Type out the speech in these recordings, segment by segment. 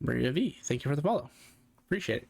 Maria V, thank you for the follow. Appreciate it.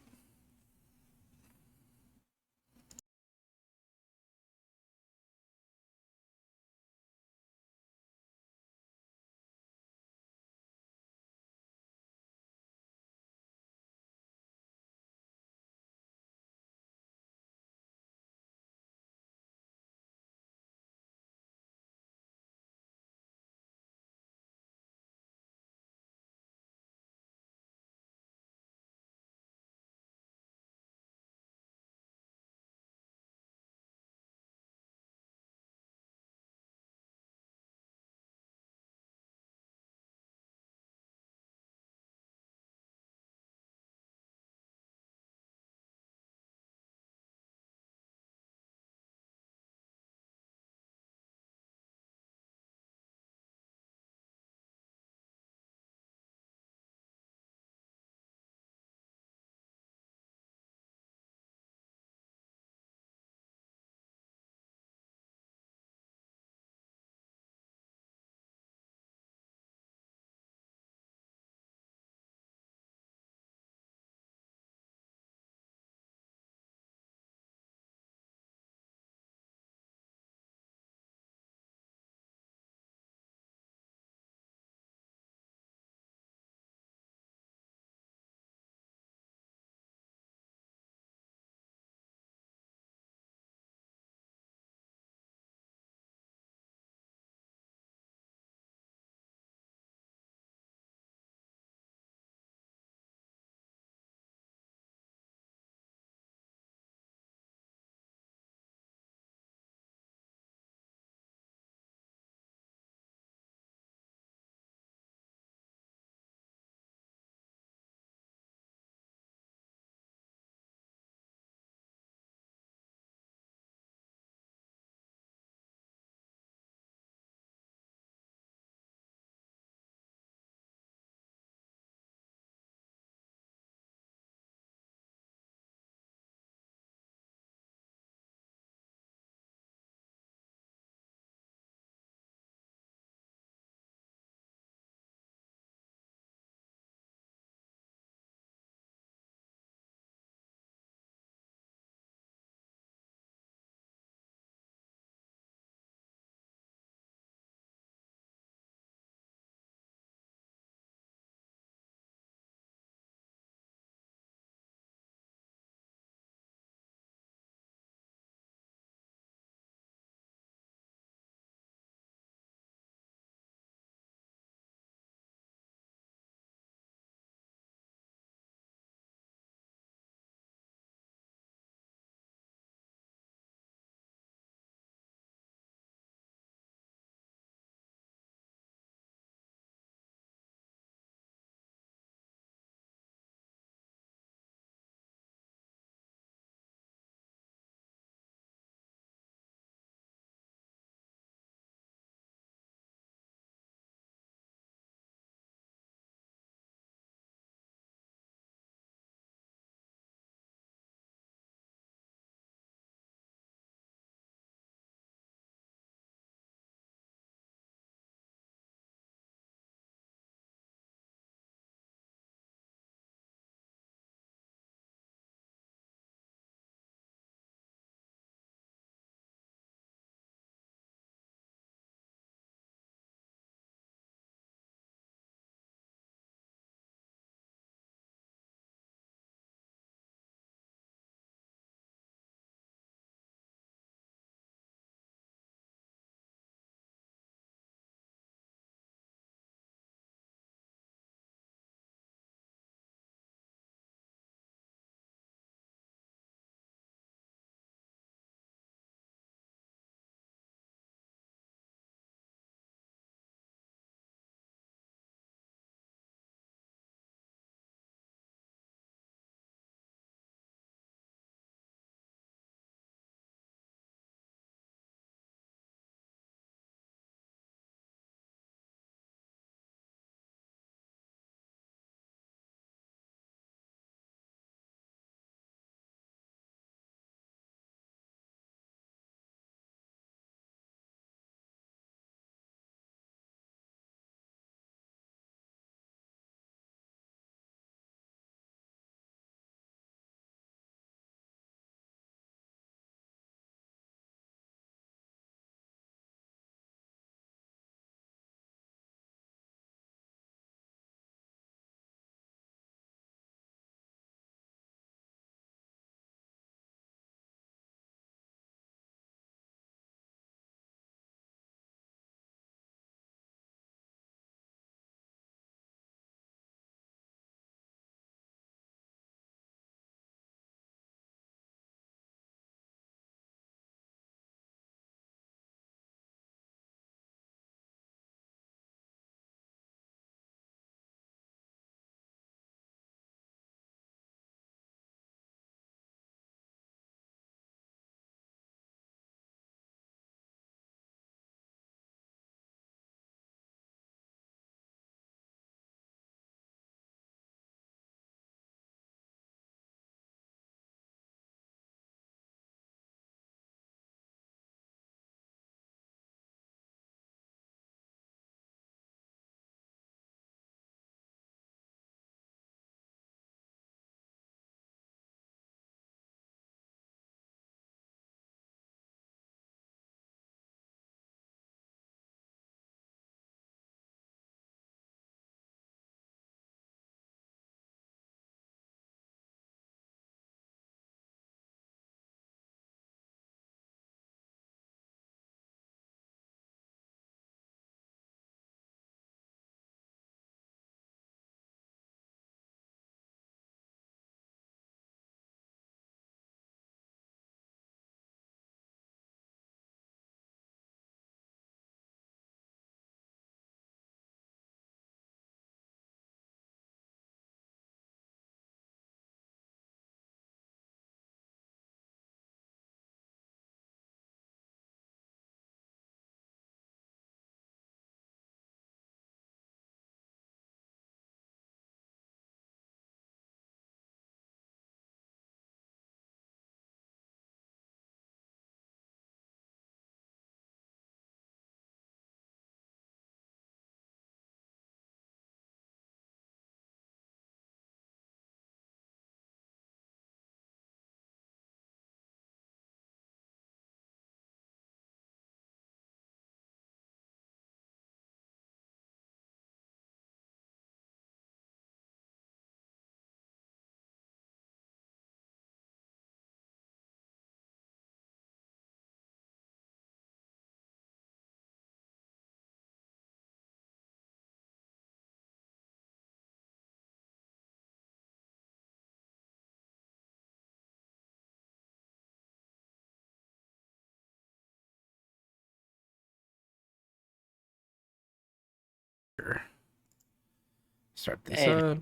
Start this up.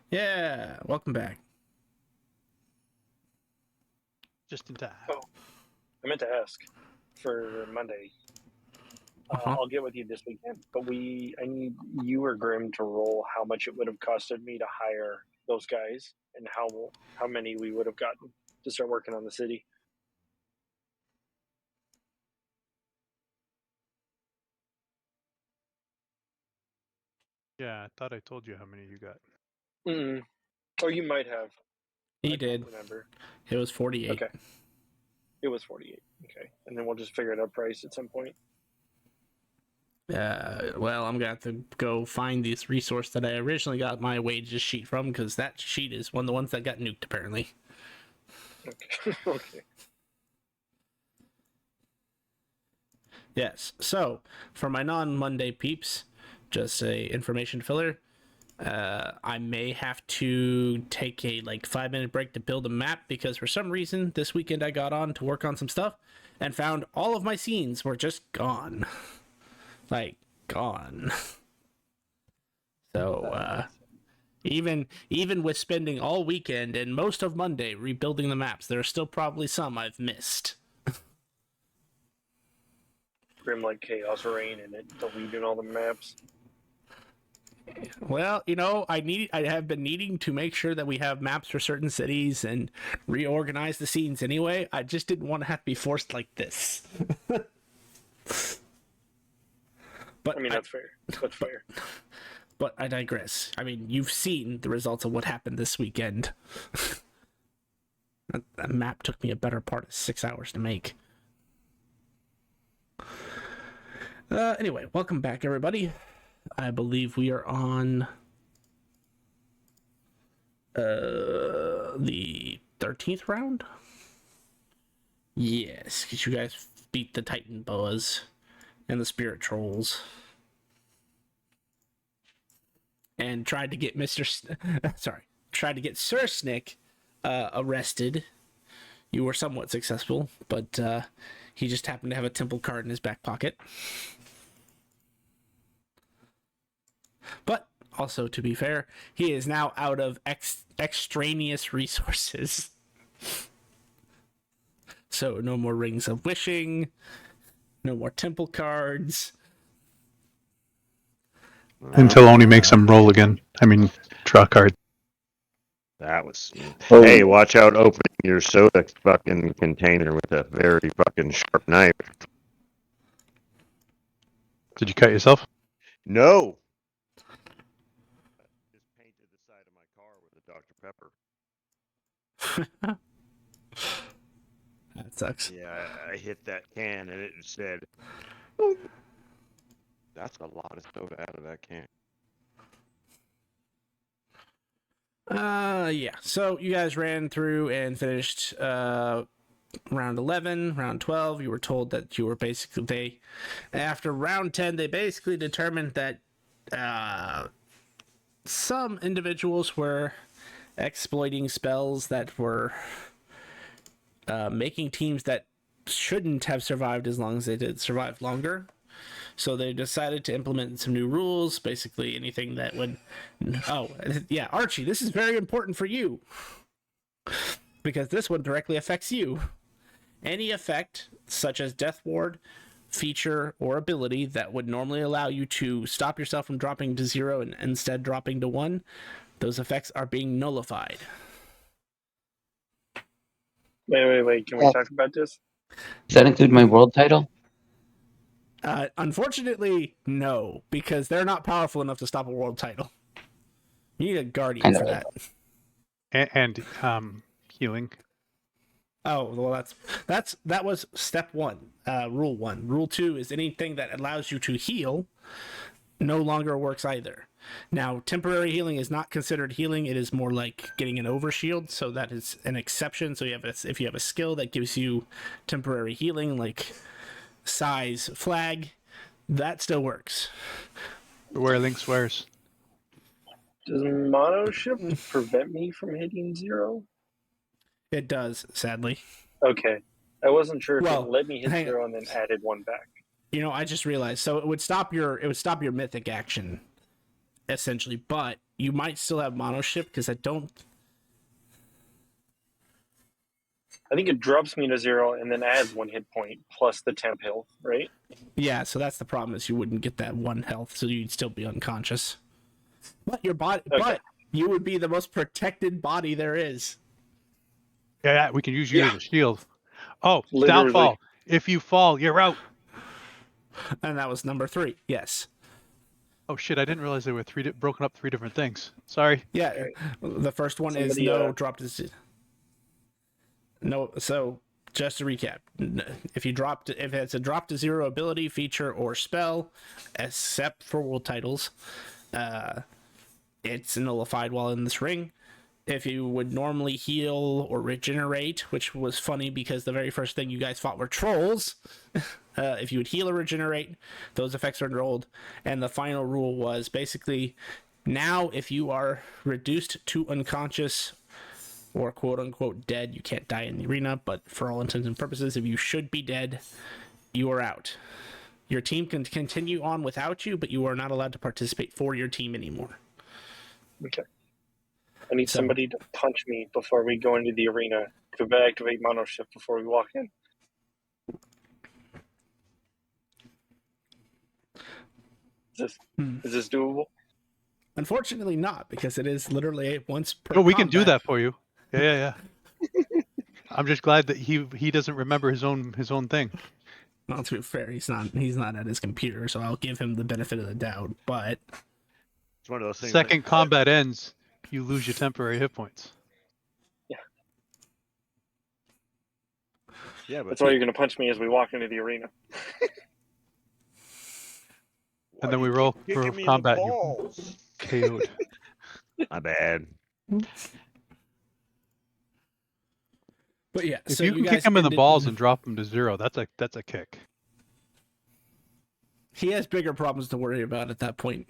Yeah, welcome back. Just in time. Oh, I meant to ask for Monday. I'll get with you this weekend, but I need you or Grim to roll how much it would have costed me to hire those guys and how many we would have gotten to start working on the city. Yeah, I thought I told you how many you got. Or you might have. He did. Don't remember. It was 48. Okay. It was 48. Okay. And then we'll just figure out price at some point. Well, I'm gonna have to go find this resource that I originally got my wages sheet from, because that sheet is one of the ones that got nuked, apparently. Okay. Okay. Yes. So, for my non-Monday peeps, just a information filler. I may have to take a 5-minute break to build a map, because for some reason this weekend I got on to work on some stuff and found all of my scenes were just gone. Gone. So even with spending all weekend and most of Monday rebuilding the maps, there are still probably some I've missed. Grim like Chaos Rain and it deleting all the maps. Well, I have been needing to make sure that we have maps for certain cities and reorganize the scenes anyway. I just didn't want to have to be forced like this. But that's fair. That's fair. But I digress. I mean, you've seen the results of what happened this weekend. That map took me a better part of 6 hours to make. Anyway, welcome back, everybody. I believe we are on the 13th round. Yes, because you guys beat the Titan Boas and the Spirit Trolls. And tried to get tried to get Sir Snick arrested. You were somewhat successful, but he just happened to have a temple card in his back pocket. But also, to be fair, he is now out of extraneous resources. So no more Rings of Wishing, no more temple cards. Until Oni makes them roll again. I mean, draw card. That was. Hey, watch out opening your soda fucking container with a very fucking sharp knife. Did you cut yourself? No. I just painted the side of my car with a Dr. Pepper. That sucks. Yeah, I hit that can and it said, "Oh, that's a lot of soda out of that can." Yeah. So you guys ran through and finished round 11, round 12. You were told that you were basically after round 10, they basically determined that some individuals were exploiting spells that were making teams that shouldn't have survived as long as they did survive longer. So they decided to implement some new rules, basically anything that would... Oh, yeah, Archie, this is very important for you. Because this one directly affects you. Any effect, such as Death Ward, feature, or ability that would normally allow you to stop yourself from dropping to 0 and instead dropping to 1, those effects are being nullified. Wait. Can we talk about this? Does that include my world title? Unfortunately, no, because they're not powerful enough to stop a world title. You need a guardian for that. And healing. Oh, well, that was step 1, rule 1. Rule 2 is anything that allows you to heal no longer works either. Now, temporary healing is not considered healing. It is more like getting an overshield, so that is an exception. So if you have a skill that gives you temporary healing, like size flag, that still works. Where Link swears. Does mono ship prevent me from hitting 0? It does, sadly. Okay. I wasn't sure if Well, it let me hit hang 0 and then added 1 back. You know, I just realized. So it would stop your mythic action, essentially. But you might still have mono ship because I think it drops me to 0 and then adds 1 hit point plus the temp health, right? Yeah, so that's the problem is you wouldn't get that 1 health, so you'd still be unconscious. But your body, but you would be the most protected body there is. Yeah, we can use you as a shield. Oh, Literally. downfall. If you fall, you're out. And that was number 3. Yes. Oh shit! I didn't realize they were broken up 3 different things. Sorry. Yeah. Okay. The first one is Somebody, no drop to no. So just to recap, if it's a drop to 0 ability, feature, or spell, except for world titles, it's nullified while in this ring. If you would normally heal or regenerate, which was funny because the very first thing you guys fought were trolls, if you would heal or regenerate, those effects are enrolled. And the final rule was basically now if you are reduced to unconscious or quote unquote dead, you can't die in the arena, but for all intents and purposes, if you should be dead, you are out. Your team can continue on without you, but you are not allowed to participate for your team anymore. Okay. I need somebody to punch me before we go into the arena to activate mono shift before we walk in. Is this doable? Unfortunately not, because it is literally once per No, we can combat. do that for you. Yeah. I'm just glad that he doesn't remember his own thing. Well, to be fair, he's not at his computer, so I'll give him the benefit of the doubt. But It's one of those things. Second combat ends, you lose your temporary hit points. Yeah, but That's why you're going to punch me as we walk into the arena. And then we roll for kicking me in the combat. You balls? KO'd. My bad. But yeah, If so you can guys kick him in the ended- balls and drop him to 0, that's a kick. He has bigger problems to worry about at that point.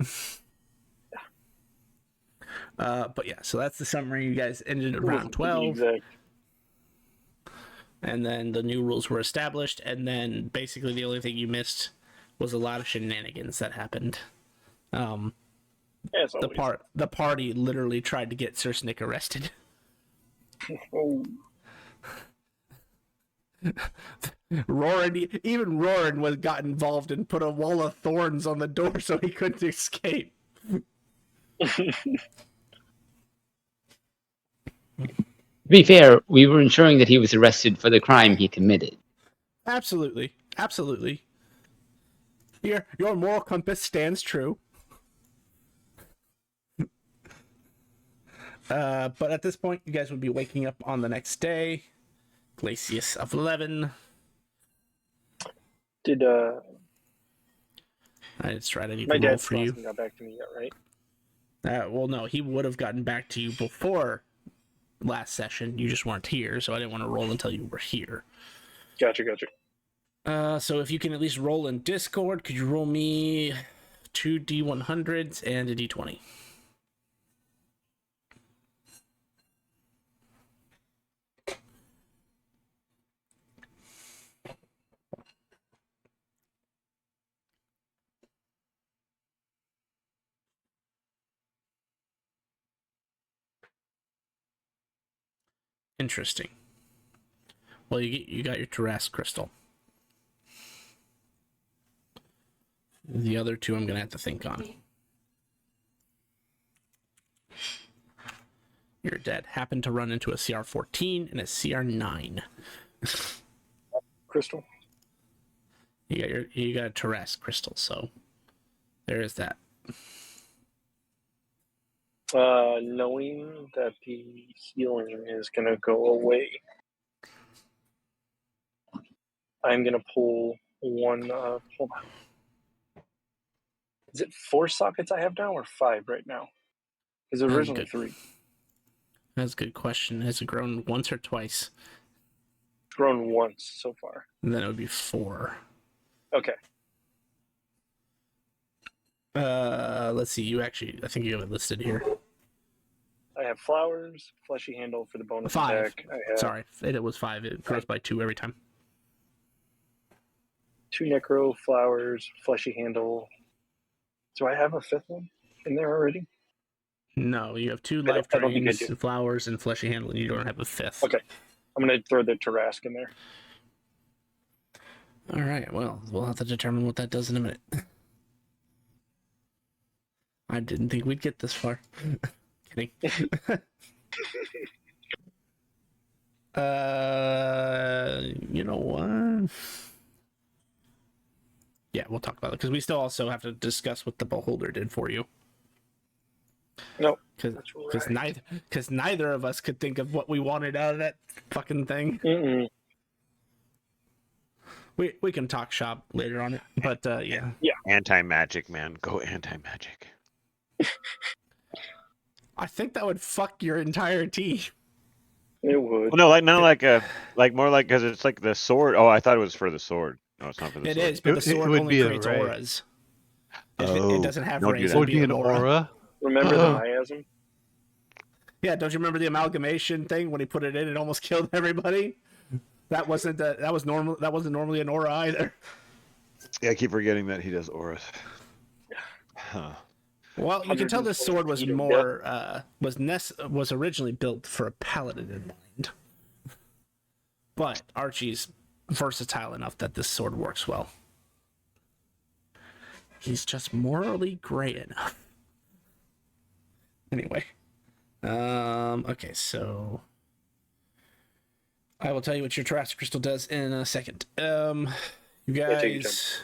But yeah, so that's the summary. You guys ended at round 12. Exact. And then the new rules were established, and then basically the only thing you missed was a lot of shenanigans that happened. As always. The party literally tried to get Sersnick arrested. Oh, Roran got involved and put a wall of thorns on the door so he couldn't escape. To be fair, we were ensuring that he was arrested for the crime he committed. Absolutely. Your moral compass stands true. But at this point, you guys would be waking up on the next day. Glacius of 11. did It's right. I need my to roll dad for still you. hasn't got back to me yet, right? Well, no, he would have gotten back to you before last session. You just weren't here, so I didn't want to roll until you were here. Gotcha. So if you can at least roll in Discord, could you roll me 2 D100s and a D20? Interesting. Well, you got your Terras crystal. The other two I'm gonna have to think on. Your dad happened to run into a CR14 and a CR9. Crystal. You got a Terras crystal, so there is that. Knowing that the healing is going to go away, I'm going to pull one. Hold on. Is it 4 sockets I have now or 5 right now? Because originally good. 3. That's a good question. Has it grown once or twice? It's grown once so far. And then it would be 4. Okay. Let's see. I think you have it listed here. I have flowers, fleshy handle for the bonus 5. attack. I have Sorry, it was 5. It grows by 2 every time. 2 necro flowers, fleshy handle. Do I have a 5th one in there already? No, you have 2 I life don't think I drains, do. flowers, and fleshy handle, and you don't have a 5th. Okay. I'm going to throw the Tarask in there. All right, well, we'll have to determine what that does in a minute. I didn't think we'd get this far. Kidding. You know what? Yeah, we'll talk about it because we still also have to discuss what the beholder did for you. No, Because neither of us could think of what we wanted out of that fucking thing. Mm-mm. We can talk shop later on it, but yeah. Anti-magic, man. Go anti-magic. I think that would fuck your entire team. It would. Well, no, like more like because it's like the sword. Oh, I thought it was for the sword. No, it's not for the It sword. is, but the It sword would only be a creates ray. auras. It Oh, doesn't have don't do rays. that. It would be an aura. Remember the miasm? Yeah, don't you remember the amalgamation thing when he put it in? It almost killed everybody. That wasn't normal. That wasn't normally an aura either. Yeah, I keep forgetting that he does auras. Huh. Well, you can tell this sword was 120 more was originally built for a paladin in mind, but Archie's versatile enough that this sword works well. He's just morally gray enough. Anyway, okay, so I will tell you what your Tarask crystal does in a second. You guys.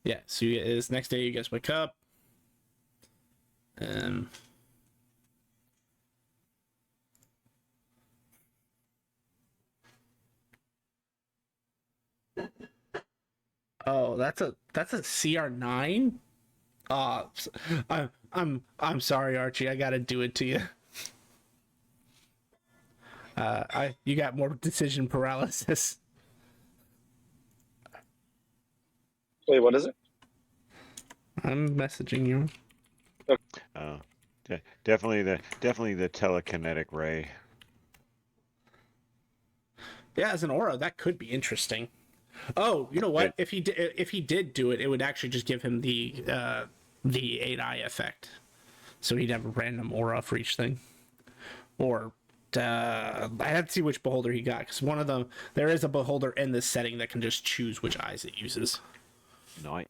Yeah, so this next day you guys wake up. Oh, that's a CR9? I'm sorry, Archie, I gotta do it to you. You got more decision paralysis. Wait, what is it? I'm messaging you. Oh, definitely the telekinetic ray. Yeah, as an aura, that could be interesting. Oh, you know what? If he did do it, it would actually just give him the 8-eye effect. So he'd have a random aura for each thing. Or I have to see which beholder he got, because one of them, there is a beholder in this setting that can just choose which eyes it uses. Nice.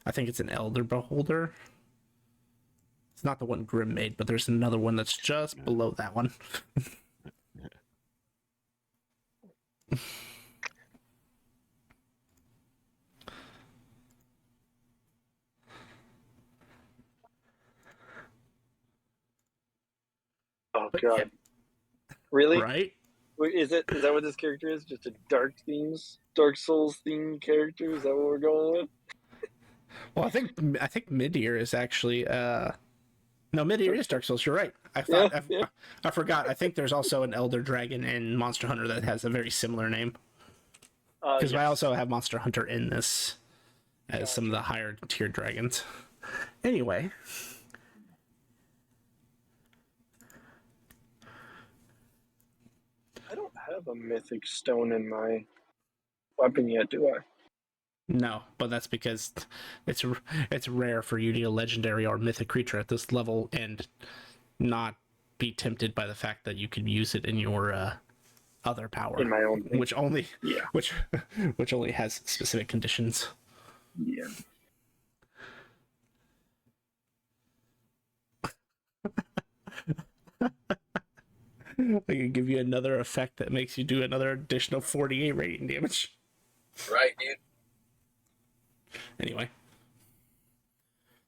I think it's an elder beholder. It's not the one Grim made, but there's another one that's just below that one. Oh god. Yeah. Really? Right? Wait, is that what this character is? Just a Dark Souls themed character? Is that what we're going with? Well, I think Midir is actually no, Midir is Dark Souls. You're right. I forgot. I think there's also an Elder Dragon in Monster Hunter that has a very similar name. Because I also have Monster Hunter in this as some of the higher tier dragons. Anyway. I don't have a mythic stone in my weapon yet, do I? No, but that's because it's rare for you to get a legendary or mythic creature at this level and not be tempted by the fact that you can use it in your other power. In my own thing. which only has specific conditions. Yeah. I can give you another effect that makes you do another additional 48 radiant damage. Right, dude. Anyway.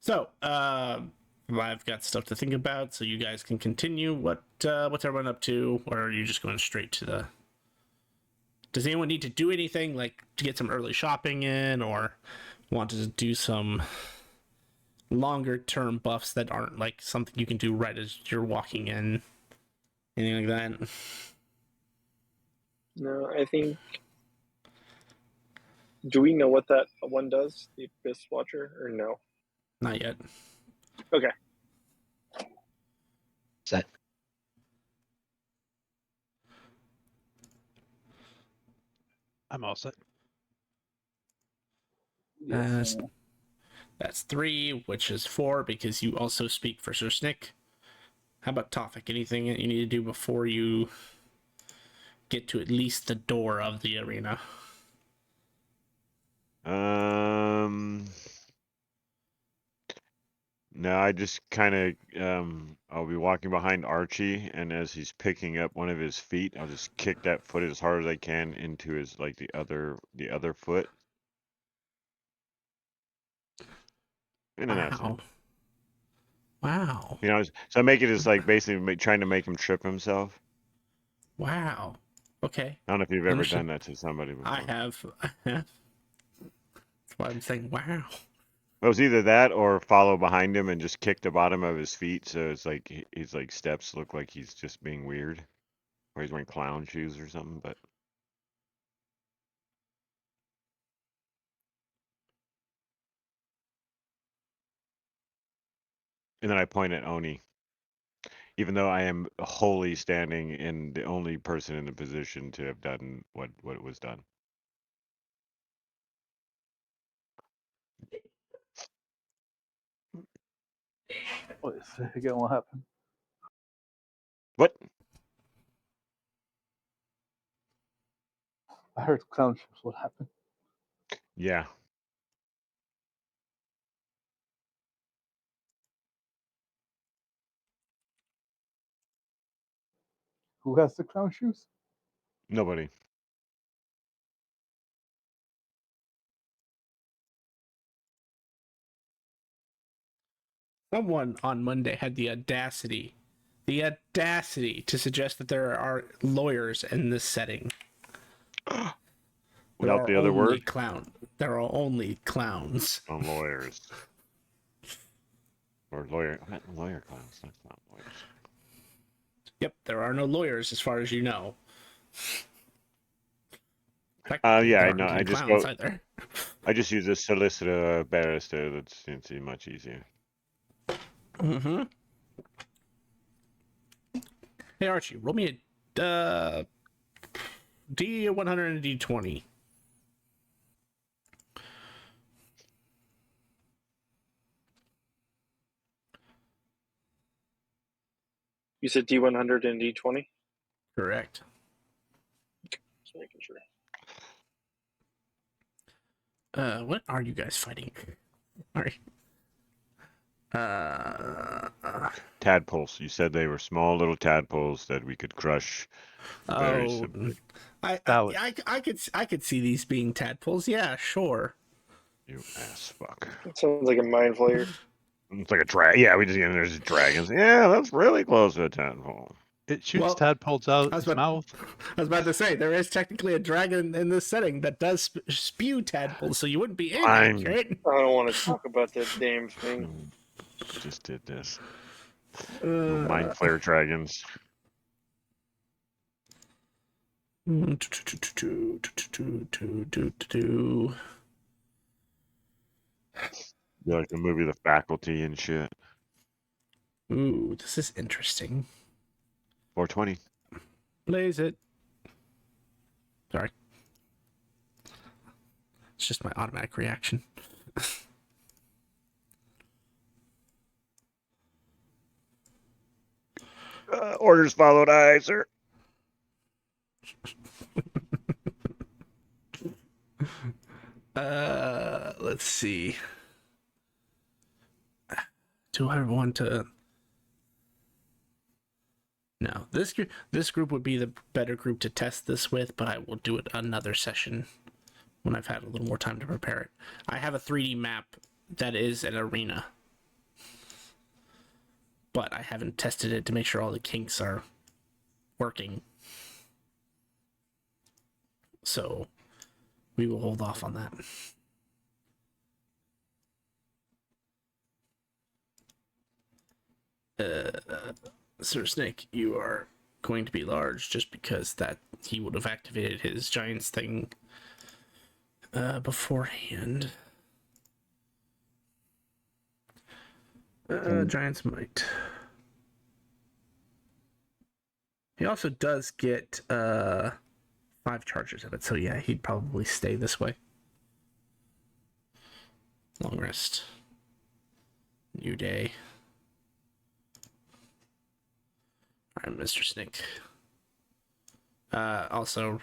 So, I've got stuff to think about, so you guys can continue. What's everyone up to? Or are you just going straight to the... Does anyone need to do anything, like to get some early shopping in, or want to do some longer term buffs that aren't like something you can do right as you're walking in? Anything like that? No, I think... Do we know what that one does? The Abyss Watcher, or no? Not yet. Okay. Set. I'm all set. Yes, That's 3, which is 4 because you also speak for Sir Snick. How about Tofik? Anything that you need to do before you get to at least the door of the arena? No, I just kind of I'll be walking behind Archie, and as he's picking up one of his feet, I'll just kick that foot as hard as I can into his like the other foot. And then that's it. Wow. Wow. You know, so I make it as like basically trying to make him trip himself. Wow. Okay. I don't know if you've ever Understood. done that to somebody before. I have. That's why I'm saying wow. It was either that or follow behind him and just kick the bottom of his feet, so it's like his like steps look like he's just being weird, or he's wearing clown shoes or something. But and then I point at Oni, even though I am wholly standing in the only person in the position to have done what was done. Wait, say again, what happened? What? I heard clown shoes. What happened? Yeah. Who has the clown shoes? Nobody. Someone on Monday had the audacity to suggest that there are lawyers in this setting. Without the other word? There are only clowns. On lawyers. Or lawyer clowns, not clown lawyers. Yep, there are no lawyers as far as you know. Yeah, There I aren't know. any I just clowns go. either. I just use a solicitor, barrister. That seems to be much easier. Mm-hmm. Hey Archie, roll me a D100 and D20. You said D100 and D20? Correct. Just making sure. What are you guys fighting? Sorry. Tadpoles. You said they were small little tadpoles that we could crush very simply. I could see these being tadpoles. Yeah, sure. You ass fuck. It sounds like a mind flayer. It's like a drag. Yeah, we just get there's dragons. Yeah, that's really close to a tadpole. It shoots Well, tadpoles out its mouth. I was about to say there is technically a dragon in this setting that does spew tadpoles, so you wouldn't be inaccurate. I don't want to talk about that damn thing. Just did this. Mind flare dragons. You like the movie The Faculty and shit. Ooh, this is interesting. 420. Blaze it. Sorry. It's just my automatic reaction. Orders followed, aye, sir. Let's see. Do I want to? No, this group would be the better group to test this with, but I will do it another session when I've had a little more time to prepare it. I have a 3D map that is an arena, but I haven't tested it to make sure all the kinks are working. So we will hold off on that. Sir Snake, you are going to be large just because that he would have activated his giants thing beforehand. Giants might. He also does get 5 5 charges of it. So yeah, he'd probably stay this way. Long rest. New day. All right, Mr. Snake. Also,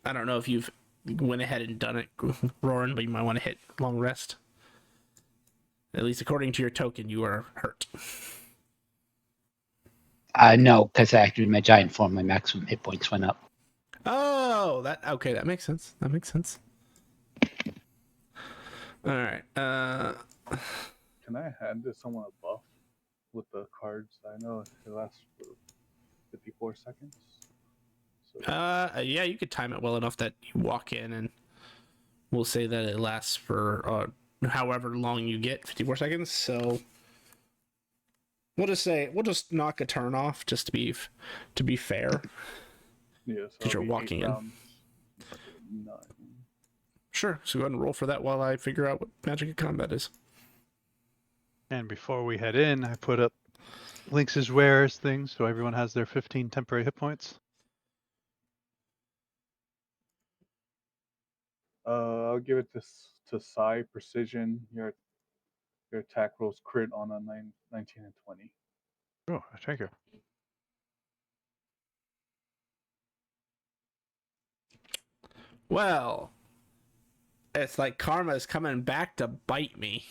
I don't know if you've went ahead and done it, Roran, but you might want to hit long rest. At least according to your token, you are hurt. No, because I activated my giant form, my maximum hit points went up. Oh, that makes sense. That makes sense. All right. Can I hand this someone a buff with the cards? I know it lasts for 54 seconds. So Yeah, you could time it well enough that you walk in, and we'll say that it lasts for however long you get, 54 seconds. So we'll just knock a turn off, just to be fair. yeah, so Because you're it'll be 8 walking in. rounds. 9. Sure. So go ahead and roll for that while I figure out what magic of combat is. And before we head in, I put up Lynx's wares things so everyone has their 15 temporary hit points. I'll give it to Psy Precision. Your attack rolls crit on a 19 and 20. Oh, thank you. Well, it's like karma is coming back to bite me.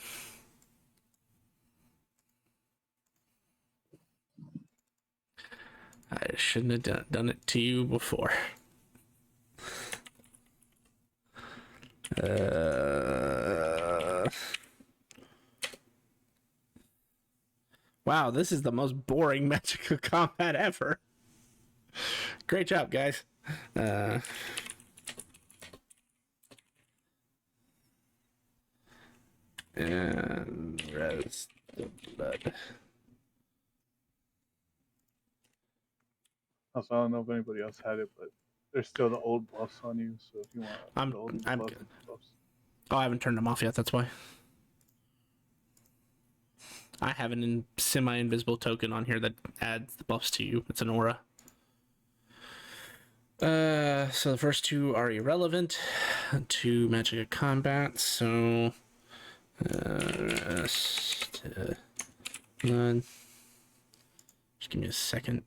I shouldn't have done it to you before. Wow, this is the most boring magical combat ever. Great job, guys. And rest the blood. Also, I don't know if anybody else had it, but there's still the old buffs on you. So if you want I'm the old good. buffs. Oh, I haven't turned them off yet. That's why. I have an semi-invisible token on here that adds the buffs to you. It's an aura. So the first 2 are irrelevant to magic of combat. So, rest, blood. Just give me a second.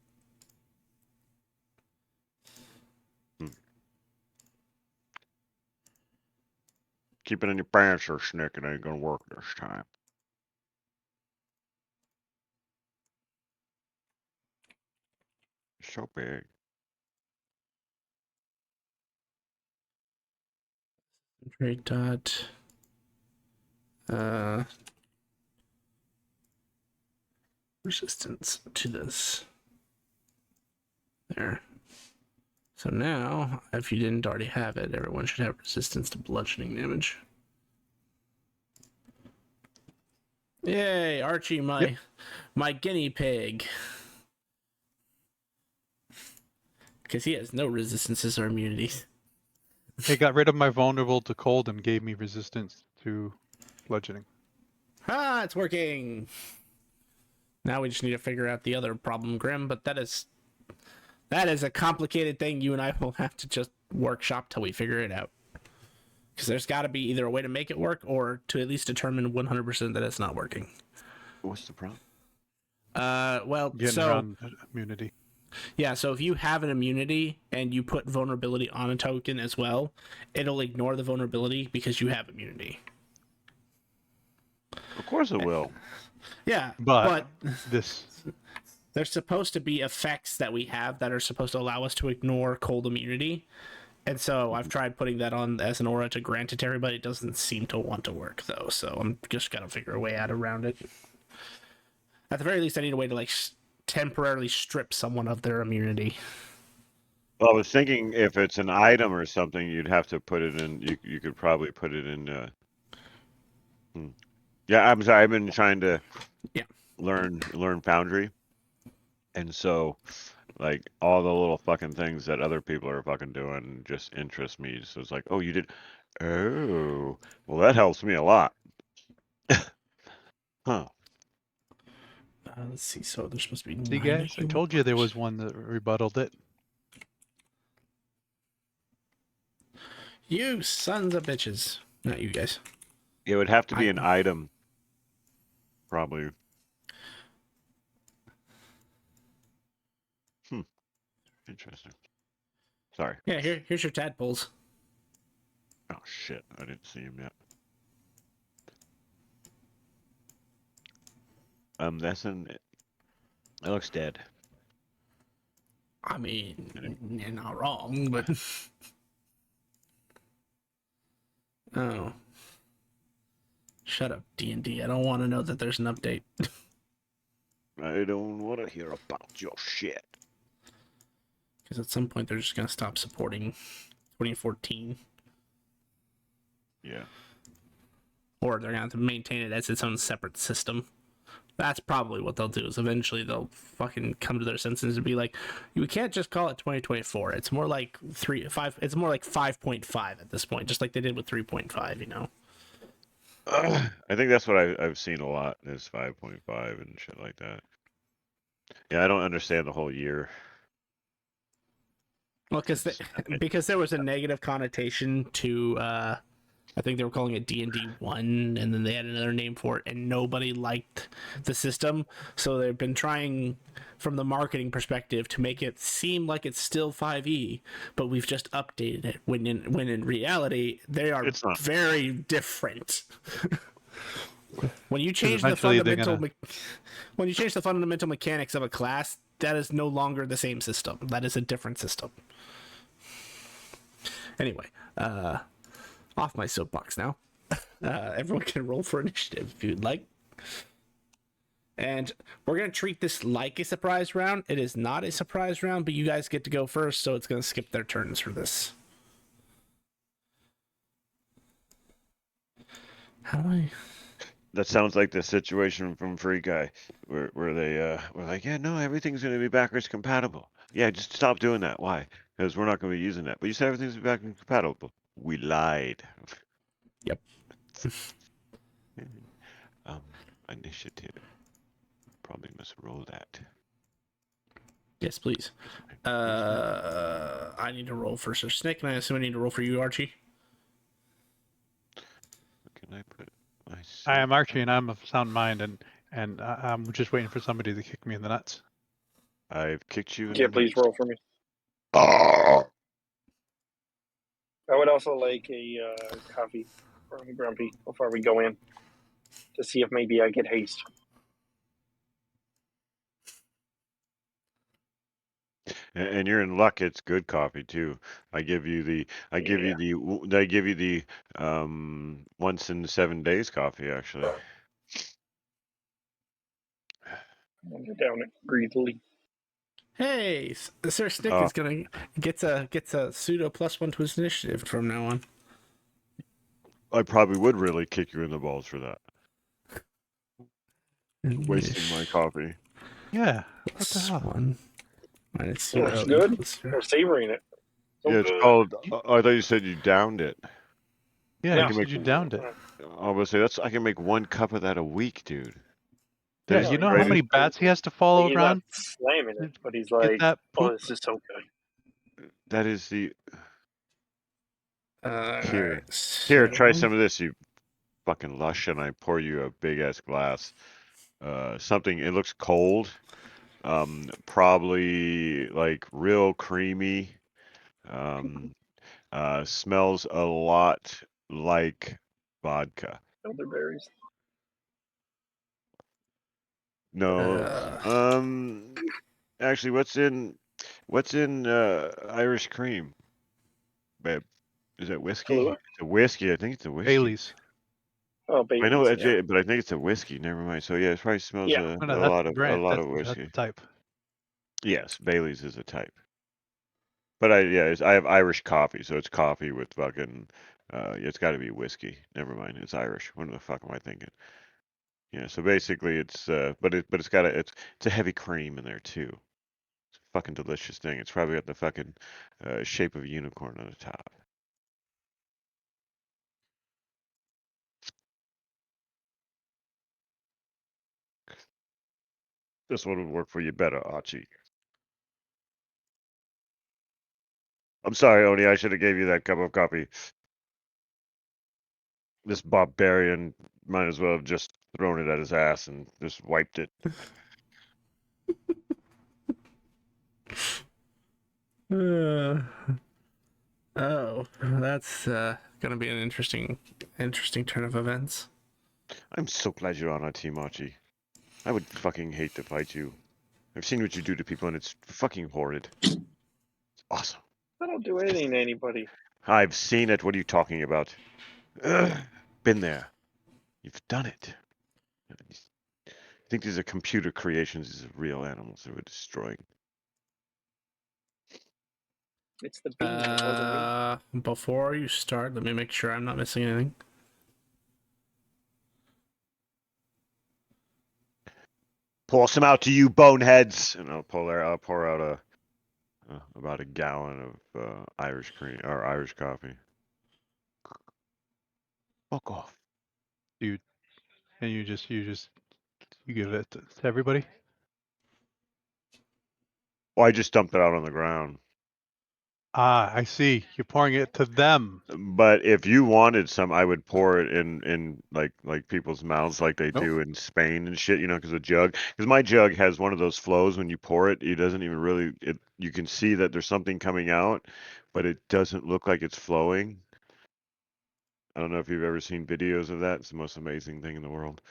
Keep it in your pants or Snick. It ain't gonna work this time. It's so big. Trade dot. Resistance to this. There. So now, if you didn't already have it, everyone should have resistance to bludgeoning damage. Yay, Archie, my guinea pig. Because he has no resistances or immunities. It got rid of my vulnerable to cold and gave me resistance to bludgeoning. Ah, it's working. Now we just need to figure out the other problem, Grim, but that is a complicated thing you and I will have to just workshop till we figure it out. Because there's got to be either a way to make it work or to at least determine 100% that it's not working. What's the problem? Well, Getting so around immunity. yeah, so if you have an immunity and you put vulnerability on a token as well, it'll ignore the vulnerability because you have immunity. Of course it will. Yeah, But there's supposed to be effects that we have that are supposed to allow us to ignore cold immunity. And so I've tried putting that on as an aura to grant it to everybody. It doesn't seem to want to work, though. So I'm just going to figure a way out around it. At the very least, I need a way to like temporarily strip someone of their immunity. Well, I was thinking if it's an item or something, you'd have to put it in. You could probably put it in. Yeah, I'm sorry. I've been trying to learn Foundry, and so like all the little fucking things that other people are fucking doing just interest me. So it's like, oh, you did. Oh, well, that helps me a lot. Huh. Let's see. So there's supposed to be See, 9 guys, I human told you there parts. was one that rebutted it. You sons of bitches. Not you guys. It would have to be I- an item, probably. Interesting. Sorry. Yeah, here's your tadpoles. Oh shit! I didn't see him yet. That's an. It looks dead. I mean, you're not wrong, but oh, shut up, D&D. I don't want to know that there's an update. I don't want to hear about your shit. Because at some point they're just gonna stop supporting 2014, Yeah. or they're gonna have to maintain it as its own separate system. That's probably what they'll do. Is eventually they'll fucking come to their senses and be like, "You can't just call it 2024. It's more like 3.5. It's more like 5.5 at this point, just like they did with 3.5. You know." I think that's what I've seen a lot is 5.5 and shit like that. Yeah, I don't understand the whole year. Well, because there was a negative connotation to, I think they were calling it D&D 1, and then they had another name for it, and nobody liked the system. So they've been trying, from the marketing perspective, to make it seem like it's still 5e, but we've just updated it. When in reality, they are It's not. very different. When you change the eventually they're fundamental, when you change the fundamental mechanics of a class, that is no longer the same system. That is a different system. Anyway, off my soapbox now. Everyone can roll for initiative if you'd like. And we're going to treat this like a surprise round. It is not a surprise round, but you guys get to go first, so it's going to skip their turns for this. How do I... That sounds like the situation from Free Guy, where they were like, yeah, no, everything's going to be backwards compatible. Yeah, just stop doing that. Why? Because we're not going to be using that. But you said everything's going to be backwards compatible. We lied. Yep. Initiative. Probably must roll that. Yes, please. I need to roll for Sir Snick, and I assume I need to roll for you, Archie. Can I put my? I am Archie, and I'm of sound mind, and I'm just waiting for somebody to kick me in the nuts. I've kicked you in Yeah, the please nuts. roll for me. Oh. I would also like a coffee from Grumpy before we go in to see if maybe I get haste. And you're in luck. It's good coffee too. I give you the once in 7 days coffee actually. And you're down it greedily. Hey, Sir Snick Oh. is gonna gets a pseudo +1 to his initiative from now on. I probably would really kick you in the balls for that. Wasting my coffee. Yeah. What the hell? +1 minus Oh, 0 it's good. equals 0. We're savoring it. So Yeah, it's good. called. I thought you said you downed it. Yeah, No. you said you downed it. I would say I can make 1 cup of that a week, dude. Yeah, That is you the know how greatest- many bats he has to follow He's around? not slamming it, but he's Get like, that "Oh, poop. this is so good." That is the here. Alright, Here, try so- some of this, you fucking lush, and I pour you a big ass glass. Something. It looks cold. Probably like real creamy. Smells a lot like vodka. Elderberries. No. Actually, what's in Irish cream, babe? Is it whiskey? Kahlua? It's a whiskey. I think it's a whiskey. Bailey's. Oh, I know Bailey's. it's Yeah. it, but I think it's a whiskey. Never mind. So yeah, it probably smells Yeah. Oh, no, a that's lot the of brand. That's the whiskey. type. Yes, Bailey's is a type. But I have Irish coffee, so it's coffee with fucking. It's got to be whiskey. Never mind, it's Irish. What the fuck am I thinking? Yeah, so basically it's but it's got it's a heavy cream in there too. It's a fucking delicious thing. It's probably got the fucking shape of a unicorn on the top. This one would work for you better, Archie. I'm sorry, Oni. I should have gave you that cup of coffee. This barbarian might as well have just thrown it at his ass and just wiped it. Oh, that's gonna be an interesting turn of events. I'm so glad you're on our team, Archie. I would fucking hate to fight you. I've seen what you do to people, and it's fucking horrid. It's awesome. I don't do anything to anybody. I've seen it. What are you talking about? Ugh. Been there. You've done it. I think these are computer creations. These are real animals that we're destroying. It's the beans. It wasn't me. Before you start, let me make sure I'm not missing anything. Pour some out to you, boneheads, and I'll pour out about a gallon of Irish cream or Irish coffee. Fuck off. Dude, and you give it to everybody. Well, I just dumped it out on the ground. Ah, I see. You're pouring it to them. But if you wanted some, I would pour it in like people's mouths like they Nope. do in Spain and shit, you know, because the jug. Because my jug has one of those flows when you pour it, it doesn't even really. You can see that there's something coming out, but it doesn't look like it's flowing. I don't know if you've ever seen videos of that. It's the most amazing thing in the world.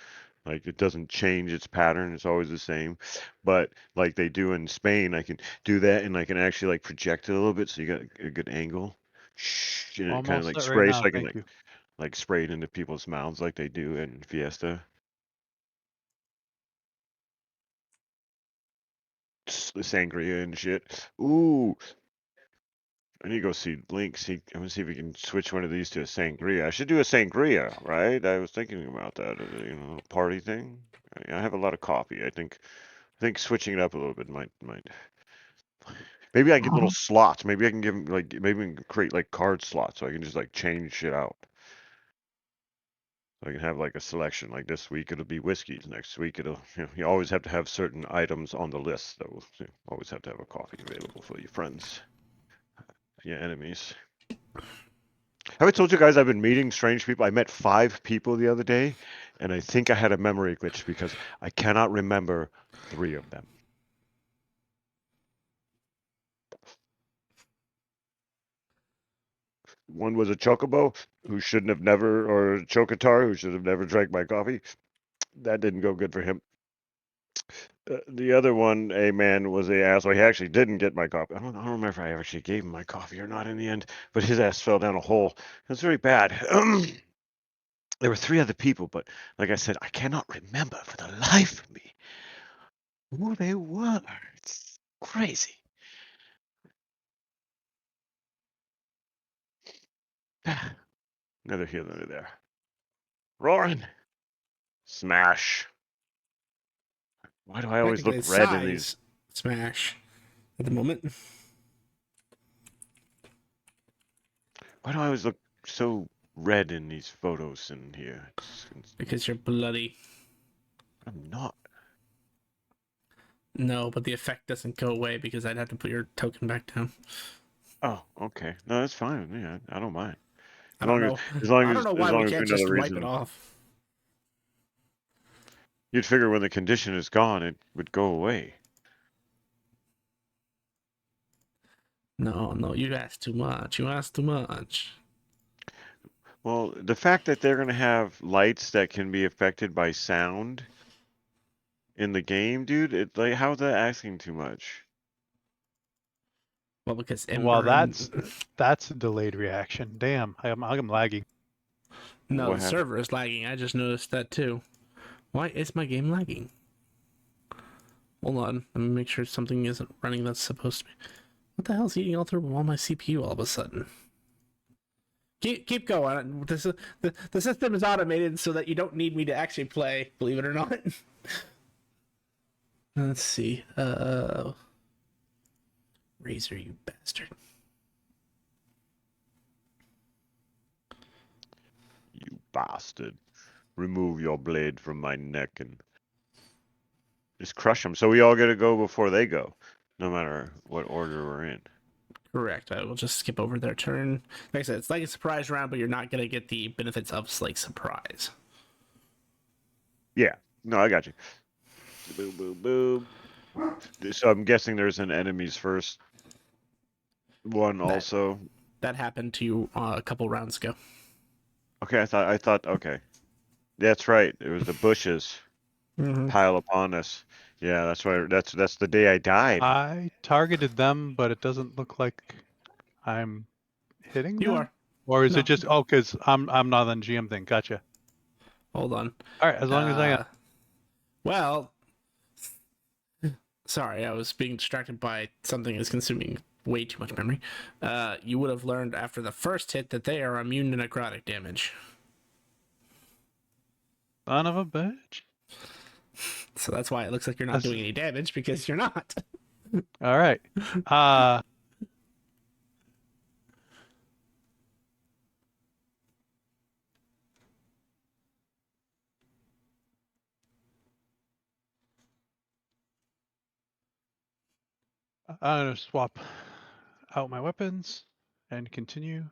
Like it doesn't change its pattern; it's always the same. But like they do in Spain, I can do that and I can actually like project it a little bit, so you got a good angle. Shh, and it kind of Almost like set right sprays, now. so I can Thank you. like spray it into people's mouths like they do in Fiesta. The sangria and shit. Ooh, I need to go see Link. I'm gonna see if we can switch one of these to a sangria. I should do a sangria, right? I was thinking about that, you know, a party thing. I have a lot of coffee. I think switching it up a little bit might. Maybe I get little slots. Maybe I can give them like maybe we can create like card slots so I can just like change shit out. I can have like a selection. Like this week it'll be whiskeys. Next week you always have to have certain items on the list. So you always have to have a coffee available for your friends, your enemies. Have I told you guys I've been meeting strange people? I met 5 people the other day, and I think I had a memory glitch because I cannot remember 3 of them. One was a chocobo who shouldn't have never, or a chocotar who should have never drank my coffee. That didn't go good for him. The other one, a man, was a asshole. He actually didn't get my coffee. I don't remember if I actually gave him my coffee or not in the end, but his ass fell down a hole. It was very bad. There were 3 other people, but like I said, I cannot remember for the life of me who they were. It's crazy. Neither here nor there. Roaring. Smash. Why do I always look Technically, red in these? size smash at the moment. Why do I always look so red in these photos in here? Because you're bloody. I'm not. No, but the effect doesn't go away because I'd have to put your token back down. Oh, okay. No, that's fine with me. I don't mind. I don't know. As long I as don't know as why we long as we can't know the just wipe it reason. off. You'd figure when the condition is gone, it would go away. No, you asked too much. You asked too much. Well, the fact that they're gonna have lights that can be affected by sound in the game, dude, it's like how's that asking too much? Well, because Well, Ember and... that's a delayed reaction. Damn, I'm lagging. No, What the happened? server is lagging. I just noticed that too. Why is my game lagging? Hold on. Let me make sure something isn't running that's supposed to be. What the hell's eating all through all my CPU all of a sudden? Keep going. The system is automated so that you don't need me to actually play, believe it or not. Let's see. Razor, you bastard. You bastard. Remove your blade from my neck and Just crush them. So we all get to go before they go, no matter what order we're in. Correct. I will just skip over their turn. Like I said, it's like a surprise round, but you're not gonna get the benefits of like surprise. Yeah. No, I got you. Boom, boom, boom. So I'm guessing there's an enemies first one also. That happened to you a couple rounds ago. Okay, I thought. Okay, that's right. It was the bushes pile upon us. Yeah, that's why. That's the day I died. I targeted them, but it doesn't look like I'm hitting You them. are. Or is No. it just because I'm not on GM thing? Gotcha. Hold on. All right, as long as I am. Well, sorry, I was being distracted by something that's consuming way too much memory. You would have learned after the first hit that they are immune to necrotic damage. Son of a bitch. So that's why it looks like you're not doing any damage, because you're not. All right. I'm going to swap out my weapons and continue.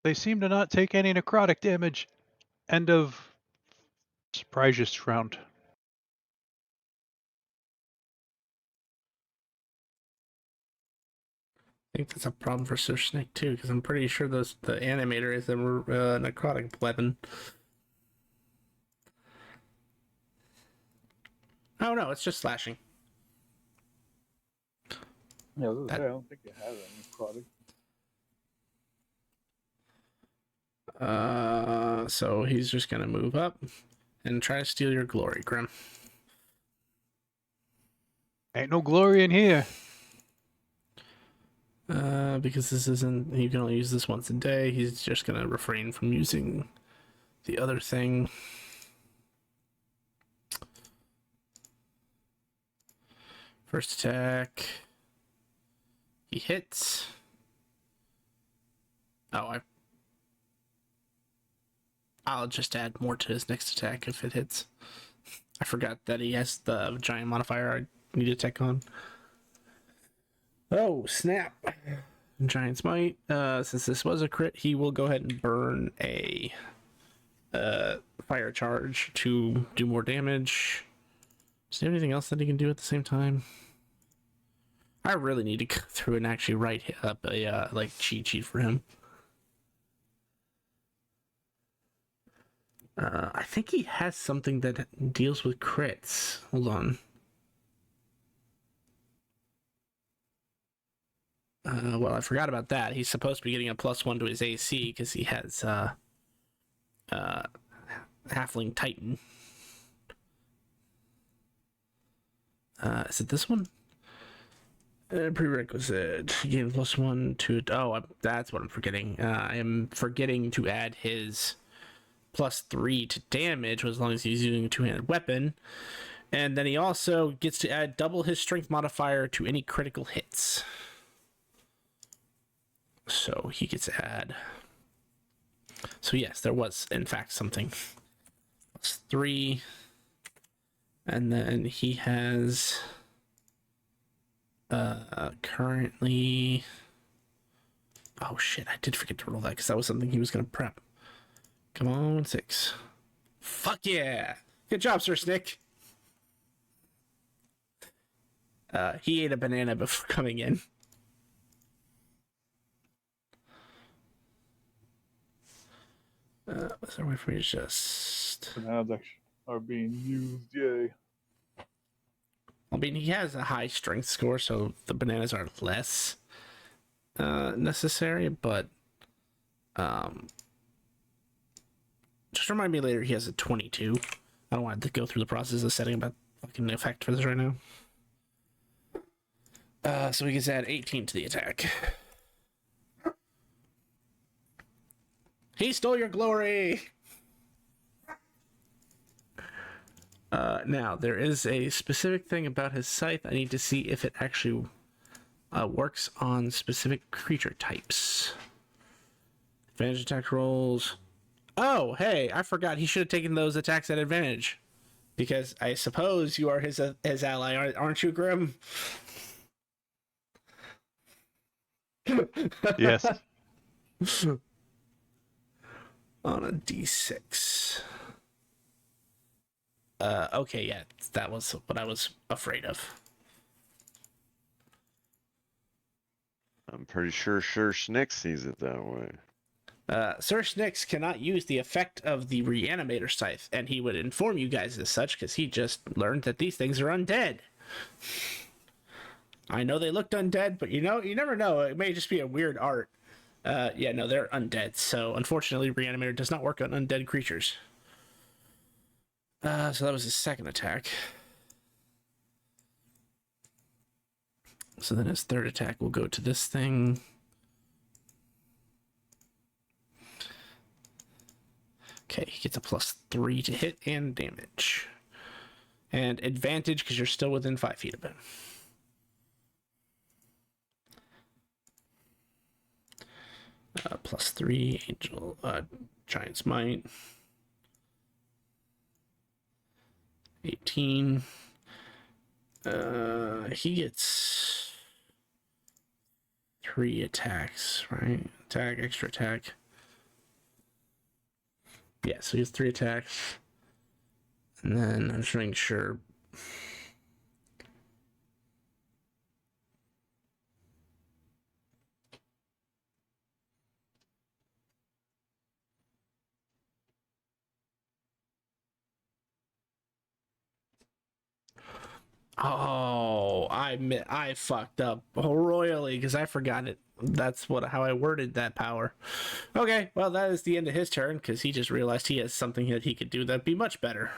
They seem to not take any necrotic damage. End of surprise round. I think that's a problem for Sir Snake too, because I'm pretty sure the animator is a necrotic weapon. Oh no, it's just slashing. Yeah, I was gonna say, I don't think it has any product. So he's just gonna move up and try to steal your glory, Grim. Ain't no glory in here. Because this isn't, you can only use this once a day, he's just gonna refrain from using the other thing. First attack. He hits. Oh, I'll just add more to his next attack if it hits. I forgot that he has the giant modifier I need to take on. Oh, snap. Giant's Might. Since this was a crit, he will go ahead and burn a fire charge to do more damage. Is there anything else that he can do at the same time? I really need to go through and actually write up a like cheat sheet for him. I think he has something that deals with crits. Hold on. Well, I forgot about that. He's supposed to be getting a +1 to his AC because he has Halfling Titan. Is it this one? Prerequisite. Gain +1 to... Oh, that's what I'm forgetting. I am forgetting to add his +3 to damage as long as he's using a two-handed weapon. And then he also gets to add double his strength modifier to any critical hits. So he gets to add... So yes, there was, in fact, something. +3. And then he has... currently... Oh shit, I did forget to roll that because that was something he was going to prep. Come on, 6. Fuck yeah! Good job, Sir Snick. He ate a banana before coming in. Is there a way for me to just... Bananas actually are being used. Yay. I mean, he has a high strength score, so the bananas are less necessary, but just remind me later he has a 22. I don't want to go through the process of setting about fucking effect for this right now. So we can add 18 to the attack. He stole your glory! Now, there is a specific thing about his scythe. I need to see if it actually works on specific creature types. Advantage attack rolls. Oh, hey, I forgot. He should have taken those attacks at advantage. Because I suppose you are his ally, aren't you, Grim? Yes. On a d6. Okay, yeah, that was what I was afraid of. I'm pretty sure Schnick sees it that way. Sir Snix cannot use the effect of the Reanimator Scythe, and he would inform you guys as such because he just learned that these things are undead. I know they looked undead, but you never know. It may just be a weird art. Yeah, no, they're undead, so unfortunately Reanimator does not work on undead creatures. So that was his second attack. So then his third attack will go to this thing. Okay, he gets a +3 to hit and damage. And advantage because you're still within 5 feet of him. +3, Angel, Giant's Might. 18. He gets 3 attacks, right? Extra attack. Yeah, so he has 3 attacks. And then I'm just making sure. Oh, I fucked up royally because I forgot it. That's how I worded that power. Okay, well that is the end of his turn because he just realized he has something that he could do that'd be much better.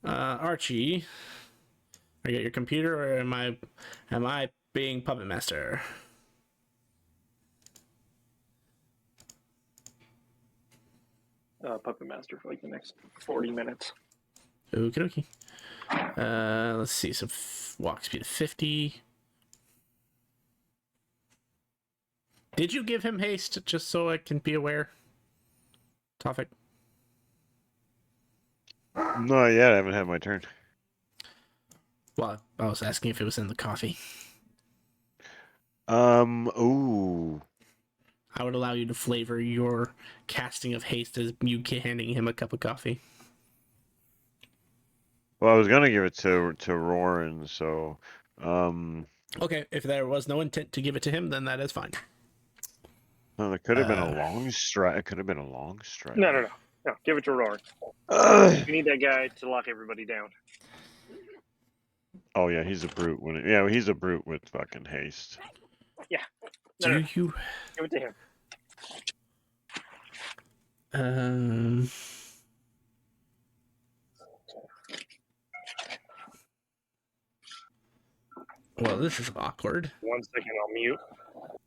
Archie, are you at your computer or am I being puppet master? Puppet Master for like the next 40 minutes. Okie dokie. Let's see. So walk speed of 50. Did you give him haste just so I can be aware? Tofik? No, yet I haven't had my turn. Well, I was asking if it was in the coffee. Ooh. I would allow you to flavor your casting of haste as you handing him a cup of coffee. Well, I was gonna give it to Roran, so Okay, if there was no intent to give it to him, then that is fine. well, it could have been a long strike. It could have been a long strike. No. Give it to Roar. We need that guy to lock everybody down. Oh yeah, he's a brute he's a brute with fucking haste. Yeah. Do you? Give it to him. Well, this is awkward. 1 second, I'll mute.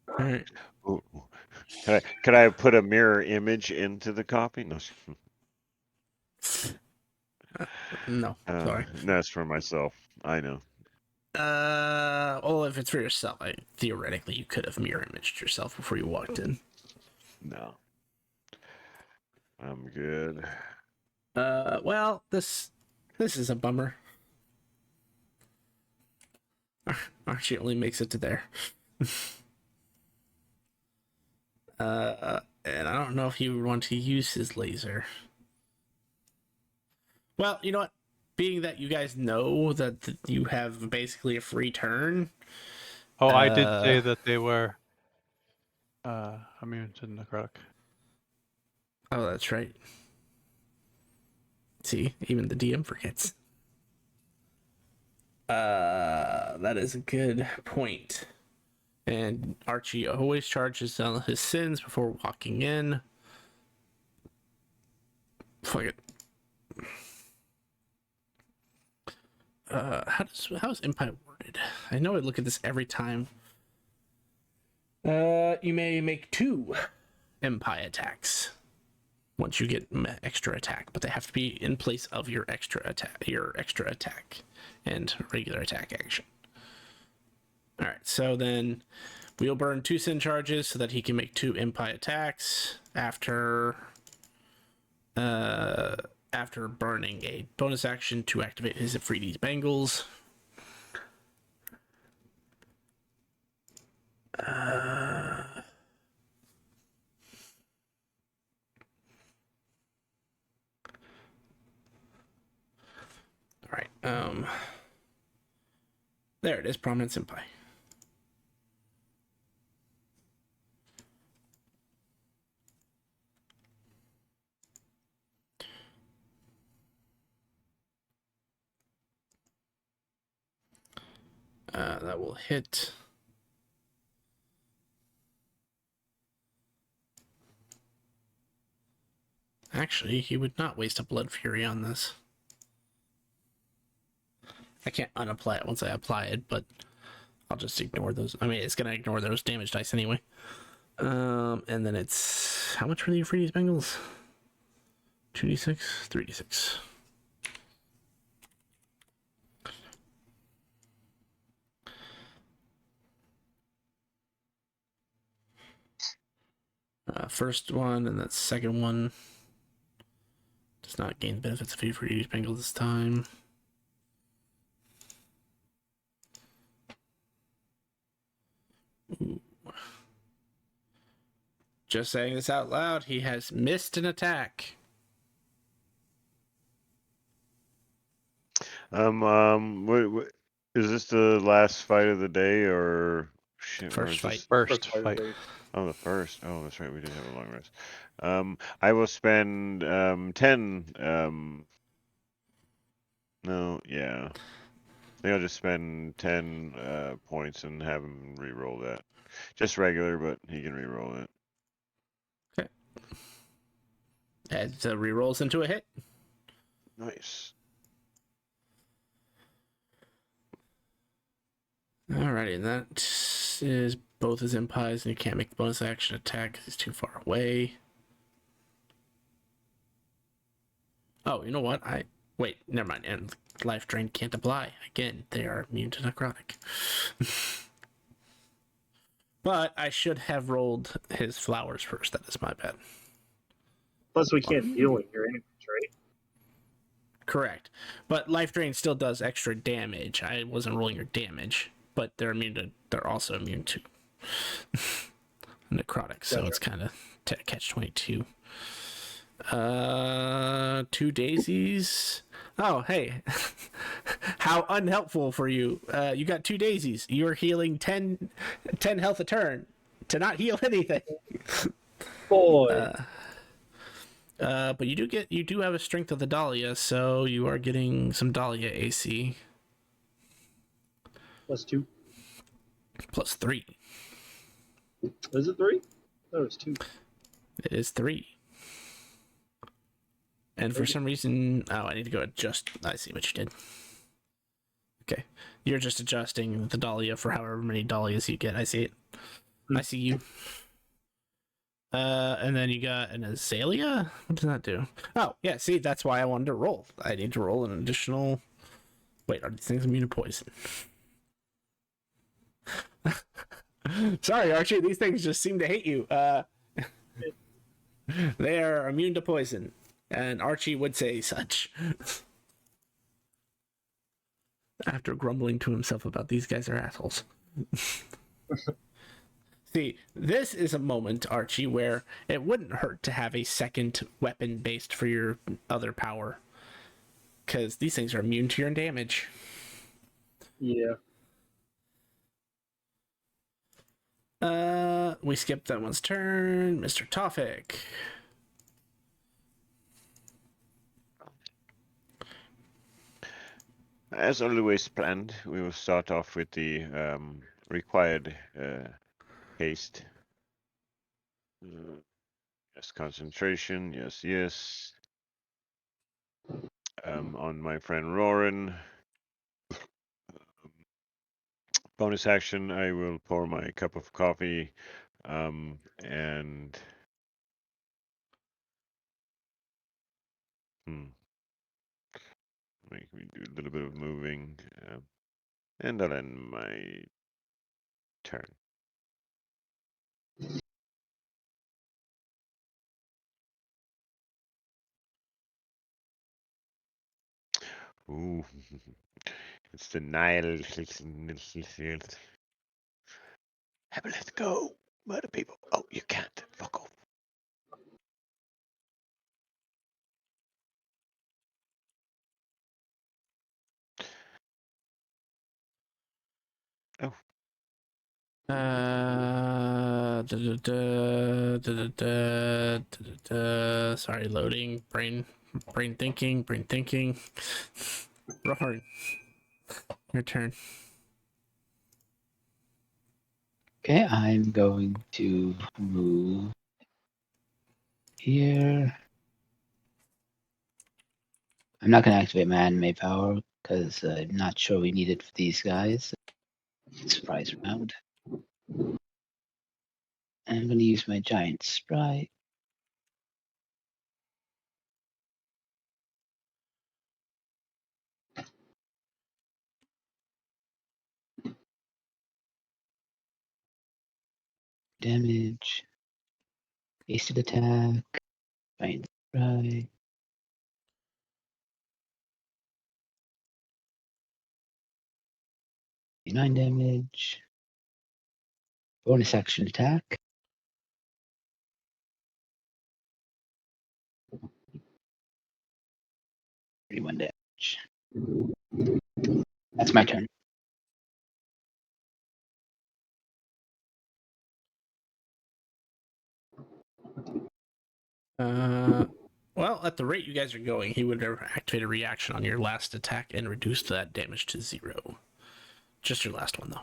All right. Ooh. Could I put a mirror image into the copy? No. No, sorry. That's for myself. I know. Well, if it's for yourself, theoretically you could have mirror imaged yourself before you walked in. No. I'm good. Well, this is a bummer. Archie only makes it to there. And I don't know if he would want to use his laser. Well, you know what? Being that you guys know that you have basically a free turn. Oh, I did say that they were immune to necrotic. Oh, that's right. See, even the DM forgets. That is a good point. And Archie always charges on his sins before walking in. Fuck it. How's Empire worded? I know I look at this every time. You may make 2 Empire attacks once you get extra attack, but they have to be in place of your extra attack and regular attack action. All right, so then we'll burn 2 sin charges so that he can make 2 Empire attacks after burning a bonus action to activate his Ifriti's Bangles. All right. There it is, Prominent Senpai. That will hit. Actually, he would not waste a Blood Fury on this. I can't unapply it once I apply it, but I'll just ignore those. I mean, it's going to ignore those damage dice anyway. And then it's... How much for the Ifriti's Bengals? 2d6? 3d6. First one, and that second one does not gain the benefits of Ifriti's Bengals this time. Ooh. Just saying this out loud, he has missed an attack. What is this the last fight of the day or shit? First fight. First fight. Oh, the first. Oh, that's right. We did have a long rest. I will spend 10. No, yeah. I think I'll just spend 10 points and have him re-roll that. Just regular, but he can re-roll it. Okay. It re-rolls into a hit. Nice. Alrighty, and that is both his empires, and you can't make the bonus action attack because he's too far away. Oh, you know what? Wait, never mind. And life drain can't apply. Again, they are immune to necrotic. But I should have rolled his flowers first. That is my bad. Plus, we can't heal in your enemies, right? Correct. But life drain still does extra damage. I wasn't rolling your damage, but they're also immune to necrotic, so it's kind of catch 22. 2 daisies. Oh, hey. How unhelpful for you. You got 2 daisies. You're healing 10 health a turn to not heal anything. Boy. But you do have a strength of the Dahlia, so you are getting some Dahlia AC. +2. +3. Is it 3? No, it's 2. It is 3. And for some reason, I need to go adjust. I see what you did. Okay, you're just adjusting the Dahlia for however many Dahlias you get. I see it. I see you. And then you got an Azalea. What does that do? Oh, yeah. See, that's why I wanted to roll. I need to roll an additional. Wait, are these things immune to poison? Sorry, Archie. These things just seem to hate you. They are immune to poison. And Archie would say such. After grumbling to himself about these guys are assholes. See, this is a moment, Archie, where it wouldn't hurt to have a second weapon based for your other power. Because these things are immune to your damage. Yeah. We skipped that one's turn. Mr. Tofik. As always planned, we will start off with the required haste. Yes, concentration. Yes, yes. On my friend Roran. Bonus action, I will pour my cup of coffee and make me do a little bit of moving, and I'll end my turn. Ooh, it's the Nile. Let's go, murder people. Oh, you can't. Fuck off. Oh. Sorry, loading. Brain thinking. Rohan, your turn. Okay, I'm going to move here. I'm not going to activate my anime power because I'm not sure we need it for these guys. Surprise round. And I'm going to use my giant sprite. Damage. Hasted attack. Giant sprite. 9 damage. Bonus action attack. 31 damage. That's my turn. Well, at the rate you guys are going, he would activate a reaction on your last attack and reduce that damage to 0. Just your last one, though.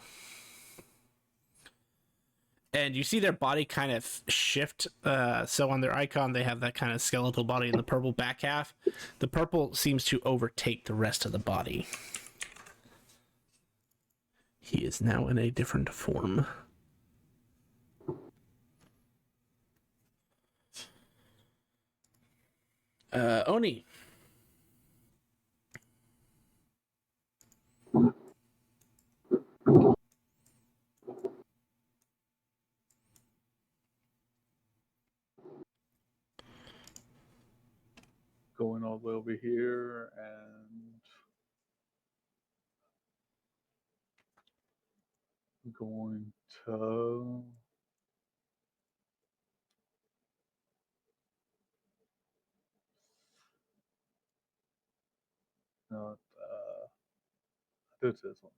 And you see their body kind of shift. So on their icon, they have that kind of skeletal body in the purple back half. The purple seems to overtake the rest of the body. He is now in a different form. Oni. Going all the way over here and going to no, this one.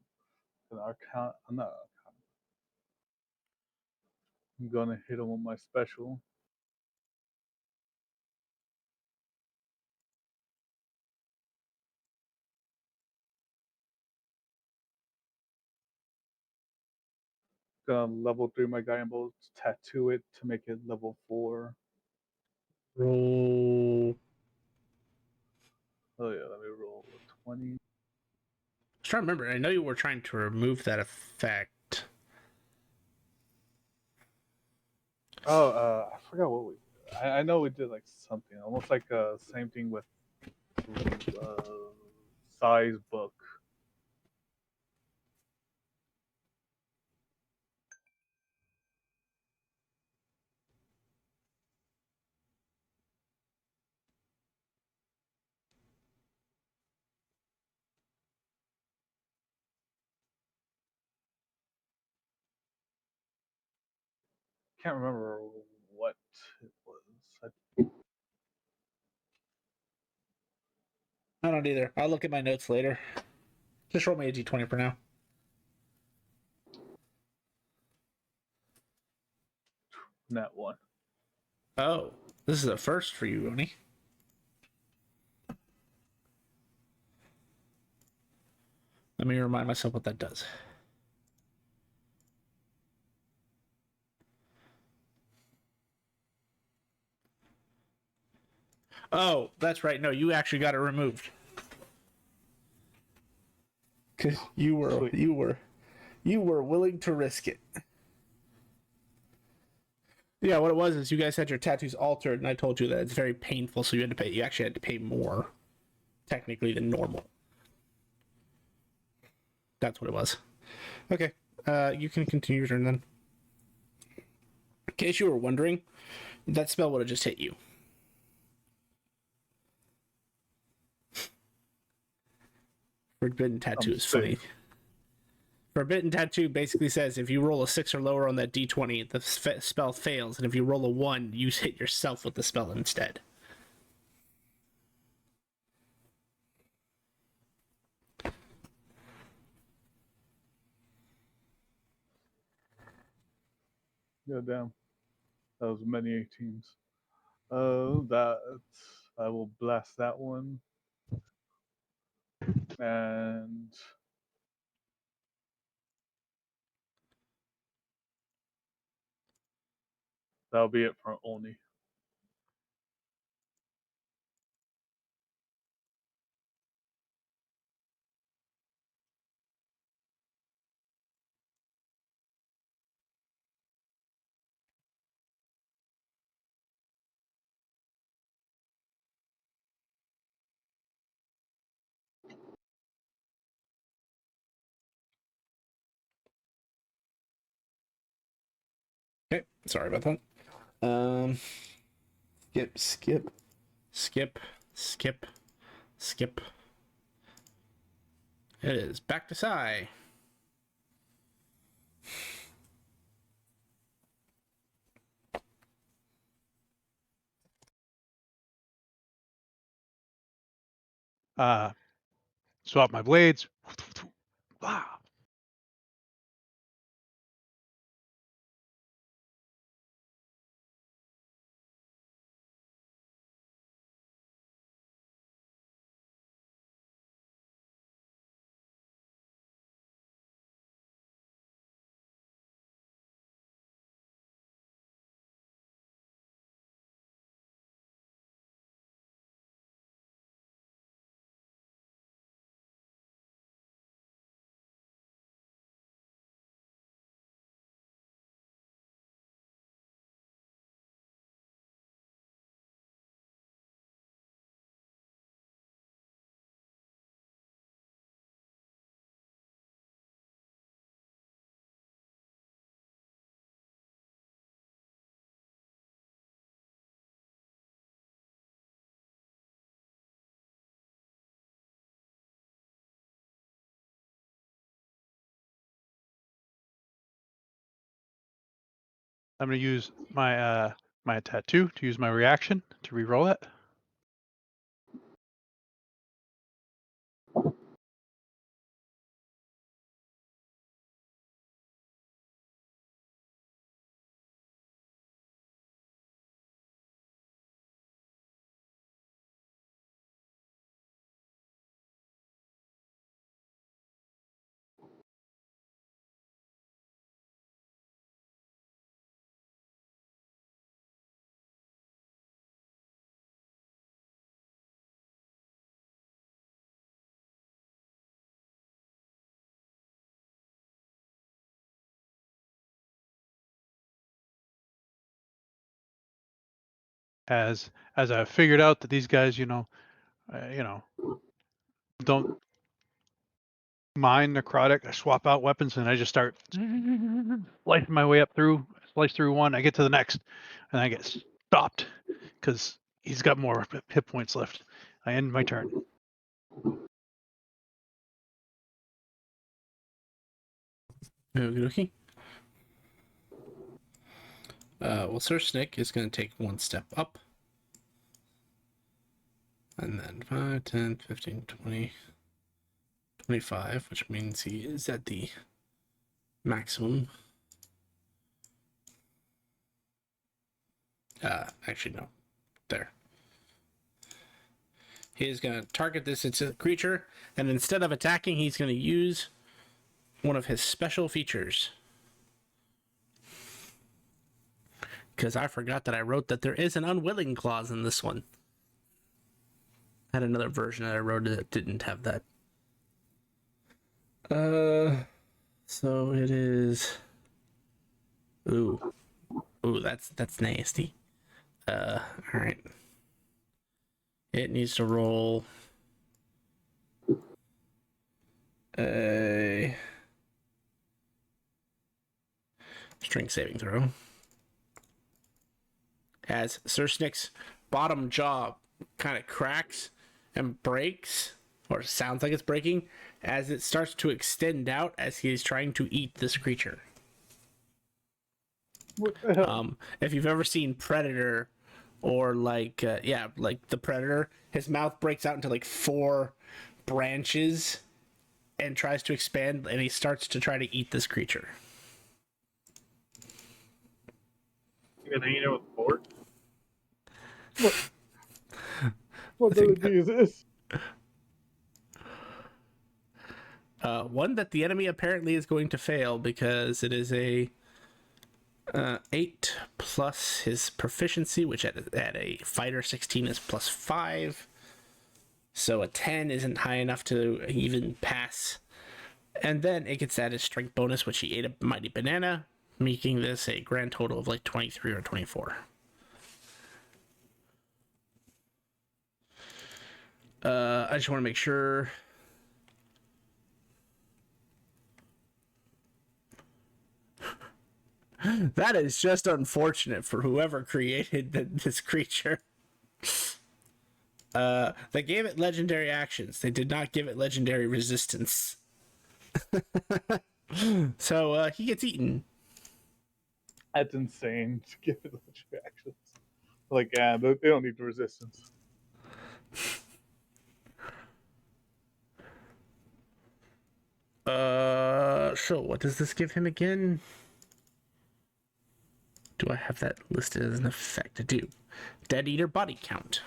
An arcana. No, I'm gonna hit him with my special. Gonna level 3 my guiding bolt, tattoo it to make it level 4. Roll. Oh yeah, let me roll a 20. I was trying to remember. I know you were trying to remove that effect. Oh, I forgot what we. I know we did like something almost like same thing with size book. Can't remember what it was. I don't either. I'll look at my notes later. Just roll me a d20 for now. That one. Oh, this is a first for you, Oni. Let me remind myself what that does. Oh, that's right. No, you actually got it removed. Cause you were Sweet. you were willing to risk it. Yeah, what it was is you guys had your tattoos altered, and I told you that it's very painful, so you actually had to pay more, technically, than normal. That's what it was. Okay, you can continue your turn then. In case you were wondering, that spell would have just hit you. Forbidden Tattoo I'm is funny. safe. Forbidden Tattoo basically says if you roll a 6 or lower on that d20, the spell fails, and if you roll a 1, you hit yourself with the spell instead. God damn. That was many 18s. I will blast that one. And that'll be it for Oni. Okay, sorry about that. Skip. It is back to Sai. Swap my blades. Ah. I'm gonna use my my tattoo to use my reaction to re-roll it. As I figured out that these guys, don't mind necrotic. I swap out weapons and I just start slicing my way up through. Slice through one, I get to the next, and I get stopped because he's got more hit points left. I end my turn. Okay. Well, Sir Snick is going to take one step up. And then 5, 10, 15, 20, 25, which means he is at the maximum. Actually, no. There. He is going to target this creature, and instead of attacking, he's going to use one of his special features. Because I forgot that I wrote that there is an unwilling clause in this one. I had another version that I wrote that didn't have that. So it is. Ooh, that's nasty. All right. It needs to roll a strength saving throw. As Sir Snick's bottom jaw kind of cracks and breaks, or sounds like it's breaking, as it starts to extend out as he is trying to eat this creature. What the hell? If you've ever seen Predator, or like the Predator, his mouth breaks out into like 4 branches and tries to expand, and he starts to try to eat this creature. You gonna eat it with a fork? What ability is this? One that the enemy apparently is going to fail because it is a 8 plus his proficiency, which at a fighter 16 is +5. So a 10 isn't high enough to even pass. And then it gets added strength bonus, which he ate a mighty banana, making this a grand total of like 23 or 24. I just want to make sure. That is just unfortunate for whoever created this creature. They gave it legendary actions. They did not give it legendary resistance. So he gets eaten. That's insane. Give it legendary actions. Like, yeah, they don't need the resistance. So what does this give him again? Do I have that listed as an effect? I do. Dead Eater body count.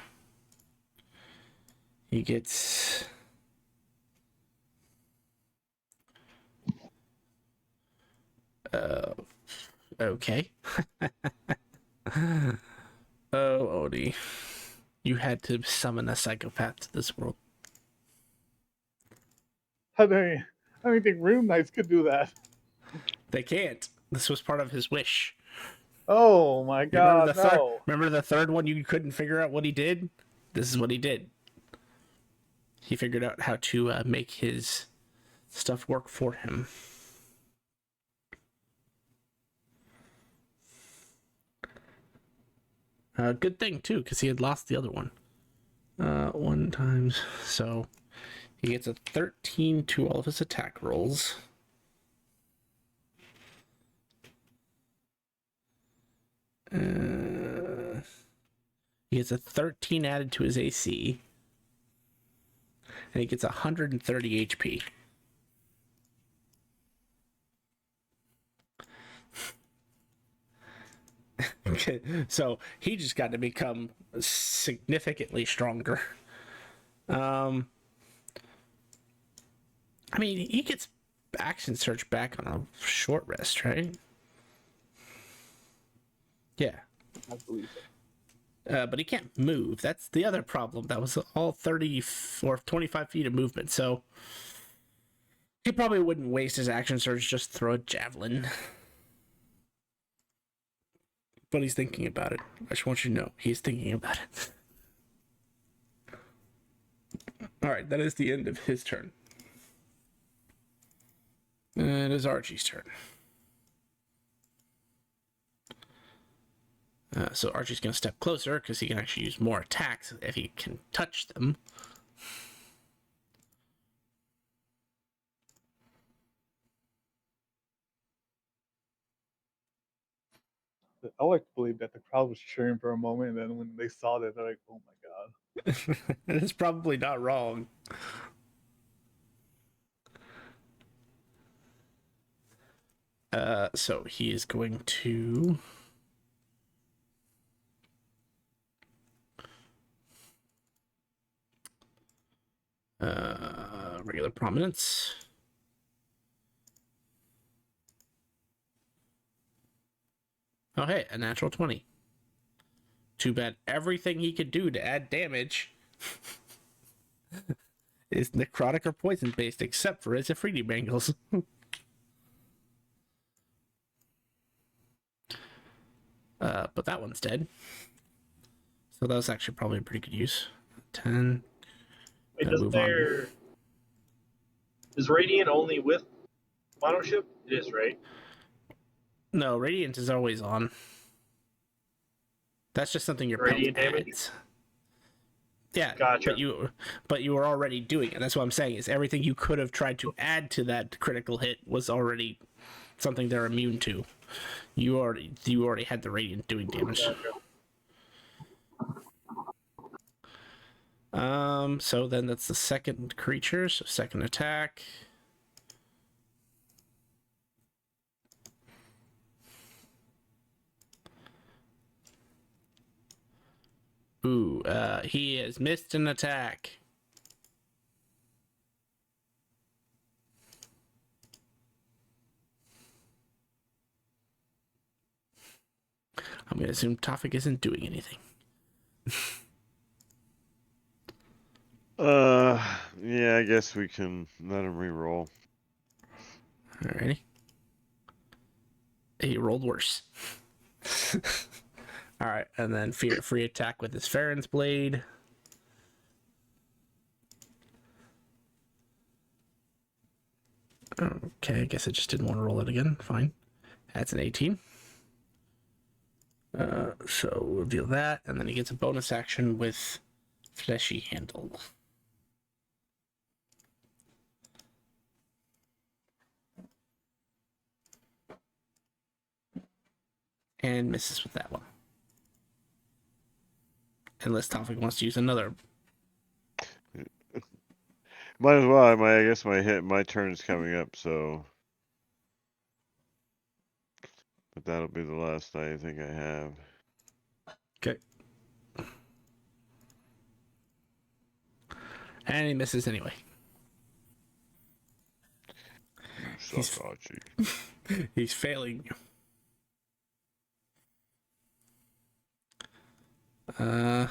He gets... okay. Oh, Odie. You had to summon a psychopath to this world. I don't think Rune Knights could do that. They can't. This was part of his wish. Oh my god, no. Remember the third one you couldn't figure out what he did? This is what he did. He figured out how to make his stuff work for him. Good thing, too, because he had lost the other one. 1 times. So he gets a 13 to all of his attack rolls. He gets a 13 added to his AC. And he gets 130 HP. Okay, so he just got to become significantly stronger. I mean, he gets action surge back on a short rest, right? Yeah. I believe it. But he can't move. That's the other problem. That was all 30 or 25 feet of movement, so he probably wouldn't waste his action surge, just throw a javelin. But he's thinking about it. I just want you to know, he's thinking about it. Alright, that is the end of his turn. And it is Archie's turn. So Archie's going to step closer because he can actually use more attacks if he can touch them. I like to believe that the crowd was cheering for a moment, and then when they saw that, they're like, oh my god. It's probably not wrong. So he is going to... Regular prominence. Oh, hey, a natural 20. Too bad everything he could do to add damage is necrotic or poison based, except for his Afridi Bangles. But that one's dead. So that was actually probably a pretty good use. 10. Wait, Move on. is Radiant only with monoship? It is, right? No, Radiant is always on. That's just something your pelt Radiant damage? adds. Yeah, Gotcha. but you were already doing it. That's what I'm saying, is everything you could have tried to add to that critical hit was already something they're immune to. You already had the Radiant doing damage. Gotcha. So then that's the second creature, so second attack. Ooh, he has missed an attack. I'm gonna assume Tofik isn't doing anything. Yeah, I guess we can let him re-roll. Alrighty. He rolled worse. Alright, and then free attack with his Farron's Blade. Okay, I guess I just didn't want to roll it again. Fine. That's an 18. So we'll deal that, and then he gets a bonus action with Fleshy Handle. And misses with that one. Unless Tofik wants to use another. Might as well. I guess my turn is coming up, so. But that'll be the last I think I have. Okay. And he misses anyway. You suck, Archie. He's failing you. Alright,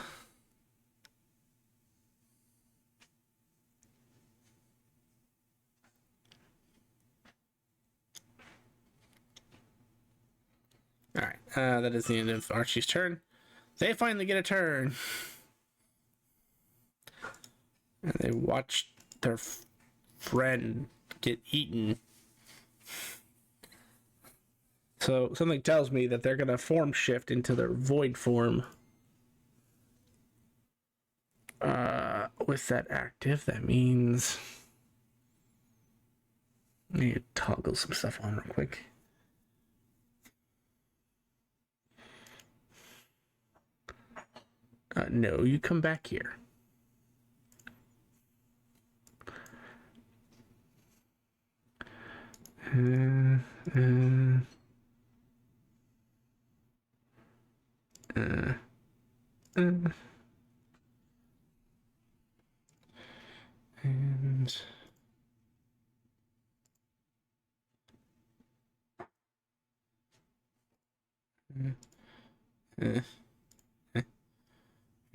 that is the end of Archie's turn. They finally get a turn. And they watch their friend get eaten. So something tells me that they're going to form shift into their void form. With that active, that means I need to toggle some stuff on real quick. No, you come back here. And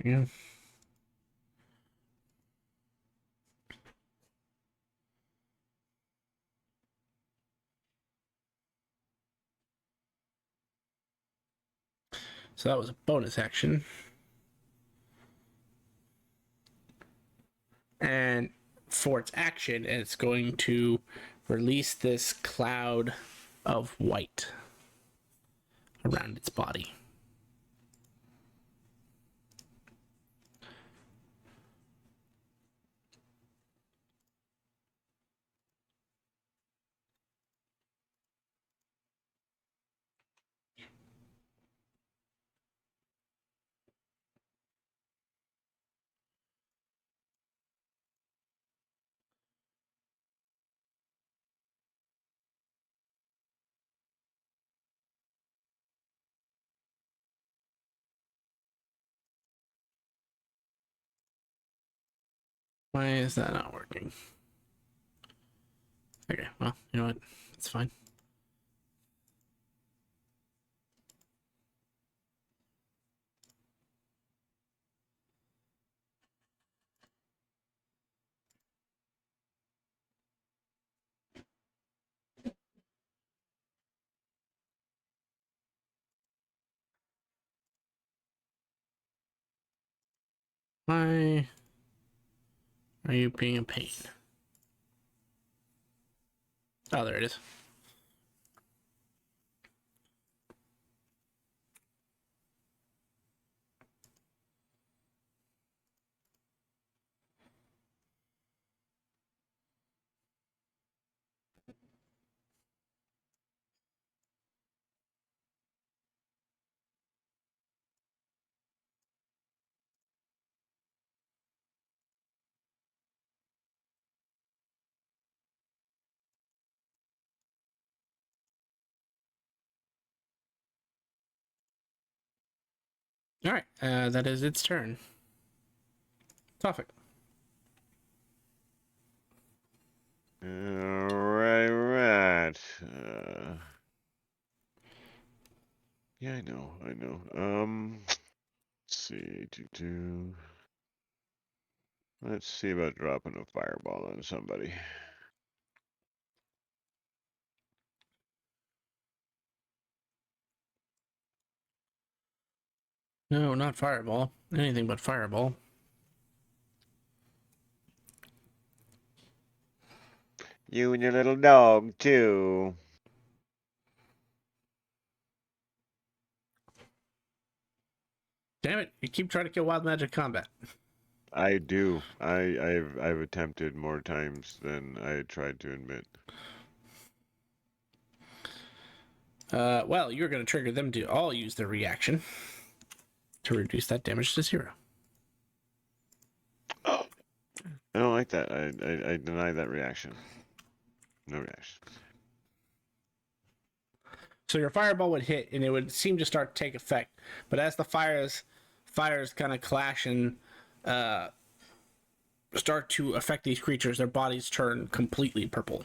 yeah. So that was a bonus action. And for its action, it's going to release this cloud of white around its body. Why is that not working? Okay, well, you know what? It's fine. Why are you being a pain? Oh, there it is. All right, that is its turn. Tofik. Right. Yeah, I know. Let's see. Let's see about dropping a fireball on somebody. No, not fireball. Anything but fireball. You and your little dog, too. Damn it! You keep trying to kill wild magic combat. I do. I've attempted more times than I tried to admit. Well, you're going to trigger them to all use their reaction to reduce that damage to 0. I don't like that. I deny that reaction. No reaction. So your fireball would hit, and it would seem to start to take effect. But as the fires kind of clash and start to affect these creatures, their bodies turn completely purple.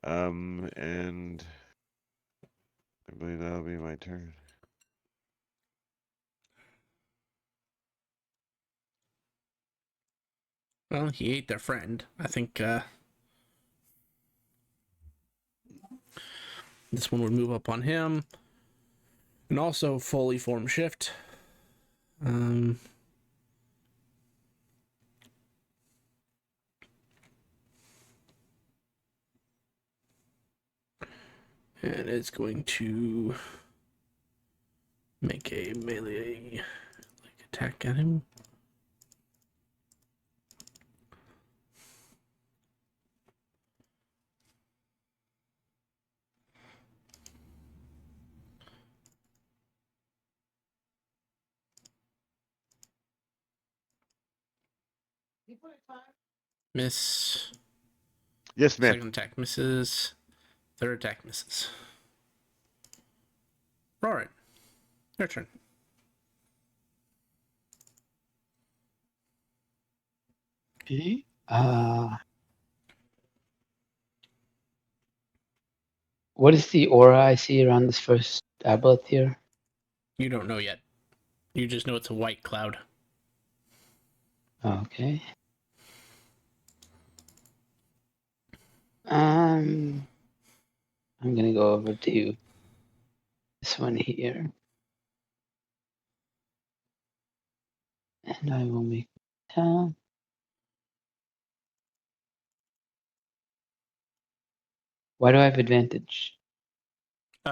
And I believe that'll be my turn. Well, he ate their friend. I think this one would move up on him. And also fully form shift. And it's going to make a melee attack at him. Miss. Yes, ma'am. Second attack misses. Third attack misses. Roaring. Your turn. Okay. What is the aura I see around this first tablet here? You don't know yet. You just know it's a white cloud. Okay. I'm gonna go over to this one here, and I will make town. Why do I have advantage?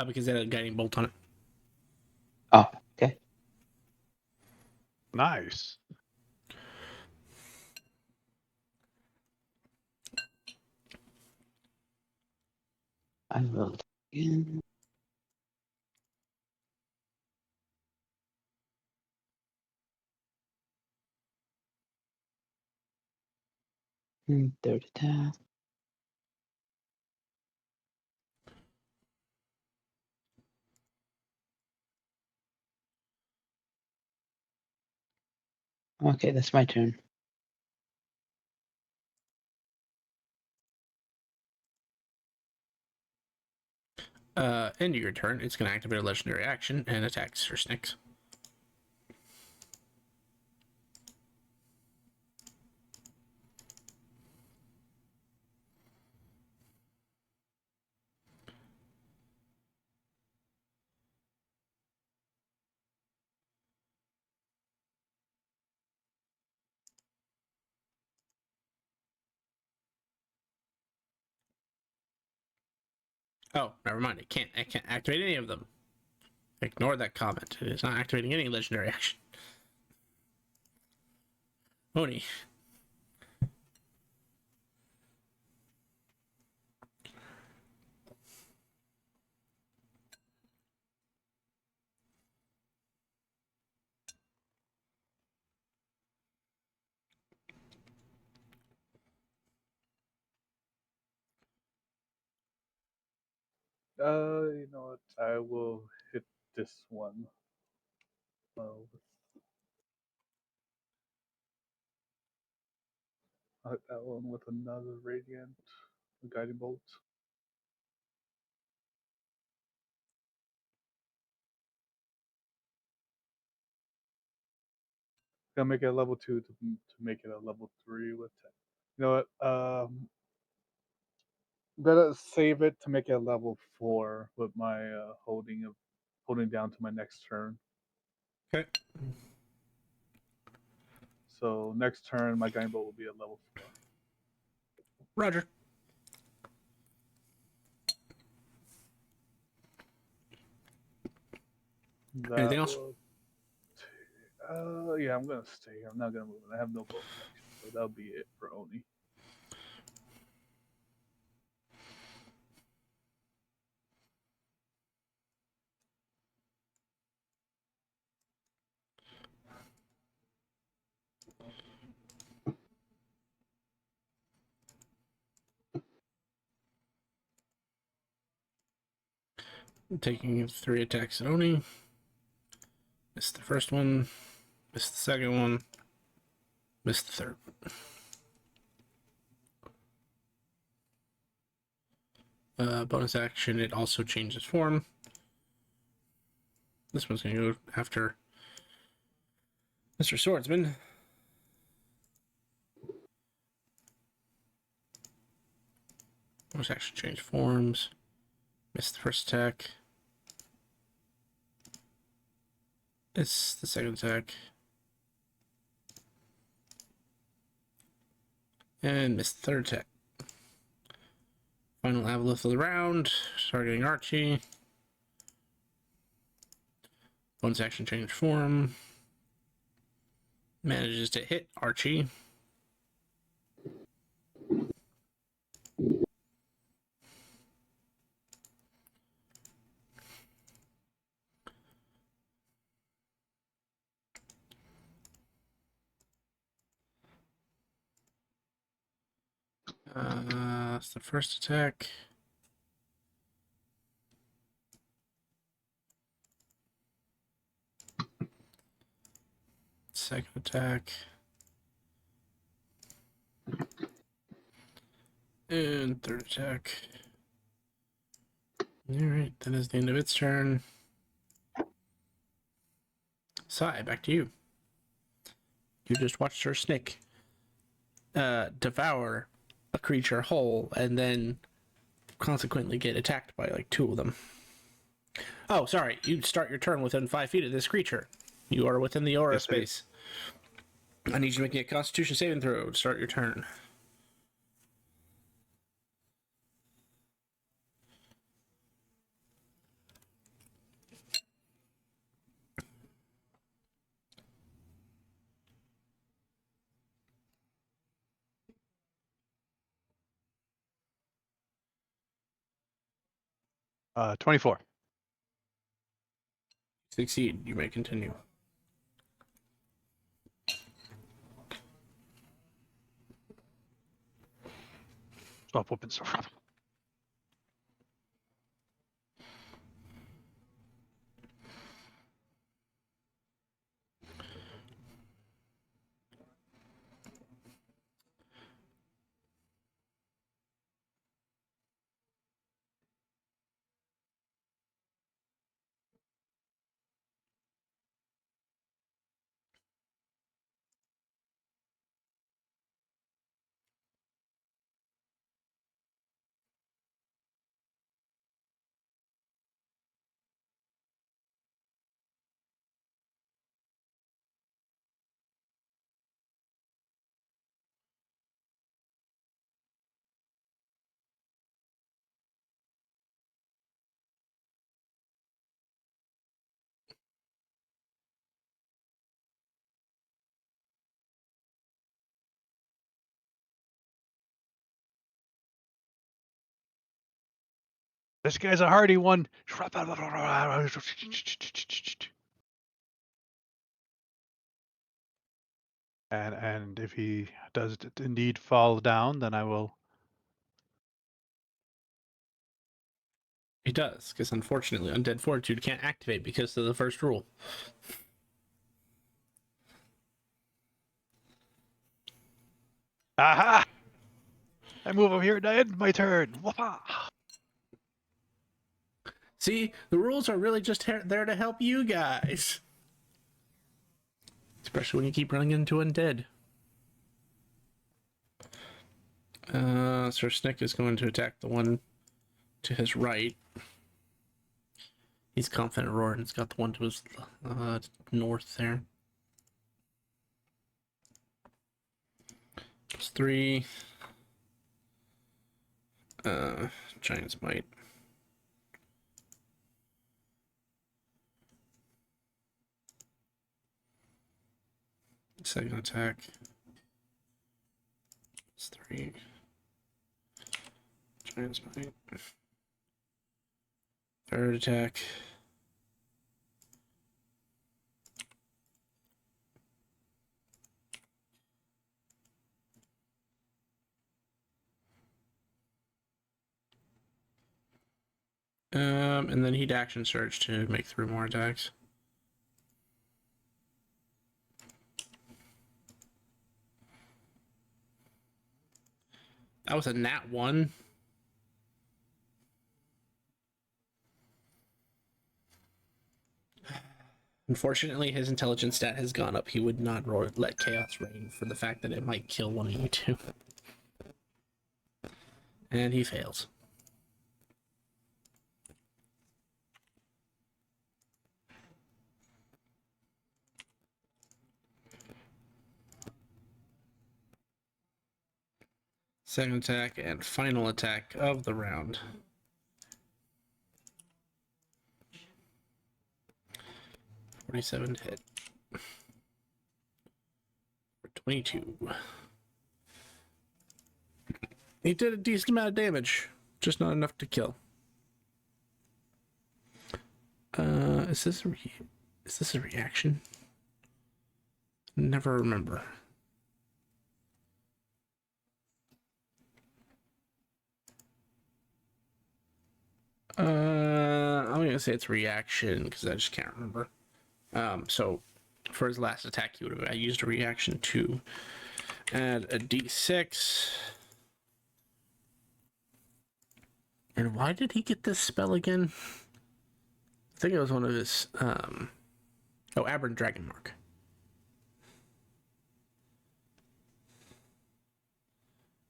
Because it had a guiding bolt on it. Oh, okay. Nice. I will again. Third attack. Okay, that's my turn. End of your turn, it's going to activate a legendary action and attack Sir Snicks. Oh, never mind. I can't activate any of them. Ignore that comment. It is not activating any legendary action. Oni. You know what? I will hit this one. I'll hit that one with another radiant guiding bolt. Gonna make it a level 2 to make it a level 3 with 10. You know what? I'm gonna save it to make it a level 4 with my holding down to my next turn. Okay. So next turn, my guiding bolt will be at level 4. Roger. Anything else? Yeah, I'm gonna stay here. I'm not gonna move. I have no bonus action, so that'll be it for Oni. Taking 3 attacks at Oni. Missed the first one. Missed the second one. Missed the third. Bonus action, it also changes form. This one's going to go after Mr. Swordsman. Bonus action, change forms. Missed the first attack. It's the second attack. And missed the third attack. Final Avalith of the round. Targeting Archie. Bonus action, change form. Manages to hit Archie. That's the first attack. Second attack. And third attack. Alright, that is the end of its turn. Sai, back to you. You just watched her Snick devour a creature whole and then consequently get attacked by like 2 of them. Oh, sorry. You start your turn within 5 feet of this creature. You are within the aura space. I need you to make a Constitution saving throw to start your turn. Uh, 24. Succeed. You may continue. Swap weapons. This guy's a hardy one. And if he does indeed fall down, then I will. He does, because unfortunately, Undead Fortitude can't activate because of the first rule. Aha! I move over here and I end my turn. Whoopah! See, the rules are really just there to help you guys. Especially when you keep running into undead. Sir Snick is going to attack the one to his right. He's confident Roran's got the one to his north there. Plus 3. Giant's Might. Second attack. Plus 3. Giant's Might. Third attack. And then he'd action surge to make 3 more attacks. That was a nat 1. Unfortunately, his intelligence stat has gone up. He would not let chaos reign for the fact that it might kill one of you two. And he fails. Second attack and final attack of the round. $47 to hit. For 22. He did a decent amount of damage, just not enough to kill. Is this a reaction? Never remember. I'm gonna say it's reaction because I just can't remember. So for his last attack, he would have used a reaction to add a d6. And why did he get this spell again? I think it was one of his Aberrant Dragon Mark.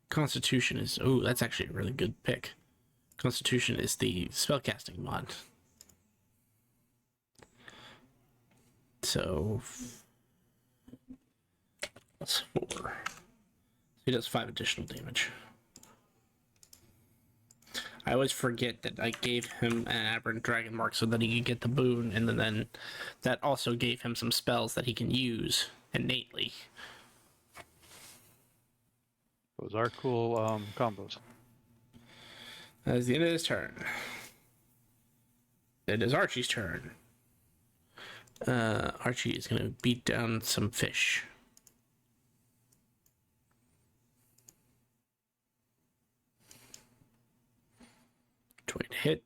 Constitution is that's actually a really good pick. Constitution is the spellcasting mod. So that's 4. He does 5 additional damage. I always forget that I gave him an Aberrant Dragon Mark so that he could get the boon, and then that also gave him some spells that he can use innately. Those are cool combos. That is the end of his turn. It is Archie's turn. Archie is going to beat down some fish. To hit.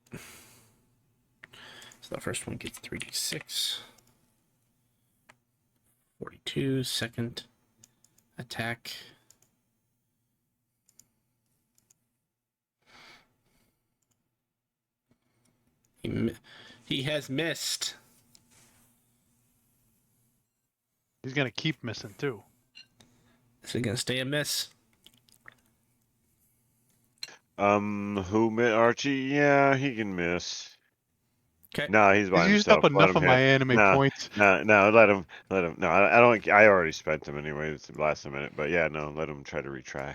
So the first one gets 3d6. 42. Second attack. He has missed. He's gonna keep missing too. Is it gonna stay a miss? Archie? Yeah, he can miss. Okay. No, he's by He's used himself. up Let enough him of my hit. anime No, points. no, let him. No, I don't. I already spent them anyway. It's the last minute, but yeah, no, let him try to retry.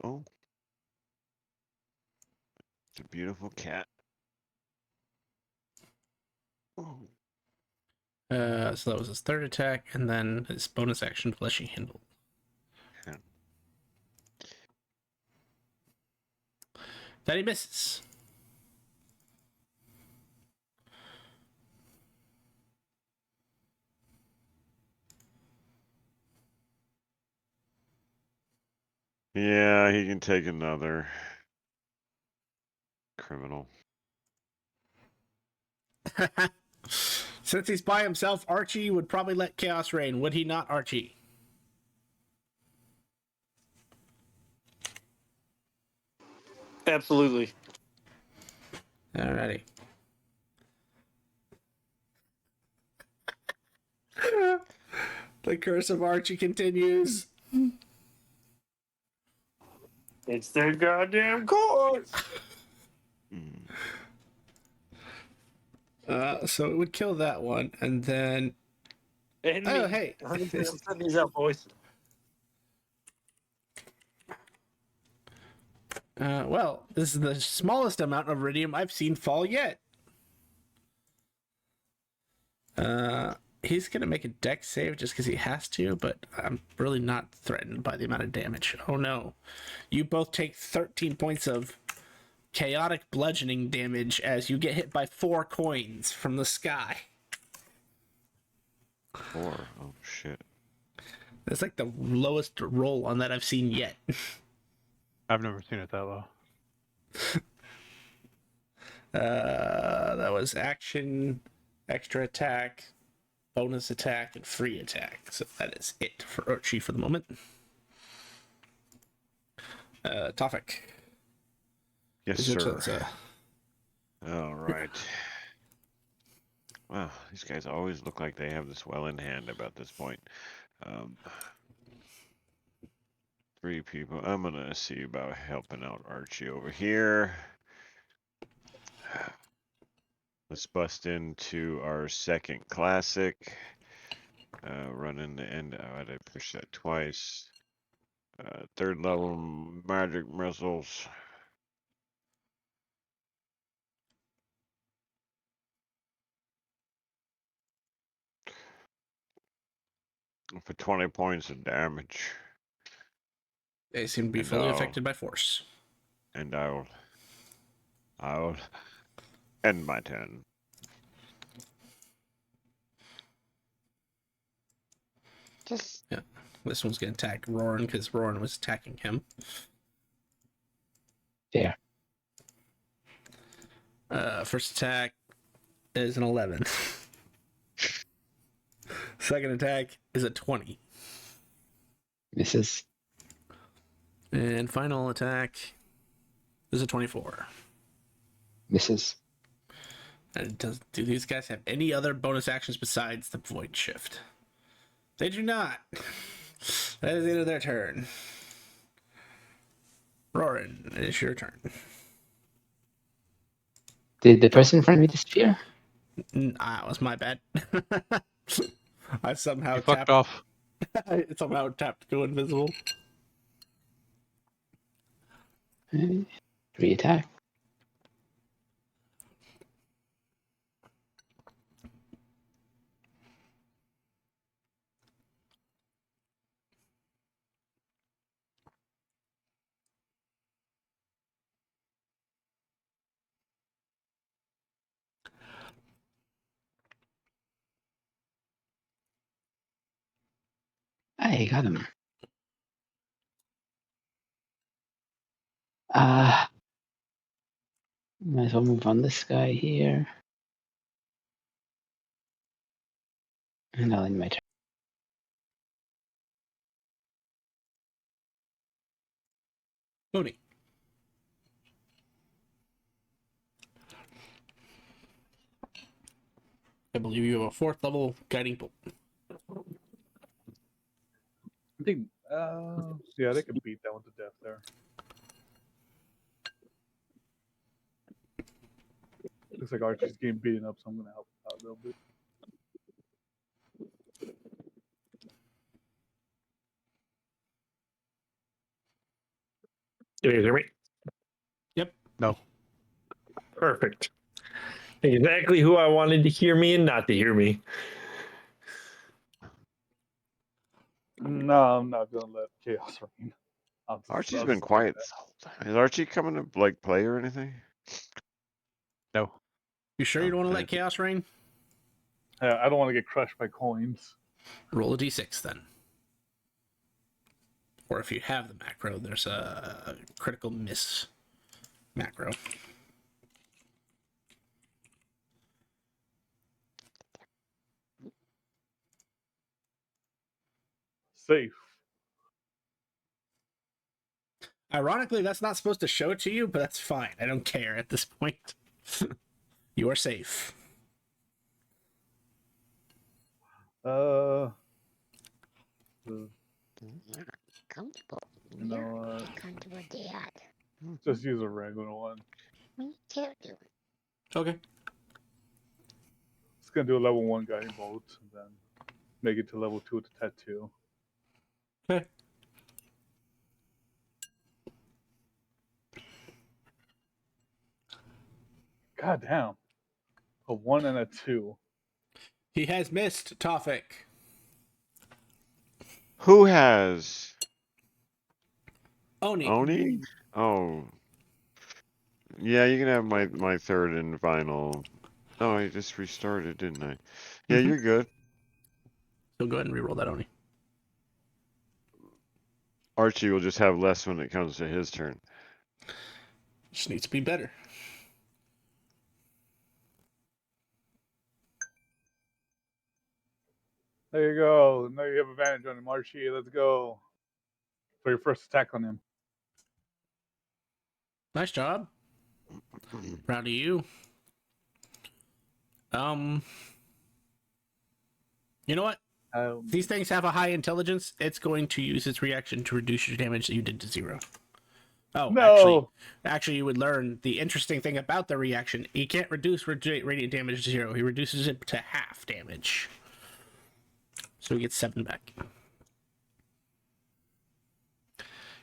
Oh, it's a beautiful cat. Oh. So that was his third attack, and then his bonus action, Fleshy Handle. Yeah. That he misses. Yeah, he can take another criminal. Since he's by himself, Archie would probably let chaos reign. Would he not, Archie? Absolutely. Alrighty. The curse of Archie continues. It's their goddamn court. Mm. So it would kill that one, and then And oh me. hey, I'm setting these up, boys. well, this is the smallest amount of iridium I've seen fall yet. He's gonna make a dex save just because he has to, but I'm really not threatened by the amount of damage. Oh no, you both take 13 points of chaotic bludgeoning damage as you get hit by 4 coins from the sky. 4. Oh shit. That's like the lowest roll on that I've seen yet. I've never seen it that low. That was action, extra attack, bonus attack, and free attack. So that is it for Archie for the moment. Tofik. Yes, Is your sir. turn, sir. All right. Wow, these guys always look like they have this well in hand about this point. 3 people. I'm gonna see about helping out Archie over here. Let's bust into our second classic. Running the end out. I pushed that twice. 3rd level magic missiles. For 20 points of damage. They seem to be fully affected by force. And I'll end my turn. Just Yeah. This one's going to attack Roran because Roran was attacking him. there. First attack is an 11. Second attack is a 20. Misses. And final attack is a 24. Misses. And do these guys have any other bonus actions besides the Void Shift? They do not. That is the end of their turn. Roran, it is your turn. Did the person in front of me disappear? It was my bad. I somehow You fucked tapped. off. I somehow tapped to go invisible. Re-attack. I got him. Might as well move on this guy here. And I'll end my turn. Mooney. I believe you have a 4th level guiding bolt. I think, yeah, they can beat that one to death there. Looks like Archie's getting beaten up, so I'm gonna help out a little bit. Do you hear me? Yep. No. Perfect. Exactly who I wanted to hear me and not to hear me. No, I'm not gonna let chaos reign. Archie's been quiet this whole time. Is Archie coming to like play or anything? No. You sure you don't want to Okay. let chaos reign? I don't want to get crushed by coins. Roll a d6 then. Or if you have the macro, there's a critical miss macro. Safe. Ironically, that's not supposed to show it to you, but that's fine. I don't care at this point. You are safe. Comfortable. You know, Comfortable dad. just use a regular one. Me too. Okay. It's gonna do a level 1 guiding bolt, and then make it to level 2 with the tattoo. Okay. God damn. A 1 and a 2. He has missed Tofik. Who has Oni. Oni? Oh, yeah. You can have my third and final. Oh, I just restarted, didn't I? Yeah, Mhm. you're good. So go ahead and reroll that Oni. Archie will just have less when it comes to his turn. Just needs to be better. There you go. Now you have advantage on him, Archie. Let's go. For your first attack on him. Nice job. Proud of you. You know what? These things have a high intelligence. It's going to use its reaction to reduce your damage that you did to 0. Oh, No. actually, you would learn the interesting thing about the reaction. He can't reduce radiant damage to 0. He reduces it to half damage. So he gets 7 back.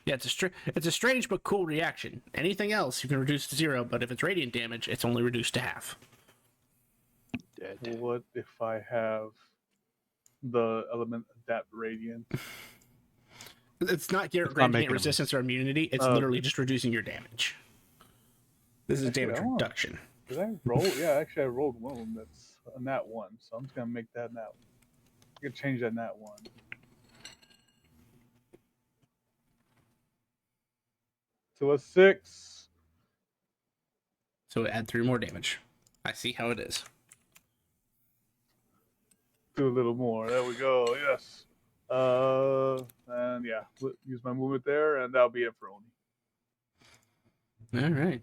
Yeah, it's a strange but cool reaction. Anything else you can reduce to 0, but if it's radiant damage, it's only reduced to half. Dead. What if I have the element adapt radiant? It's not not granting making it resistance or immunity. It's Oh, literally just reducing your damage. This is Actually, damage I want- reduction. Did I roll? Yeah, actually, I rolled one of them. That's a nat 1. So I'm just gonna make that nat 1. I can change that nat 1. To a 6. So add 3 more damage. I see how it is. Do a little more. There we go. Yes. And yeah, use my movement there, and that'll be it for Oni. All right.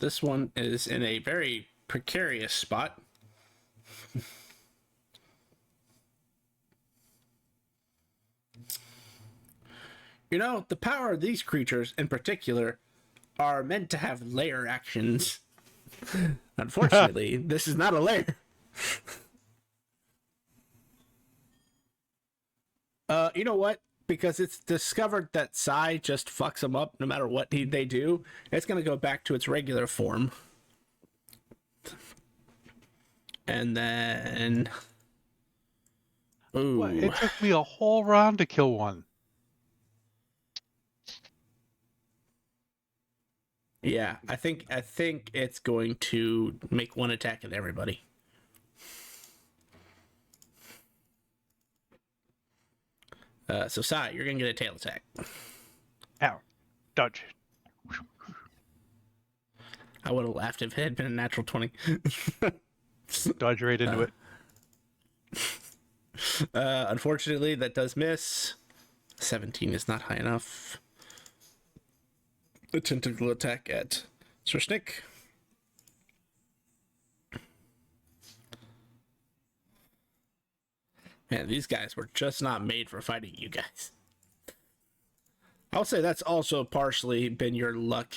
This one is in a very precarious spot. You know, the power of these creatures in particular are meant to have lair actions. Unfortunately, this is not a lair. You know what? Because it's discovered that Psy just fucks them up no matter what they do, it's going to go back to its regular form. And then... Ooh. What? It took me a whole round to kill one. Yeah, I think it's going to make one attack at everybody. So Sai, you're gonna get a tail attack. Ow. Dodge. I would have laughed if it had been a natural 20. Dodge right into it. Unfortunately, that does miss. 17 is not high enough. A tentacle attack at Srishnik. Man, these guys were just not made for fighting you guys. I'll say that's also partially been your luck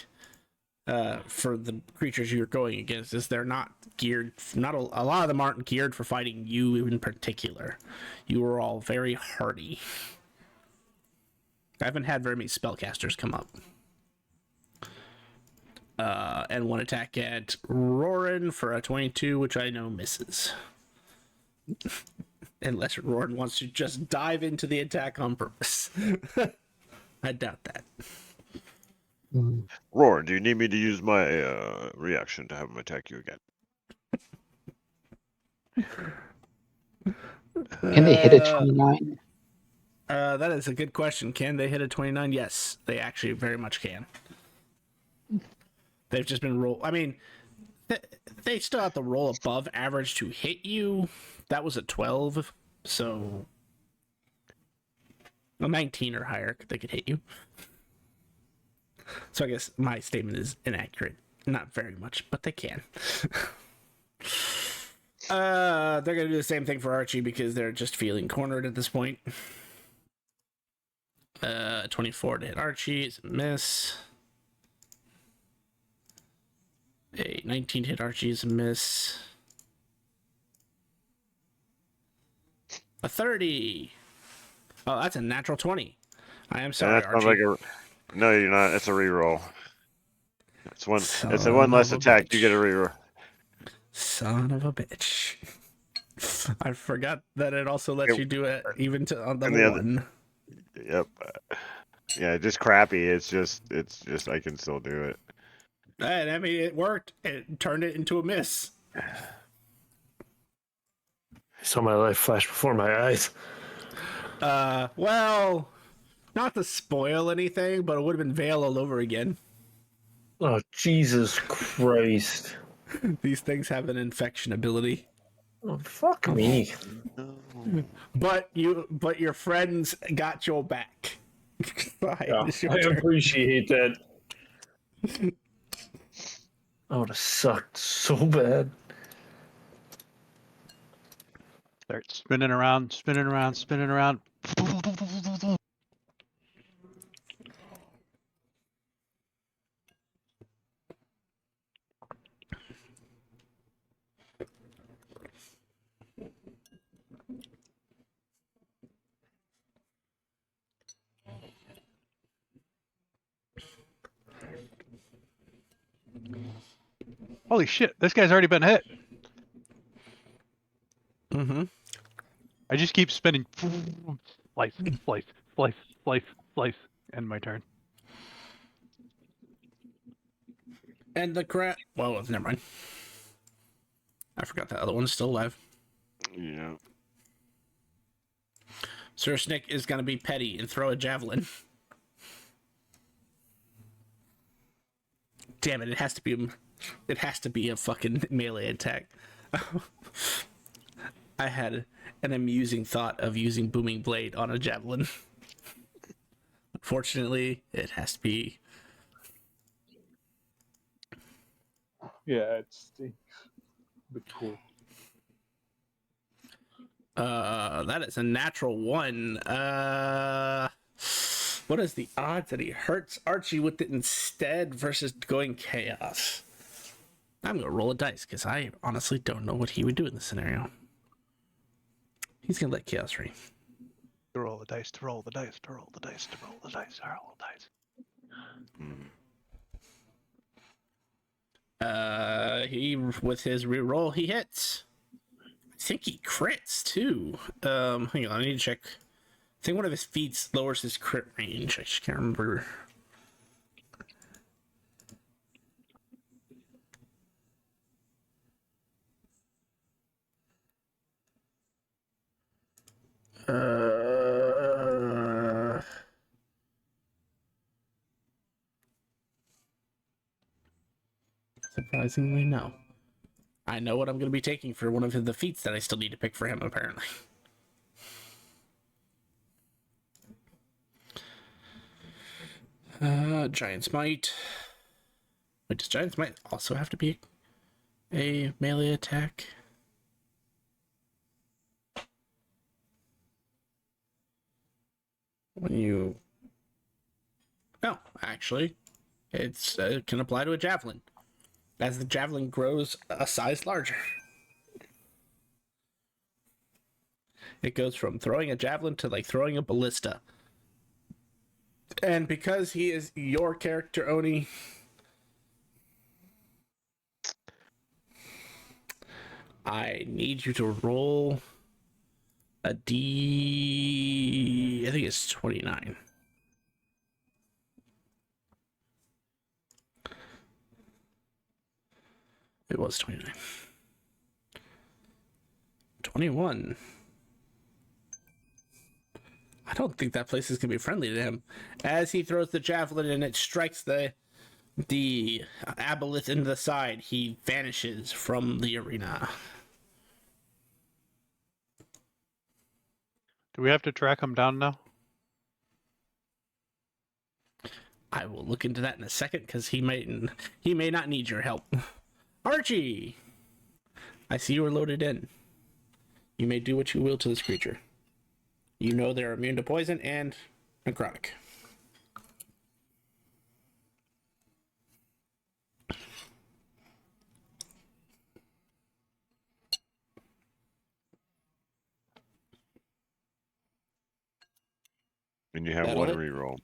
for the creatures you're going against, is they're not geared, not a lot of them aren't geared for fighting you in particular. You were all very hardy. I haven't had very many spellcasters come up. And one attack at Roran for a 22, which I know misses. Unless Roran wants to just dive into the attack on purpose. I doubt that. Roar, do you need me to use my reaction to have him attack you again? Can they hit a 29? That is a good question. Can they hit a 29? Yes, they actually very much can. They've just been roll. I mean, they still have to roll above average to hit you. That was a 12, so a 19 or higher, they could hit you. So I guess my statement is inaccurate. Not very much, but they can. They're gonna do the same thing for Archie because they're just feeling cornered at this point. 24 to hit Archie is a miss. A 19 to hit Archie is a miss. A 30. Oh, that's a natural 20. I am sorry, That sounds Archie. like a. No, you're not. It's a reroll. It's one. It's a Son one less of a attack. bitch. You get a reroll. Son of a bitch. I forgot that it also lets you do it even to on And level the other- 1. Yep. Yeah, just crappy. It's just I can still do it. And I mean, it worked. It turned it into a miss. I saw my life flash before my eyes. Well, not to spoil anything, but it would have been Veil all over again. Oh, Jesus Christ. These things have an infection ability. Oh, fuck me. But your friends got your back. Fine, Yeah, it's your I turn. appreciate that. I would have sucked so bad. Start spinning around, spinning around, spinning around. Holy shit, this guy's already been hit. Mm-hmm. I just keep spinning. Slice, slice, slice, slice, slice. End my turn. And the crap. Well, never mind. I forgot the other one's still alive. Yeah. Sir Snick is gonna be petty and throw a javelin. Damn it! It has to be. It has to be a fucking melee attack. I had an amusing thought of using Booming Blade on a javelin. Unfortunately, it has to be. Yeah, it stinks. But cool. That is a natural 1. What is the odds that he hurts Archie with it instead versus going chaos? I'm gonna roll a dice because I honestly don't know what he would do in this scenario. He's gonna let chaos reign. To roll the dice, to roll the dice, to roll the dice, to roll the dice, to roll the dice. He with his reroll, he hits. I think he crits too. Hang on, I need to check. I think one of his feats lowers his crit range. I just can't remember. Surprisingly, no. I know what I'm going to be taking for one of the feats that I still need to pick for him, apparently. Giant Smite. Wait, does Giant Smite also have to be a melee attack? When you... No, actually. It can apply to a javelin. As the javelin grows a size larger. It goes from throwing a javelin to like throwing a ballista. And because he is your character, Oni, I need you to roll a D. I think it's 29. It was 29. 21. I don't think that place is going to be friendly to him. As he throws the javelin and it strikes the aboleth into the side, he vanishes from the arena. Do we have to track him down now? I will look into that in a second because he may not need your help. Archie, I see you are loaded in. You may do what you will to this creature. You know they're immune to poison and necrotic. And you have That'll one hit. reroll.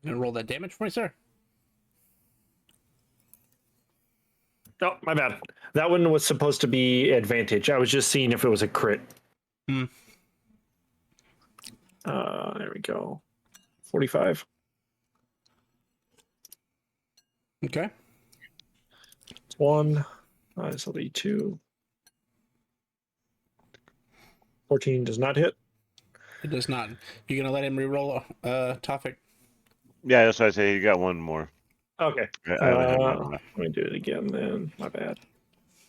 You gonna roll that damage for me, sir? Oh, my bad. That one was supposed to be advantage. I was just seeing if it was a crit. Hmm. There we go. 45. Okay. It's 1. This will be 2. 14 does not hit. It does not. You gonna let him reroll Tofik? Yeah, that's why I say you got one more. Okay. I only had one left. Let me do it again then. My bad.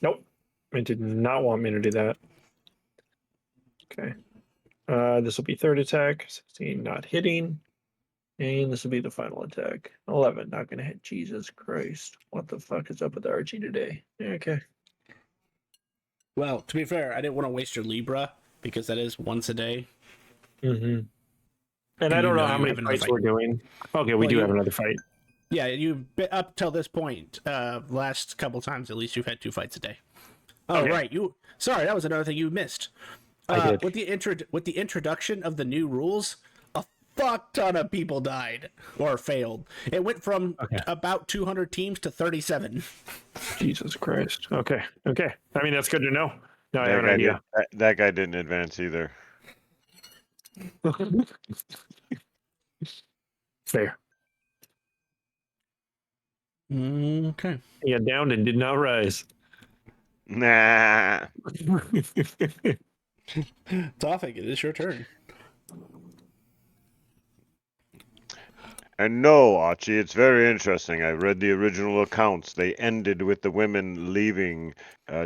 Nope. It did not want me to do that. Okay. This will be third attack. 16 not hitting. And this will be the final attack. 11 not going to hit. Jesus Christ. What the fuck is up with Archie today? Okay. Well, to be fair, I didn't want to waste your Libra because that is once a day. Mm-hmm. And And I you don't know know how you many have another fights fight. we're doing. Okay, we Well, do you- have another fight. Yeah, you up till this point, last couple times at least, you've had 2 fights a day. Oh, Okay. right. Sorry, that was another thing you missed. I did. With the introduction of the new rules, a fuck ton of people died or failed. It went from Okay. about 200 teams to 37. Jesus Christ. Okay. Okay. I mean, that's good to know. Now I have an That guy, idea. that guy didn't advance either. Fair. Okay. Yeah, down and did not rise. Nah. Tofik, it is your turn. And no, Archie, it's very interesting. I read the original accounts. They ended with the women leaving,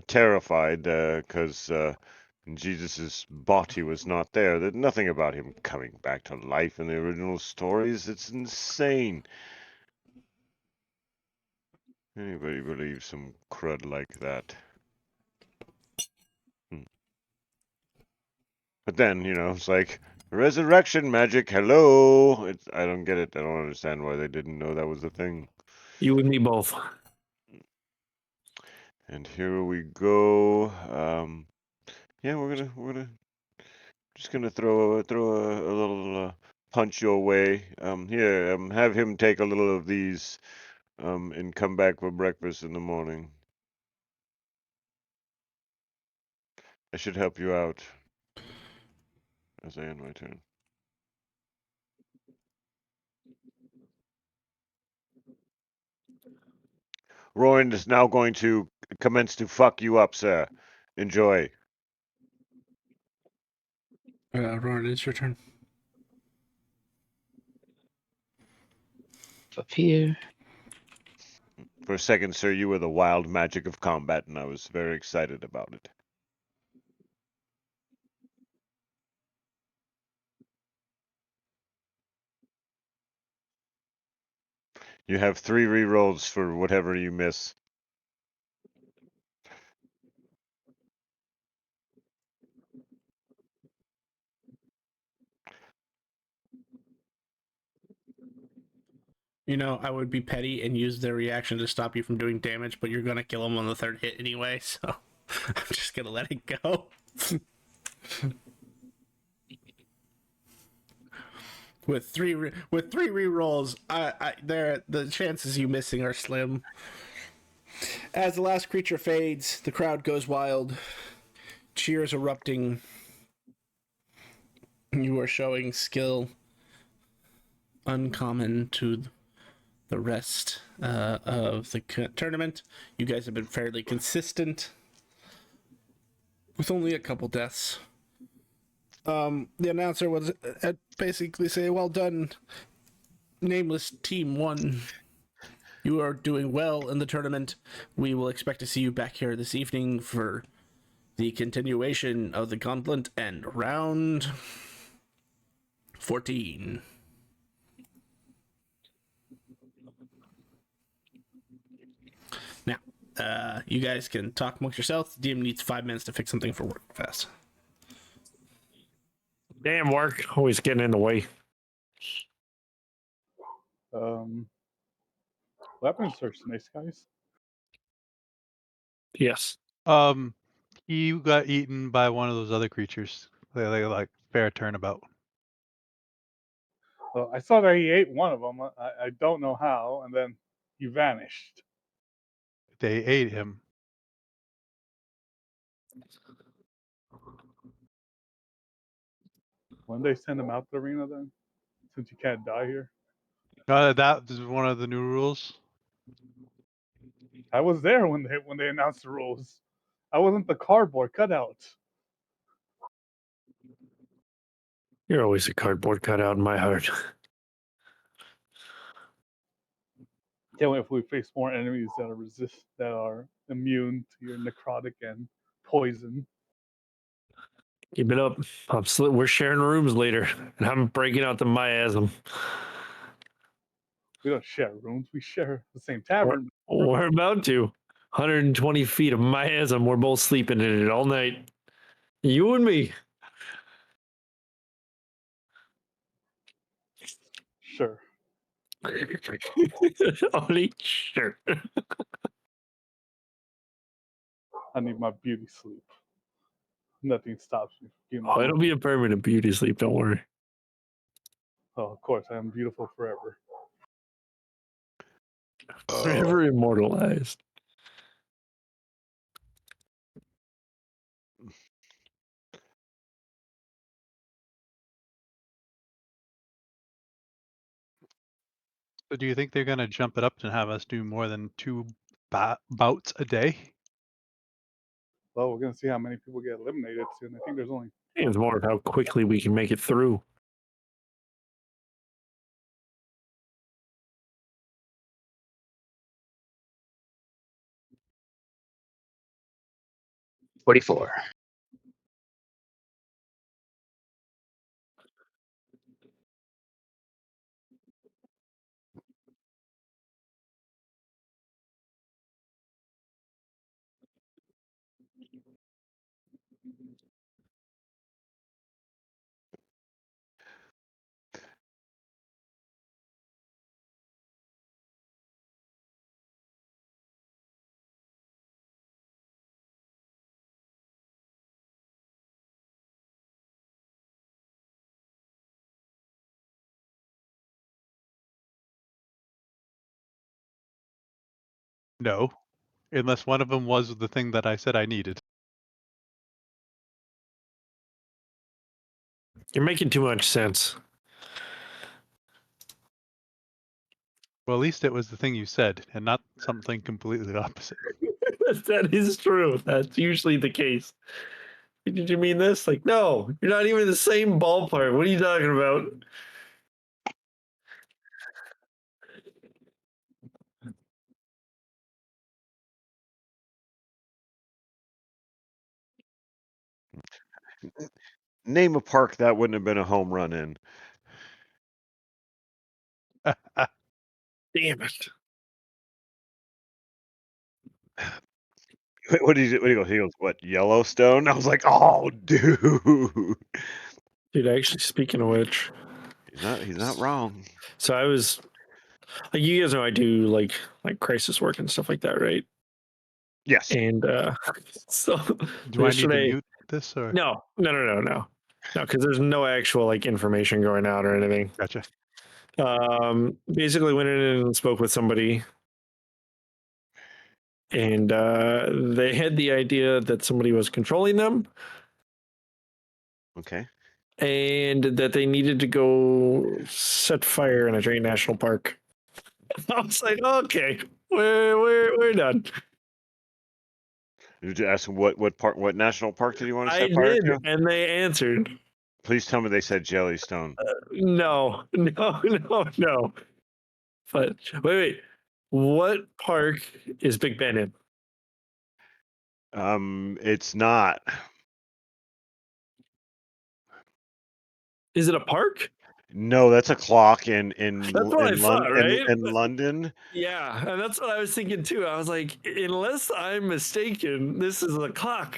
terrified, because Jesus' body was not there. There's nothing about him coming back to life in the original stories. It's insane. Anybody believes some crud like that? But then, it's like resurrection magic. Hello. I don't get it. I don't understand why they didn't know that was a thing. You and me both. And here we go. Yeah, we're gonna just gonna throw a little punch your way. Here, have him take a little of these, and come back for breakfast in the morning. I should help you out as I end my turn. Rowan is now going to commence to fuck you up, sir. Enjoy. Ronan, it's your turn. Up here. For a second, sir, you were the wild magic of combat, and I was very excited about it. You have 3 rerolls for whatever you miss. I would be petty and use their reaction to stop you from doing damage, but you're gonna kill them on the 3rd hit anyway, so I'm just gonna let it go. With three rerolls, the chances you missing are slim. As the last creature fades, the crowd goes wild. cheers erupting. You are showing skill uncommon to the rest of the tournament. You guys have been fairly consistent with only a couple deaths. The announcer was basically say, "Well done, nameless team 1. You are doing well in the tournament. We will expect to see you back here this evening for the continuation of the Gauntlet and round 14." Now, you guys can talk amongst yourselves. The DM needs 5 minutes to fix something for work fast. Damn work, always getting in the way. Weapons search, nice guys. Yes. He got eaten by one of those other creatures. They like fair turnabout. Well, I saw that he ate one of them. I don't know how, and then he vanished. They ate him. When they send him out to the arena, then, since you can't die here. That is one of the new rules. I was there when they announced the rules. I wasn't the cardboard cutout. You're always a cardboard cutout in my heart. Can't wait if we face more enemies that are immune to your necrotic and poison. Keep it up. We're sharing rooms later, and I'm breaking out the miasm. We don't share rooms. We share the same tavern. We're about to. 120 feet of miasm. We're both sleeping in it all night. You and me. Sure. Only sure. I need my beauty sleep. Nothing stops me from getting Oh, it'll be a permanent beauty sleep. Don't worry. Oh, of course, I am beautiful forever. Forever immortalized. So do you think they're going to jump it up and have us do more than 2 bouts a day? Well, we're gonna see how many people get eliminated soon. I think there's only. It's more of how quickly we can make it through. $44. No, unless one of them was the thing that I said I needed. You're making too much sense. Well, at least it was the thing you said, and not something completely opposite. That is true. That's usually the case. Did you mean this? Like, no, you're not even in the same ballpark. What are you talking about? Name a park that wouldn't have been a home run in. Damn it. What did he go? He goes, what, Yellowstone? I was like, oh, dude. Dude, actually, speaking of which, He's not wrong. so I was like, you guys know I do like crisis work and stuff like that, right? Yes. And so Do I need to yesterday, mute this or? no, because there's no actual like information going out or anything. Gotcha. Basically went in and spoke with somebody and they had the idea that somebody was controlling them, Okay. and that they needed to go set fire in a giant national park. I was like, okay, we're done. Did you ask what national park did you want to I set fire did, to? and they answered, Please tell me they said Jellystone. no. But wait, what park is Big Ben in? It's not. Is it a park? No, that's a clock in That's what I thought, right? in London. Yeah, and that's what I was thinking too. I was like, unless I'm mistaken, this is a clock.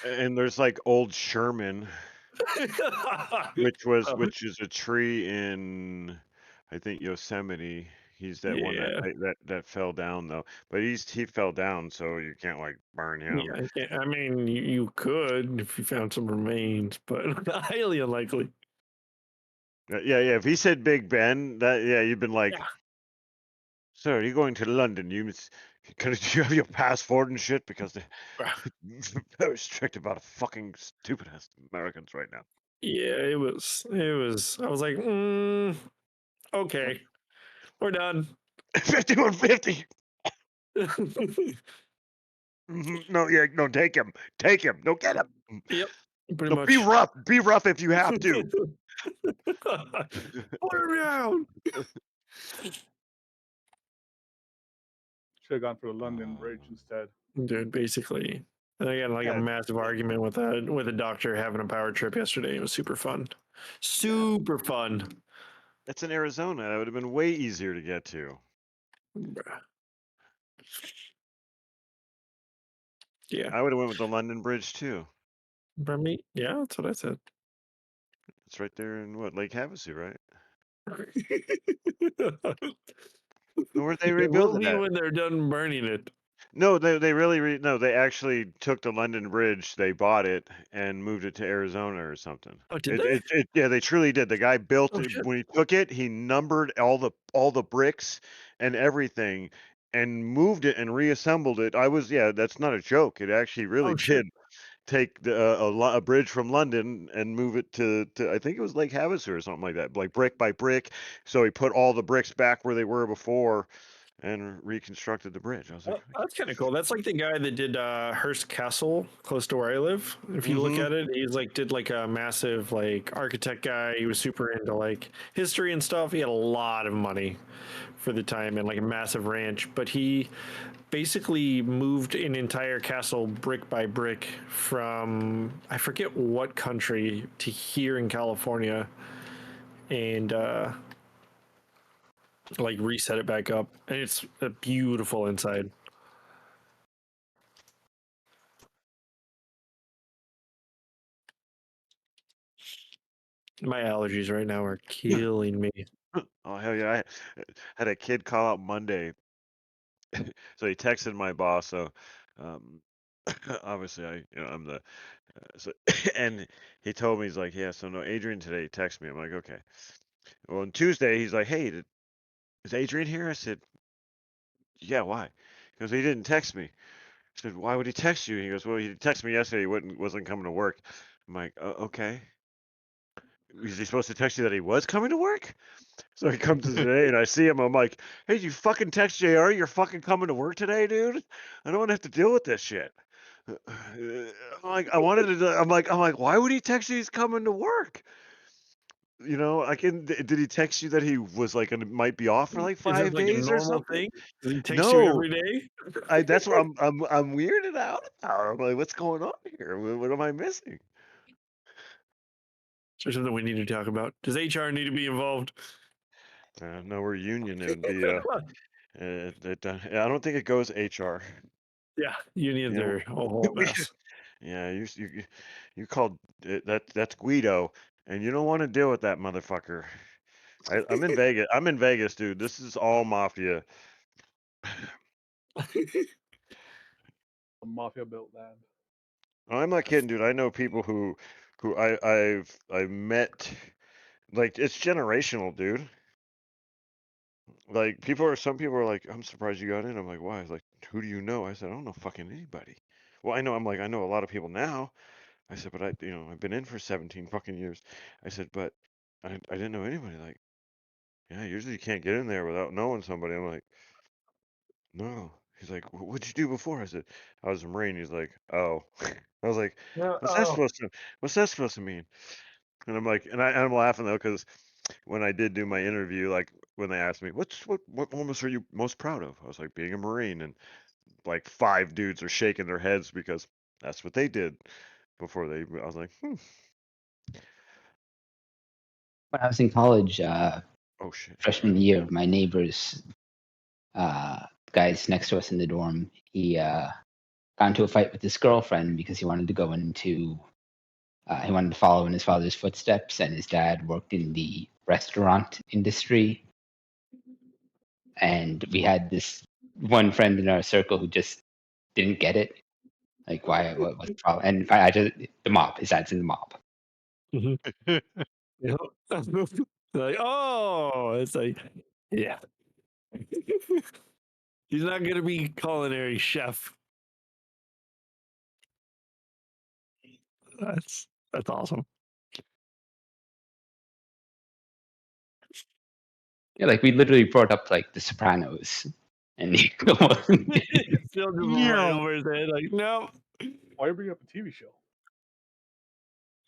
And there's like Old Sherman, which is a tree in, I think, Yosemite. He's that one Yeah. that fell down though. But he fell down, so you can't like burn him. Yeah, I mean, you could if you found some remains, but highly unlikely. Yeah. If he said Big Ben, you've been like, Yeah. sir, are you going to London? Do you have your passport and shit? Because they're very strict about fucking stupid ass Americans right now. Yeah, it was. I was like, okay, we're done. 5150. No, take him. No, get him. Yep, pretty No, much. be rough if you have to. Put her down. Should have gone for the London Bridge instead. Dude, basically. And I got like a Yeah. massive argument with a doctor having a power trip yesterday. It was super fun. Super fun. It's in Arizona. That would have been way easier to get to. Yeah. I would have went with the London Bridge too. Pardon me? Yeah, that's what I said. It's right there in what, Lake Havasu, right? Or they It will rebuilding be that? when they're done burning it. No, they really no, they actually took the London Bridge, they bought it and moved it to Arizona or something. Oh, did they? Yeah, they truly did. The guy built Oh, it shit. when he took it, he numbered all the bricks and everything and moved it and reassembled it. That's not a joke. It actually really Oh, shit. did take a bridge from London and move it to I think it was Lake Havasu or something like that, like brick by brick. So he put all the bricks back where they were before and reconstructed the bridge. I was like, That's kind of cool. That's like the guy that did Hearst Castle, close to where I live. If you look at it, he's like did like a massive like architect guy. He was super into like history and stuff. He had a lot of money for the time and like a massive ranch. But he basically moved an entire castle brick by brick from I forget what country to here in California, and like reset it back up. And it's a beautiful inside. My allergies right now are killing me. oh hell yeah! I had a kid call out Monday, so he texted my boss. So obviously I'm the so and he told me, he's like, yeah, so no, Adrian today texted me. I'm like, okay. Well, on Tuesday he's like, hey, is Adrian here? I said, yeah, why? Because he didn't text me. I said, why would he text you? He goes, well, he texted me yesterday. He wasn't coming to work. I'm like, okay. Was he supposed to text you that he was coming to work? So he comes today and I see him. I'm like, hey, you fucking text JR you're fucking coming to work today, dude? I don't want to have to deal with this shit. I'm like, I'm like, why would he text you he's coming to work? You know, did he text you that he was like might be off for like Is it 5 like a days or normal something? thing? Does he text you No, every day? that's what I'm weirded out about. I'm like, what's going on here? What am I missing? Is there something we need to talk about? Does HR need to be involved? No, we're union. It would be I don't think it goes HR. Yeah, unions You know, are a whole mess. yeah, you called that's Guido, and you don't want to deal with that motherfucker. I'm in Vegas. I'm in Vegas, dude. This is all mafia. A mafia built land. I'm not kidding, dude. I know people who I've met. Like, it's generational, dude. Like some people are like, I'm surprised you got in. I'm like, why? Like, who do you know? I said, I don't know fucking anybody. Well, I know. I'm like, I know a lot of people now. I said, but I've been in for 17 fucking years. I said, but I didn't know anybody. Like, yeah, usually you can't get in there without knowing somebody. I'm like, no. He's like, what'd you do before? I said, I was a Marine. He's like, oh. I was like, No, what's that supposed to mean? And I'm like, and I'm laughing though, because when I did do my interview, like when they asked me, what moments are you most proud of? I was like, being a Marine, and like 5 dudes are shaking their heads because that's what they did before they. I was like, When I was in college, oh shit. freshman year, my neighbors, guys next to us in the dorm, he got into a fight with his girlfriend because he wanted to go into, he wanted to follow in his father's footsteps, and his dad worked in the restaurant industry. And we had this one friend in our circle who just didn't get it. Like, why? What's the problem? And I just, the mob, his dad's in the mob. Yeah. Like, oh, it's like, yeah. He's not gonna be culinary chef. That's awesome. Yeah, like we literally brought up like The Sopranos, and he wasn't. Still just right over his head, like, no. Why you bring up a TV show?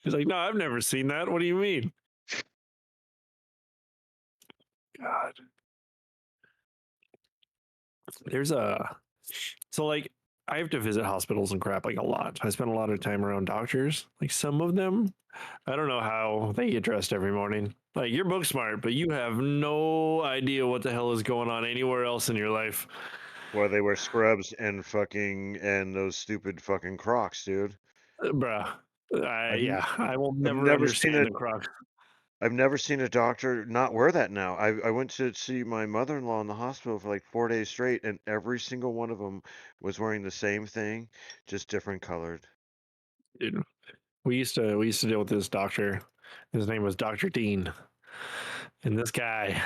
He's like, no, I've never seen that. What do you mean? God. There's a so like I have to visit hospitals and crap like a lot. I spend a lot of time around doctors. Like some of them, I don't know how they get dressed every morning. Like you're book smart, but you have no idea what the hell is going on anywhere else in your life. Well, they wear scrubs and those stupid fucking Crocs, dude. Bruh. I will I've never never seen understand it. the Crocs. I've never seen a doctor not wear that now. I went to see my mother-in-law in the hospital for like 4 days straight, and every single one of them was wearing the same thing, just different colored. Dude, we used to deal with this doctor. His name was Dr. Dean. And this guy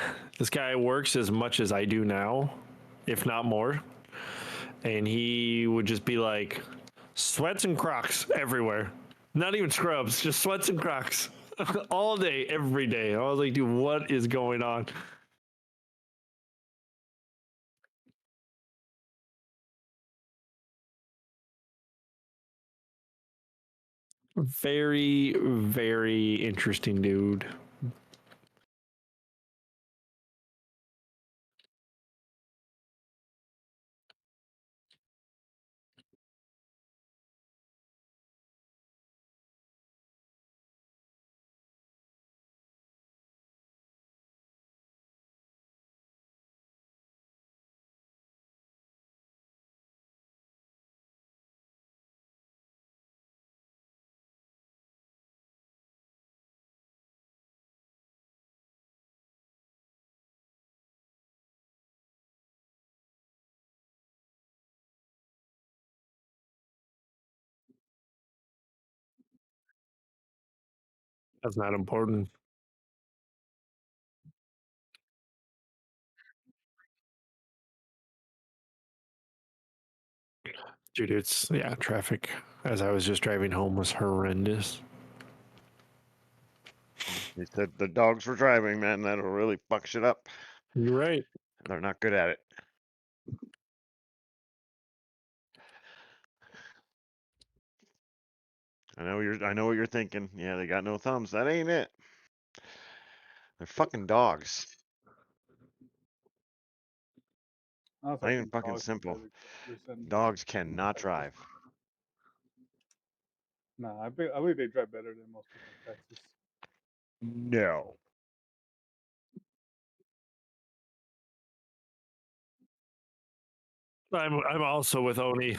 works as much as I do now, if not more. And he would just be like, sweats and Crocs everywhere. Not even scrubs, just sweats and Crocs all day, every day. I was like, dude, what is going on? Very, very interesting dude. That's not important. Dude, it's, yeah, traffic as I was just driving home was horrendous. They said the dogs were driving, man. That'll really fuck shit up. You're right. They're not good at it. I know what you're thinking. Yeah, they got no thumbs. That ain't it. They're fucking dogs. I Not even fucking simple. Dogs cannot drive. Nah, I believe they drive better than most people in Texas. No. I'm also with Oni.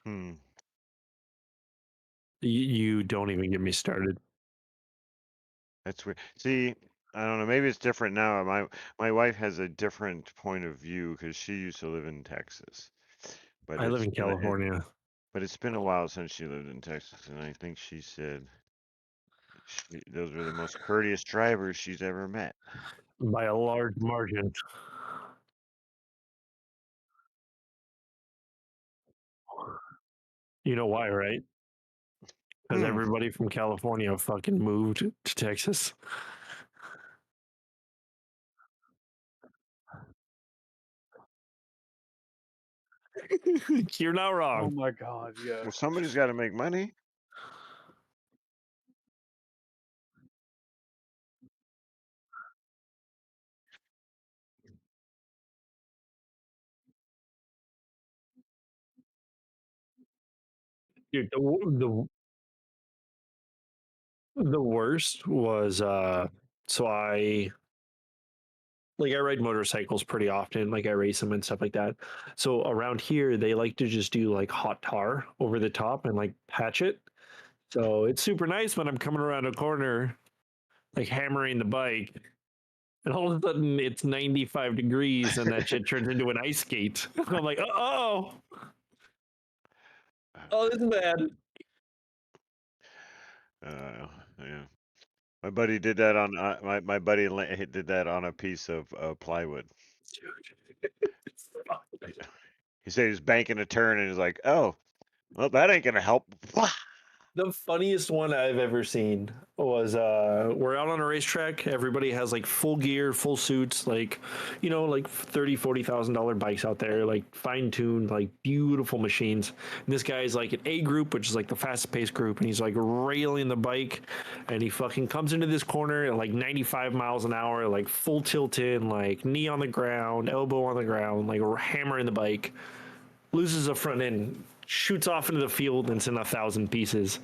Hmm. You don't even get me started. That's weird. See, I don't know. Maybe it's different now. My wife has a different point of view because she used to live in Texas, but I live in been a- California. but it's been a while since she lived in Texas, and I think she said those were the most courteous drivers she's ever met. By a large margin. You know why, right? Because everybody from California fucking moved to Texas. You're not Oh wrong. my god, yes. Well, somebody's got to make money. Dude, the worst was so I ride motorcycles pretty often, like I race them and stuff like that. So around here they like to just do like hot tar over the top and like patch it. So it's super nice when I'm coming around a corner, like hammering the bike, and all of a sudden it's 95 degrees and that shit turns into an ice skate. I'm like, oh, this is bad. Yeah. My buddy did that on my buddy did that on a piece of plywood. Dude. He said he was banking a turn and he's like, "Oh, well, that ain't gonna help." The funniest one I've ever seen was we're out on a racetrack. Everybody has like full gear, full suits, like, like $30,000-$40,000 bikes out there, like fine tuned, like beautiful machines. And this guy's like an A group, which is like the fastest paced group, and he's like railing the bike, and he fucking comes into this corner at like 95 miles an hour, like full tilt in, like knee on the ground, elbow on the ground, like hammering the bike, loses a front end, shoots off into the field, and it's in 1,000 pieces.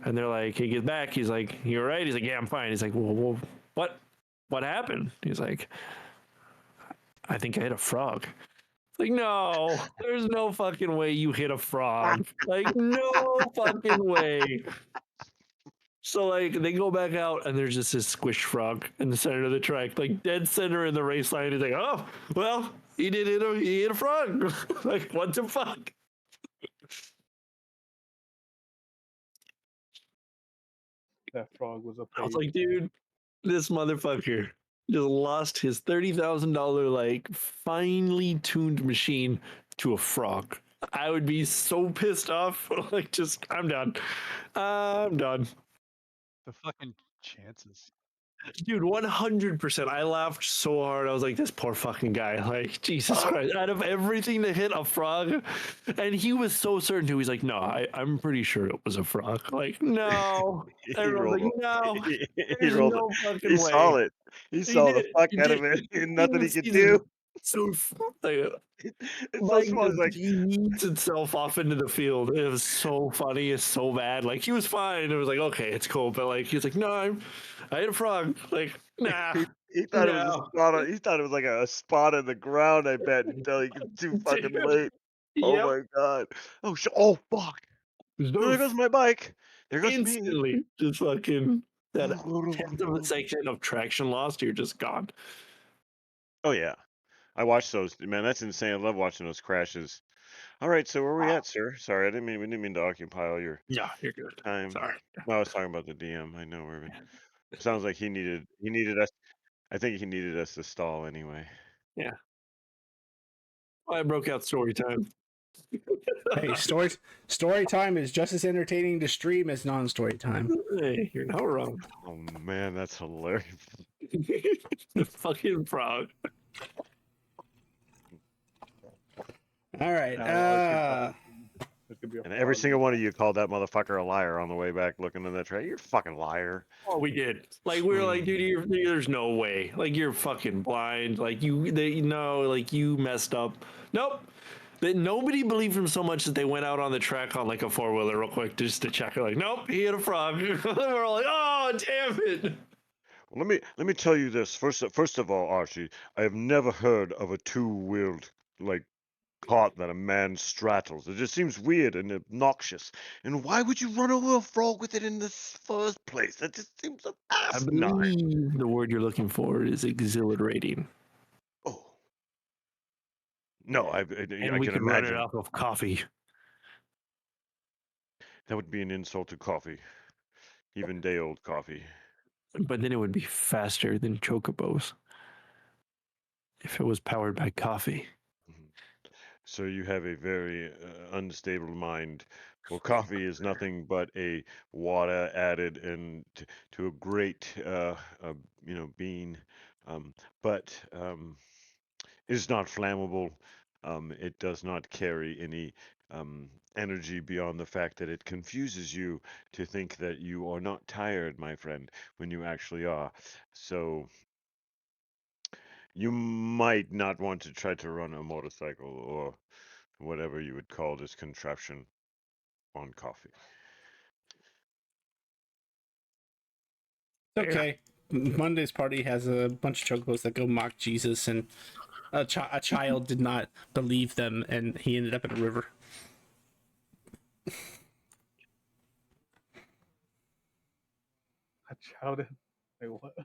And they're like, he gets back. He's like, "You all right?" He's like, "Yeah, I'm fine." He's like, "Well, what happened?" He's like, "I think I hit a frog." Like, no, there's no fucking way you hit a frog. Like, no fucking way. So like they go back out and there's just this squished frog in the center of the track, like dead center in the race line. He's like, "Oh, well, he hit a frog." Like, what the fuck? That frog was a I was page. like, dude, this motherfucker just lost his $30,000 like finely tuned machine to a frog. I would be so pissed off. Like, just I'm done. I'm done. The fucking chances. Dude, 100%. I laughed so hard. I was like, this poor fucking guy. Like, Jesus Christ. Out of everything to hit a frog. And he was so certain too. He's like, no, I'm pretty sure it was a frog. Like, no. He Everyone's rolled like, it. no. He There's rolled it. no He fucking saw way. it. He He saw the did. fuck He out of did. it. And He nothing he was could seasoned. do. So like, It's so Mike small. It's just like, he yeets itself off into the field. It was so funny. It's so bad. Like, he was fine. It was like, okay, it's cool. But like, he's like, no, I hit a frog. Like, nah. he thought it was a No. spot. He thought it was like a spot in the ground. I bet until he was too fucking Dude. late. Oh Yep. my god. Oh fuck. There goes my bike. There goes me. Instantly, just fucking that tenth of a second of traction lost. You're just gone. Oh yeah. I watched those. Man, that's insane. I love watching those crashes. All right, so where are we at, sir? Sorry, we didn't mean to occupy all your Yeah, you're good. time. Sorry. No, I was talking about the DM. I know, Irvin. Sounds like he needed us. I think he needed us to stall anyway. Yeah. I broke out story time. Hey, story time is just as entertaining to stream as non-story time. Hey, you're not wrong. Oh man, that's hilarious. The fucking frog. All right. And every single one of you called that motherfucker a liar on the way back looking in that tray. You're a fucking liar. Oh, we did. Like, we were like, dude, there's no way. Like, you're fucking blind. Like, like you messed up. Nope. That nobody believed him so much that they went out on the track on like a 4-wheeler real quick just to check it. Like, nope, he hit a frog. We're all like, oh, damn it. Well, let me tell you this. First of all, Archie, I have never heard of a two-wheeled like cart that a man straddles. It just seems weird and obnoxious. And why would you run over a frog with it in the first place? That just seems I asinine. believe the word you're looking for is exhilarating. Oh. No, I And we can could run it imagine. off of coffee. That would be an insult to coffee. Even day-old coffee. But then it would be faster than chocobos if it was powered by coffee. So you have a very unstable mind Well, coffee is nothing but a water added to a great, bean, but is not flammable. It does not carry any energy beyond the fact that it confuses you to think that you are not tired, my friend, when you actually are. So you might not want to try to run a motorcycle or whatever you would call this contraption on coffee. Okay. Monday's party has a bunch of chocobos that go mock Jesus, and a child did not believe them, and he ended up in a river. I shouted. Wait, what?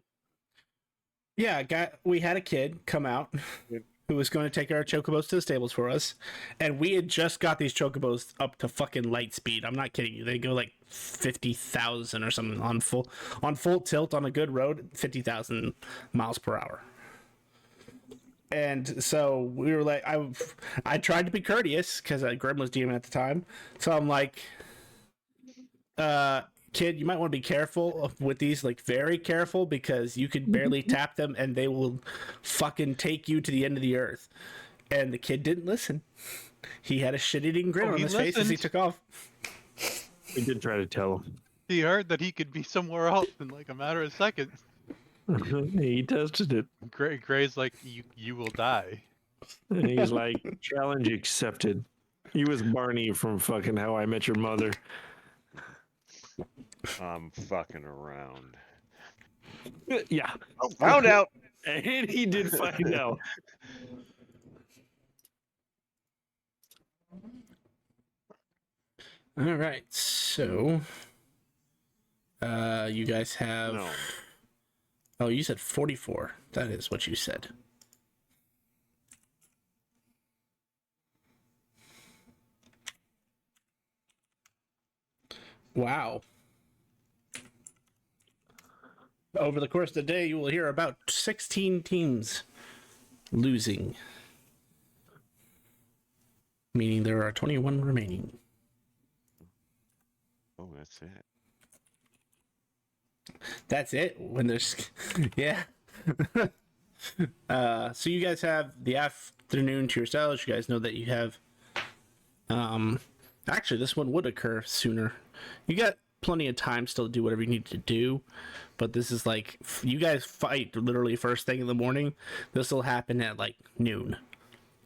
Yeah, we had a kid come out who was going to take our chocobos to the stables for us, and we had just got these chocobos up to fucking light speed. I'm not kidding you. They go like 50,000 or something on full tilt on a good road, 50,000 miles per hour. And so we were like, I tried to be courteous because Grim was DMing at the time. So I'm like, kid, you might want to be careful with these, like very careful, because you could barely tap them and they will fucking take you to the end of the earth. And the kid didn't listen. He had a shit-eating grin on his face as he took off. We did try to tell him. He heard that he could be somewhere else in like a matter of seconds. He tested it. Gray's like, you will die. And he's like, challenge accepted. He was Barney from fucking How I Met Your Mother. I'm fucking around. Yeah. Oh, found out. And he did find out. All right, so you guys have. No. Oh, you said 44. That is what you said. Wow. Over the course of the day, you will hear about 16 teams losing, meaning there are 21 remaining. Oh, that's it. That's it. When there's, yeah. So you guys have the afternoon to yourselves. You guys know that you have. Actually, this one would occur sooner. You got plenty of time still to do whatever you need to do, but this is like you guys fight literally first thing in the morning. This will happen at like noon,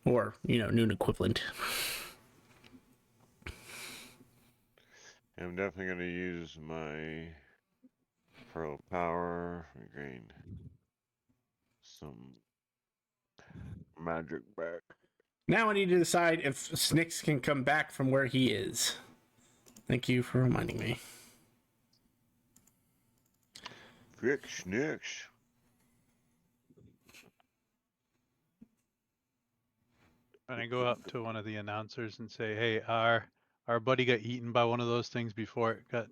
or noon equivalent. I'm definitely going to use my Pearl Power, regain some magic back. Now I need to decide if Snicks can come back from where he is. Thank you for reminding me. Fix Snicks. And I go up to one of the announcers and say, "Hey, our buddy got eaten by one of those things before it got,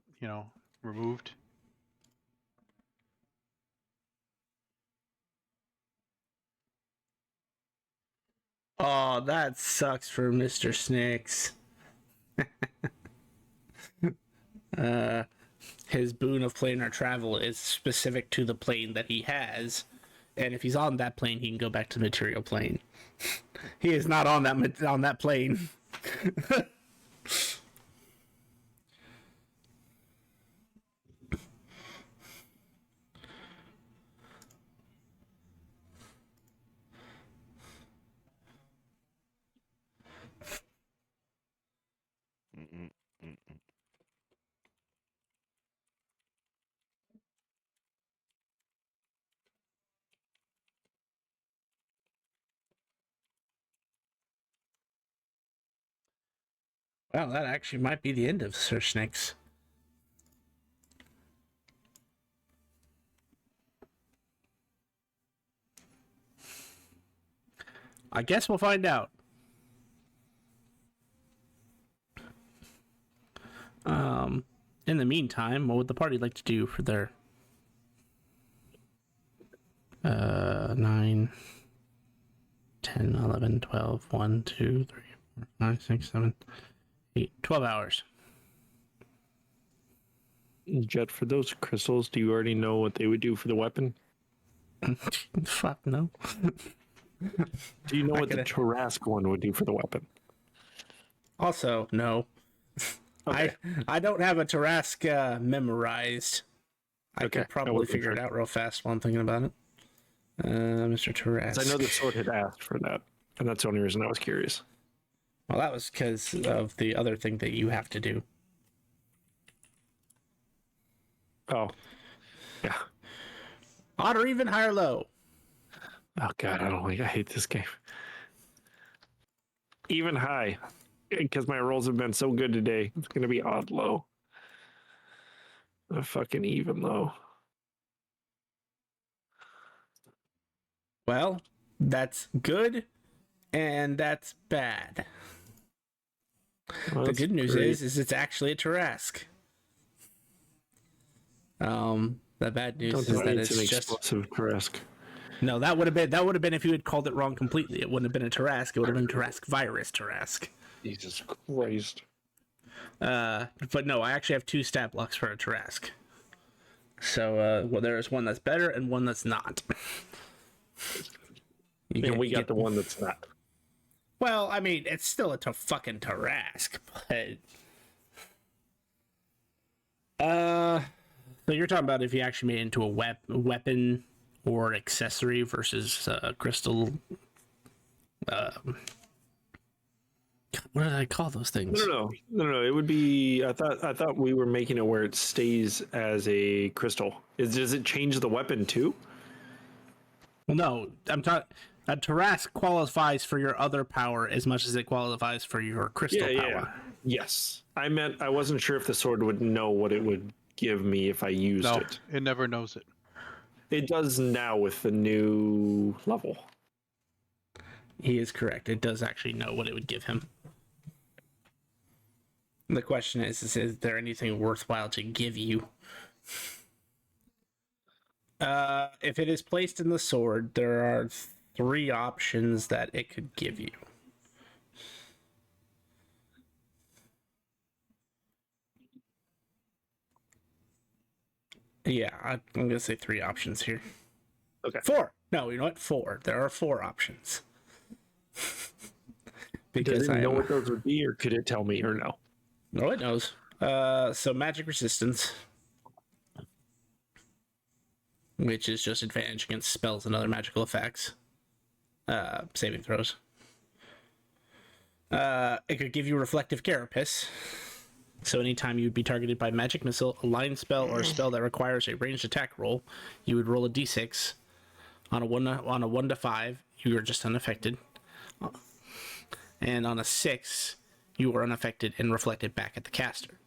removed." Oh, that sucks for Mr. Snicks. His boon of planar travel is specific to the plane that he has, and if he's on that plane, he can go back to the material plane. He is not on that plane. Well, that actually might be the end of Sir Snicks. I guess we'll find out. In the meantime, what would the party like to do for their 9, 10, 11, 12, 1, 2, 3, 4, 5, 6, 7, 8, 12 hours? Jet, for those crystals, do you already know what they would do for the weapon? Fuck no. Do you know what the Tarrasque one would do for the weapon? Also, no. Okay. I don't have a Tarrasque memorized. I Okay, could probably figure it out real fast while I'm thinking about it. Mr. Tarrasque. I know the sword had asked for that, and that's the only reason I was curious. Well, that was because of the other thing that you have to do. Oh. Yeah. Odd or even, high or low? Oh god, I hate this game. Even high, because my rolls have been so good today. It's gonna be odd low. A fucking even low. Well, that's good, and that's bad. Well, The that's good news great. is it's actually a Tarrasque. The bad news Don't is tell that me it's an just explosive Tarrasque. no. That would have been if you had called it wrong completely. It wouldn't have been a Tarrasque. It would have been Tarrasque virus Tarrasque. Jesus Christ. But no, I actually have 2 stat blocks for a Tarrasque. So, well, there is one that's better and one that's not. We got the one that's not. Well, I mean, it's still a fucking Tarrasque, but so you're talking about if you actually made it into a weapon or accessory versus crystal. What did I call those things? No. It would be. I thought we were making it where it stays as a crystal. Does it change the weapon too? Well, no, I'm talking. A Tarrasque qualifies for your other power as much as it qualifies for your crystal power. Yeah. Yes, I meant I wasn't sure if the sword would know what it would give me if I used No, it. it never knows it. It does now with the new level. He is correct. It does actually know what it would give him. The question is there anything worthwhile to give you? If it is placed in the sword, there are 3 options that it could give you. Yeah, I'm going to say 3 options here. Okay. 4. No, you know what? 4. There are 4 options. Because Does it know what those would be, or could it tell me, or no? No, it knows. So magic resistance, which is just advantage against spells and other magical effects. Saving throws. It could give you reflective carapace. So anytime you'd be targeted by magic missile, a line spell, or a spell that requires a ranged attack roll, you would roll a d6. On a 1 to 5, you are just unaffected. And on a 6, you are unaffected and reflected back at the caster.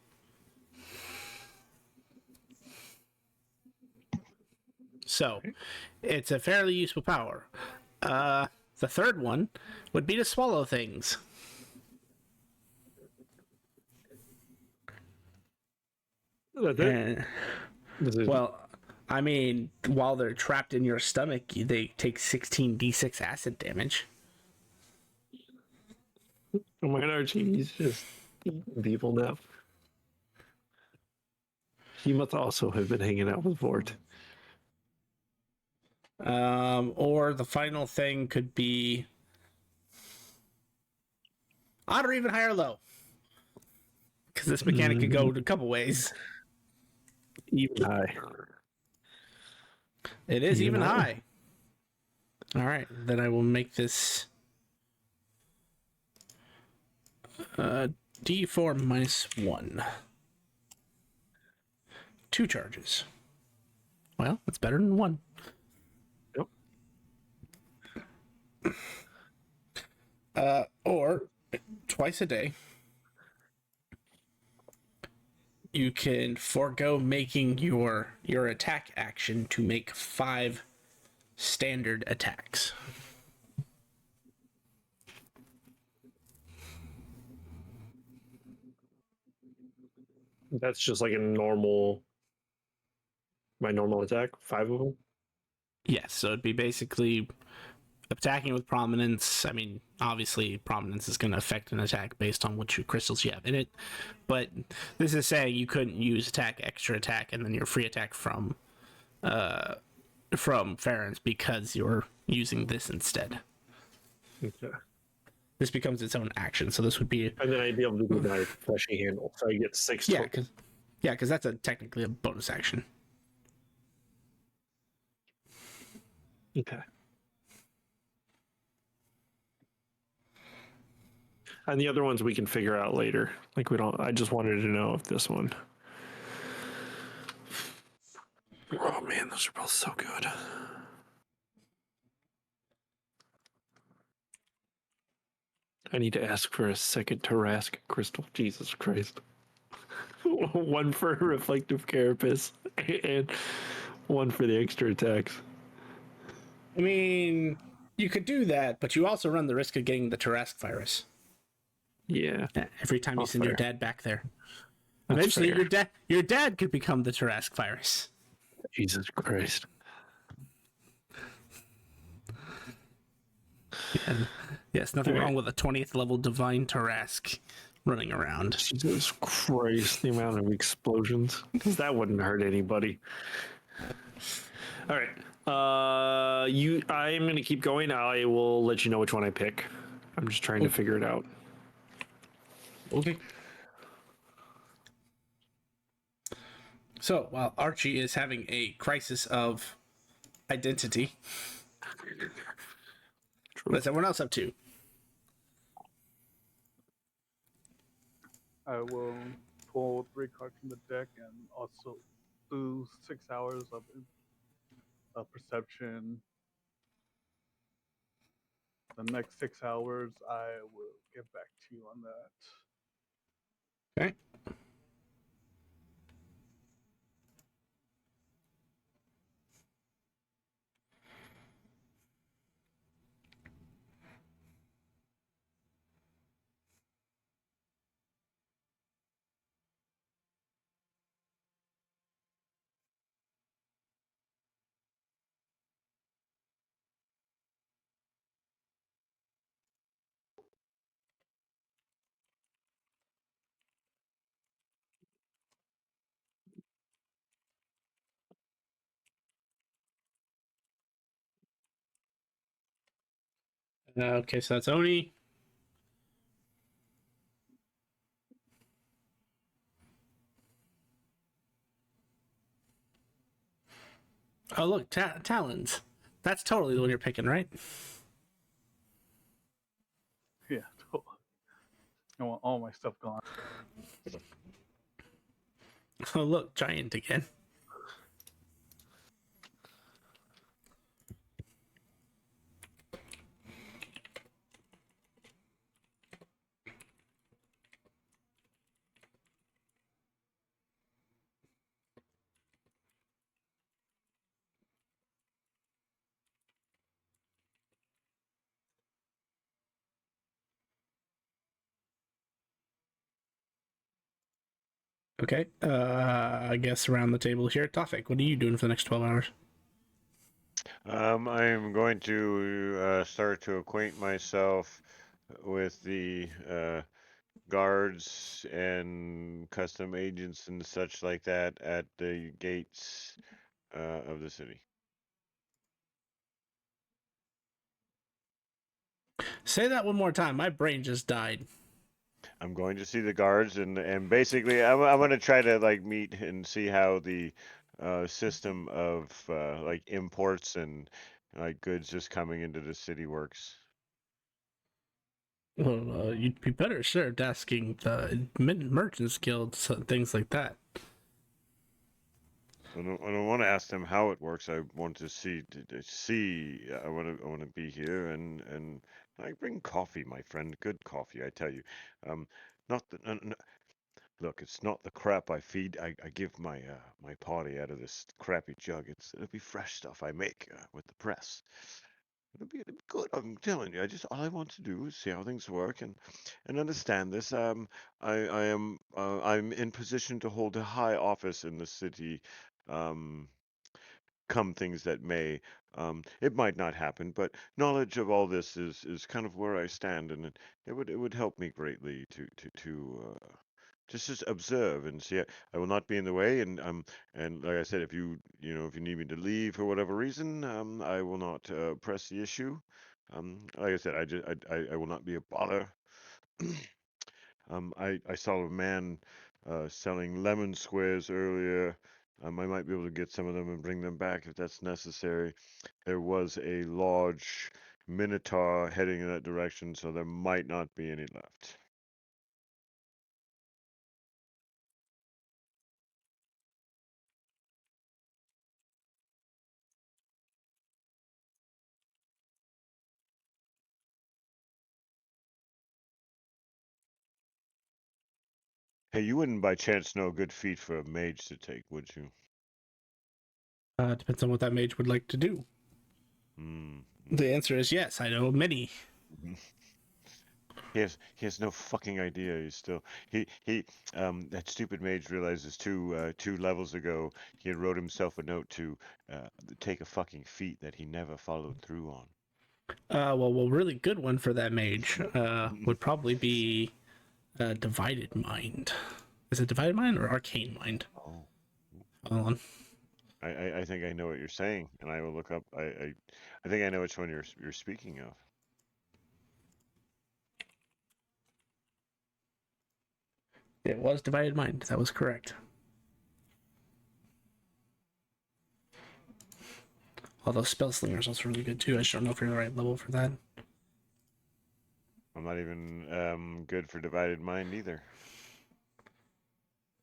So, it's a fairly useful power. The third one would be to swallow things. That's it? Well, I mean, while they're trapped in your stomach, they take 16d6 acid damage. Oh my god, Archie, he's just eating people now. He must also have been hanging out with Vort. Or the final thing could be odd or even high or low. Because this mechanic could go a couple ways. Even high. It is even high. All right, then I will make this D4 minus 1. 2 charges. Well, that's better than 1. Yep. Or twice a day, you can forego making your attack action to make 5 standard attacks. That's just like my normal attack, 5 of them? Yes, so it'd be basically attacking with prominence, I mean, obviously prominence is going to affect an attack based on which crystals you have in it. But this is saying you couldn't use extra attack, and then your free attack from Farron's because you're using this instead. Okay. This becomes its own action, so this would be. And then I'd be able to do my fleshy handle, so I get 6. Yeah, because that's technically a bonus action. Okay. And the other ones we can figure out later. Like we don't. I just wanted to know if this one. Oh man, those are both so good. I need to ask for a second Tarrasque crystal. Jesus Christ. One for reflective carapace and one for the extra attacks. I mean, you could do that, but you also run the risk of getting the Tarrasque virus. Yeah. Every time you send your fair. dad back there. That's Eventually, fair. your dad could become the Tarrasque virus. Jesus Christ. And yes, nothing Alright. wrong with a 20th level divine Tarrasque running around. Jesus Christ, the amount of explosions. That wouldn't hurt anybody. All right. I'm gonna keep going. I will let you know which one I pick. I'm just trying to figure it out. Okay. So while Archie is having a crisis of identity, what's everyone else up to? I will pull 3 cards from the deck and also do 6 hours of perception. The next 6 hours, I will get back to you on that. Okay. Okay, so that's Oni. Oh, look, Talons. That's totally the one you're picking, right? Yeah, totally. I want all my stuff gone. Oh, look, Giant again. Okay, I guess around the table here, Tofik, what are you doing for the next 12 hours? I'm going to start to acquaint myself with the guards and custom agents and such like that at the gates of the city. Say that one more time. My brain just died. I'm going to see the guards and basically I'm going to try to like meet and see how the system of like imports and like goods just coming into the city works. Well, you'd be better served asking the Merchants Guild, things like that. I don't want to ask them how it works. I want to see. I want to be here and I bring coffee, my friend. Good coffee, I tell you. Not the look. It's not the crap I feed. I give my my party out of this crappy jug. It'll be fresh stuff I make with the press. It'll be good. I'm telling you. All I want to do is see how things work and understand this. I'm in position to hold a high office in the city. Um, come things that may. It might not happen, but knowledge of all this is kind of where I stand, and it would help me greatly to just observe and see. I will not be in the way, and like I said, if if you need me to leave for whatever reason, I will not press the issue. Like I said, I will not be a bother. I saw a man selling lemon squares earlier. I might be able to get some of them and bring them back if that's necessary. There was a large minotaur heading in that direction, so there might not be any left. Hey, you wouldn't by chance know a good feat for a mage to take, would you? Depends on what that mage would like to do. The answer is yes. I know many. He has no fucking idea. He's still that stupid mage realizes two levels ago he had wrote himself a note to take a fucking feat that he never followed through on. Well, really good one for that mage would probably be Divided Mind. Is it Divided Mind or Arcane Mind? Oh. Hold on. I think I know what you're saying, and I will look up. I think I know which one you're speaking of. It was Divided Mind. That was correct. Although Spellslinger is also really good too. I just don't know if you're the right level for that. I'm not even good for Divided Mind either.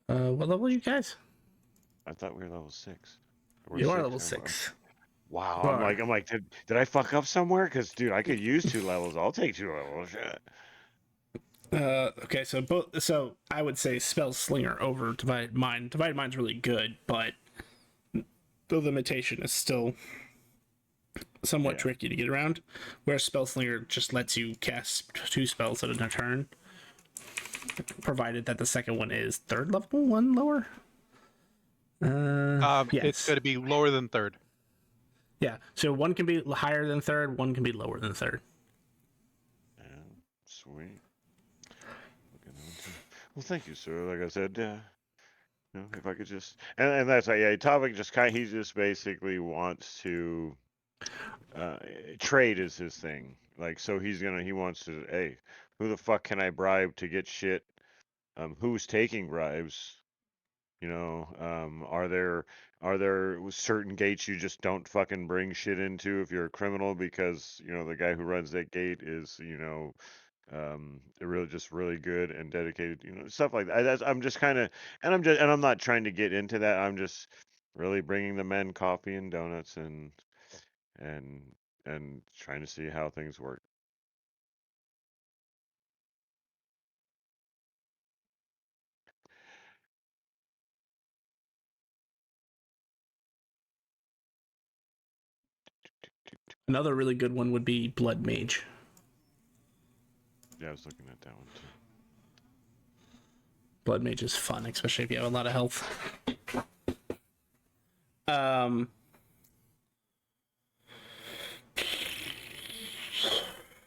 What level are you guys? I thought we were level 6. You are level 6. Wow, I'm like, did I fuck up somewhere? Because dude, I could use 2 levels. I'll take 2 levels. Shit. Okay, so I would say Spellslinger over Divided Mind. Divided Mind's really good, but the limitation is still somewhat tricky to get around. Whereas Spellslinger just lets you cast 2 spells at a turn, provided that the second one is 3rd level, 1 lower. Yes. It's going to be lower than 3rd. Yeah, so one can be higher than 3rd, one can be lower than 3rd. Yeah, sweet. Well, thank you, sir. Like I said, if I could just, and that's Topic just he just basically wants to trade is his thing. Like, so he wants to, hey, who the fuck can I bribe to get shit? Who's taking bribes? Are there certain gates you just don't fucking bring shit into if you're a criminal because the guy who runs that gate is really good and dedicated, stuff like that. I'm just kind of, and I'm not trying to get into that. I'm just really bringing the men coffee and donuts and trying to see how things work. Another really good one would be Blood Mage. Yeah, I was looking at that one too. Blood Mage is fun, especially if you have a lot of health.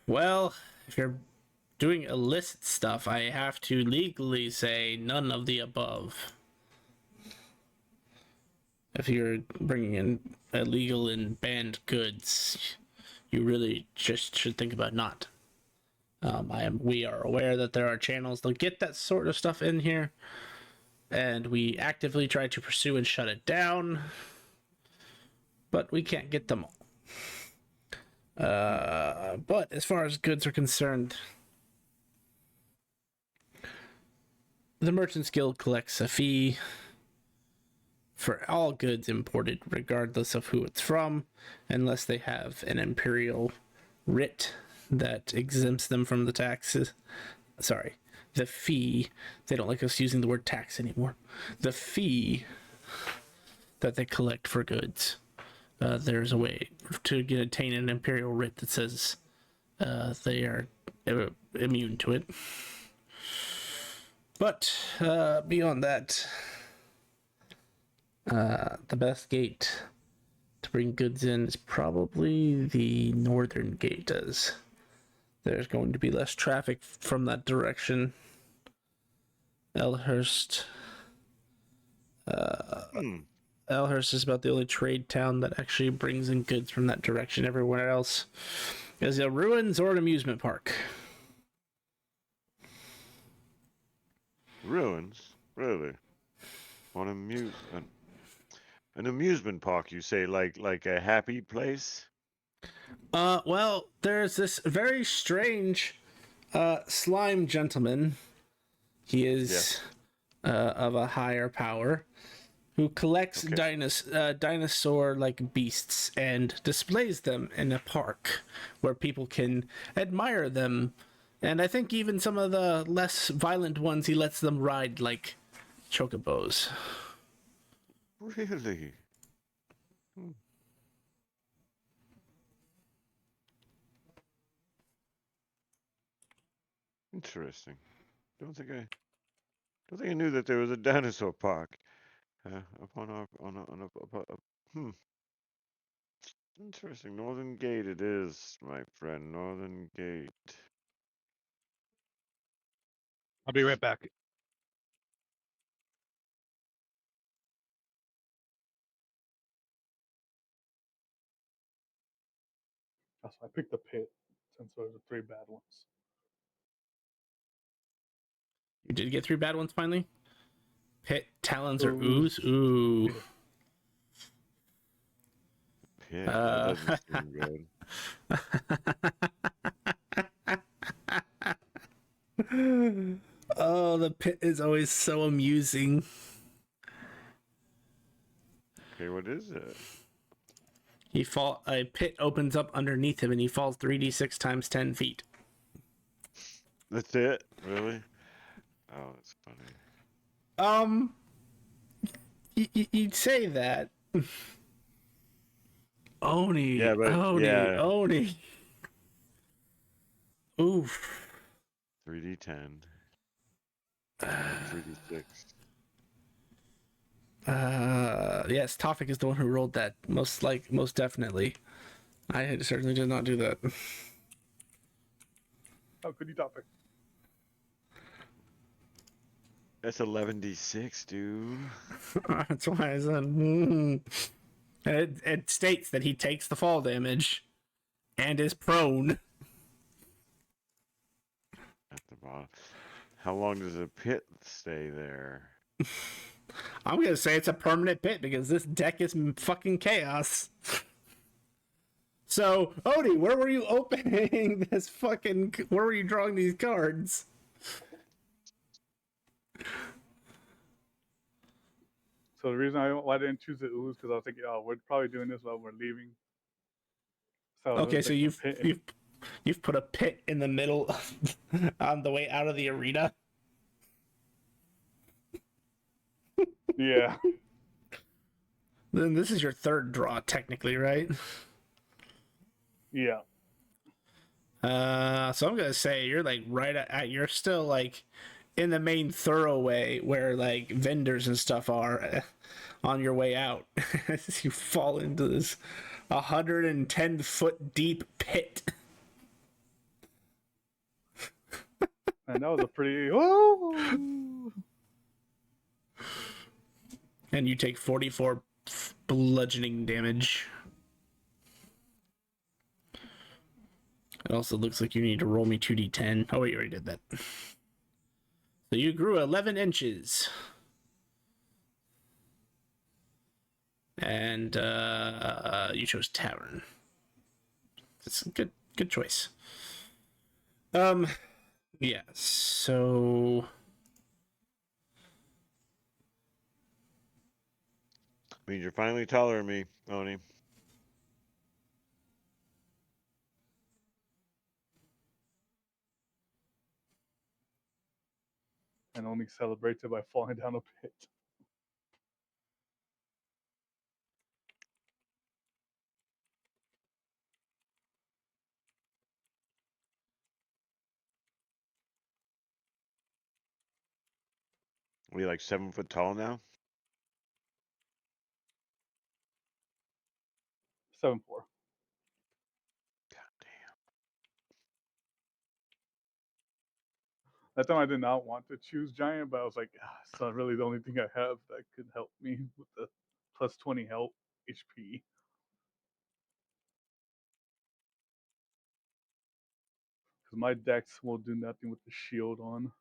Well, if you're doing illicit stuff, I have to legally say none of the above. If you're bringing in illegal and banned goods, you really just should think about not. We are aware that there are channels that get that sort of stuff in here, and we actively try to pursue and shut it down, but we can't get them all. But as far as goods are concerned, the Merchants Guild collects a fee for all goods imported, regardless of who it's from, unless they have an imperial writ that exempts them from the taxes. Sorry, the fee. They don't like us using the word tax anymore. The fee that they collect for goods. There's a way to attain an imperial writ that says they are immune to it. But beyond that, the best gate to bring goods in is probably the northern gate, as there's going to be less traffic from that direction. Elhurst. Elhurst is about the only trade town that actually brings in goods from that direction. Everywhere else is a ruins or an amusement park. Ruins? Really? On an amusement park, you say, like a happy place? Well, there's this very strange slime gentleman. He is of a higher power, who collects dinosaur-like beasts and displays them in a park where people can admire them. And I think even some of the less violent ones, he lets them ride like chocobos. Really? Interesting. Don't think I knew that there was a dinosaur park. Interesting. Northern Gate it is, my friend. Northern Gate. I'll be right back. That's why I picked the pit since there were the 3 bad ones. You did get 3 bad ones finally? Pit, talons, or Ooze. ooze? Ooh. Pit. That doesn't seem good. Oh, the pit is always so amusing. Okay, what is it? A pit opens up underneath him and he falls 3d6 times 10 feet. That's it? Really? Oh, that's funny. You'd say that. Oni. Yeah, but Oni. Oof. 3d10. 3d6. Yes, Tofik is the one who rolled that. Most definitely. I certainly did not do that. How could you top it? That's 11d6, dude. That's why I said. It states that he takes the fall damage and is prone. At the bottom. How long does a pit stay there? I'm gonna say it's a permanent pit because this deck is fucking chaos. So, Odie, where were you opening this fucking... Where were you drawing these cards? So the reason why I didn't choose the ooze because I was thinking, oh, we're probably doing this while we're leaving. So Okay, so you've put a pit in the middle on the way out of the arena. Yeah. Then this is your third draw, technically, right? Yeah. So I'm gonna say you're like right at you're still like in the main thoroughway where like vendors and stuff are on your way out. As you fall into this 110-foot deep pit. And that was a pretty. Oh! And you take 44 bludgeoning damage. It also looks like you need to roll me 2d10. Oh, wait, you already did that. So you grew 11 inches. And you chose Tavern. It's a good choice. Yeah, so... Means you're finally taller than me, Oni. And only celebrates it by falling down a pit. Are you like 7 foot tall now? 7-4. That time I did not want to choose giant, but I was like, it's not really the only thing I have that could help me with the plus 20 health HP. Because my dex will do nothing with the shield on.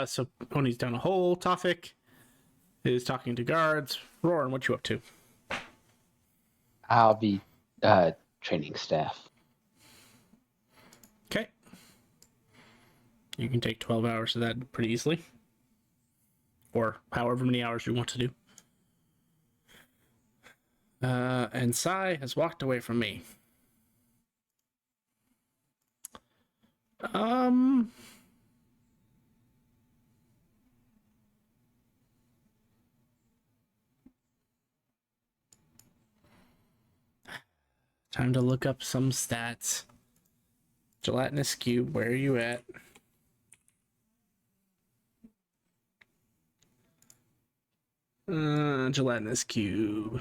So Pony's down a hole. Tofik is talking to guards. Roran, what you up to? I'll be training staff. Okay. You can take 12 hours of that pretty easily. Or however many hours you want to do. And Sai has walked away from me. Time to look up some stats. Gelatinous cube, where are you at? Gelatinous cube.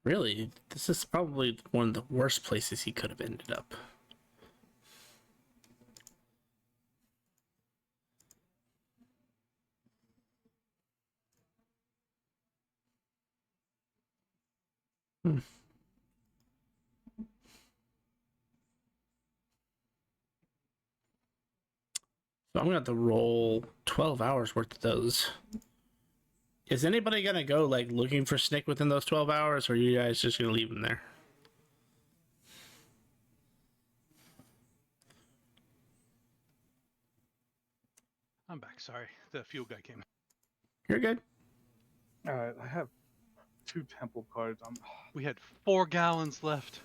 Really, this is probably one of the worst places he could have ended up. So I'm gonna have to roll 12 hours worth of those. Is anybody gonna go like looking for Snick within those 12 hours, or are you guys just gonna leave him there? I'm back. Sorry, the fuel guy came. You're good. All right, I have 2 temple cards. We had 4 gallons left.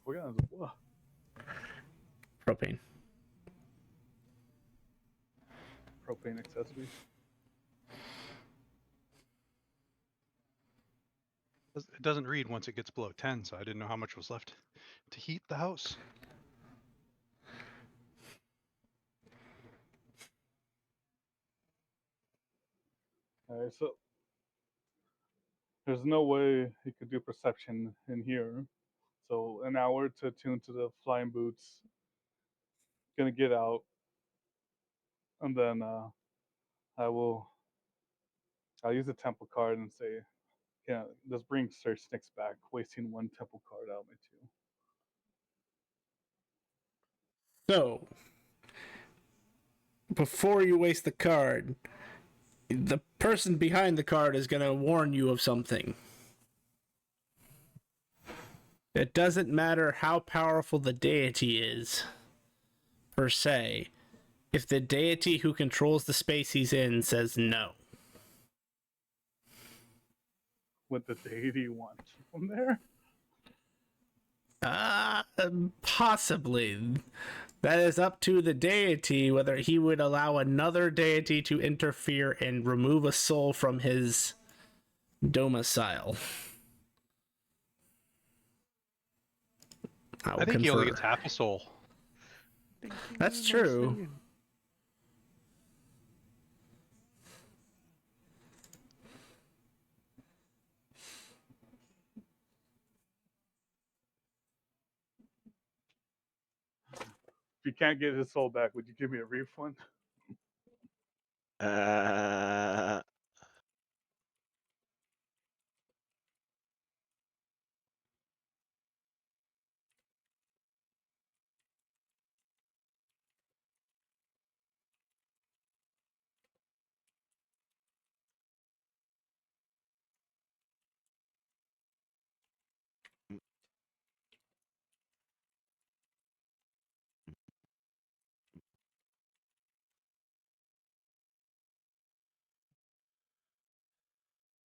We're gonna. Whoa. Propane. Propane accessories. It doesn't read once it gets below 10, so I didn't know how much was left to heat the house. All right, so there's no way he could do perception in here. So an hour to tune to the flying boots. Gonna get out, and then I'll use the temple card and say, yeah, let's bring Sir Snicks back, wasting 1 temple card out of my 2. So, before you waste the card, the person behind the card is gonna warn you of something. It doesn't matter how powerful the deity is, per se, if the deity who controls the space he's in says no. Would the deity want to keep him there? Possibly. That is up to the deity whether he would allow another deity to interfere and remove a soul from his domicile. I think he only gets half a soul. That's true. If you can't get his soul back, would you give me a refund? Uh,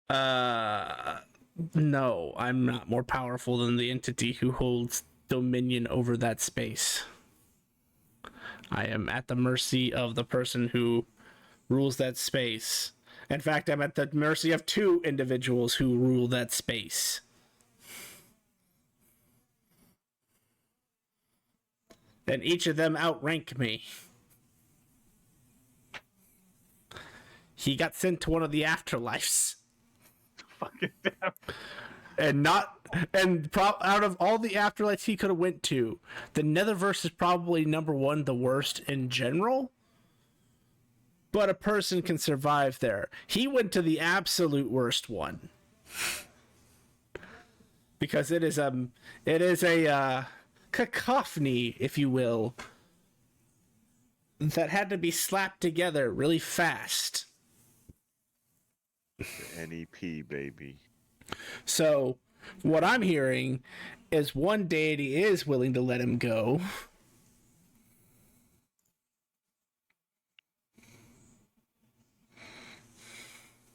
Uh, no, I'm not more powerful than the entity who holds dominion over that space. I am at the mercy of the person who rules that space. In fact, I'm at the mercy of two individuals who rule that space. And each of them outrank me. He got sent to one of the afterlives. Fucking damn. Out of all the afterlives he could have went to, the Netherverse is probably number one, the worst in general. But a person can survive there. He went to the absolute worst one because it is a cacophony, if you will, that had to be slapped together really fast. NEP, baby. So, what I'm hearing is one deity is willing to let him go.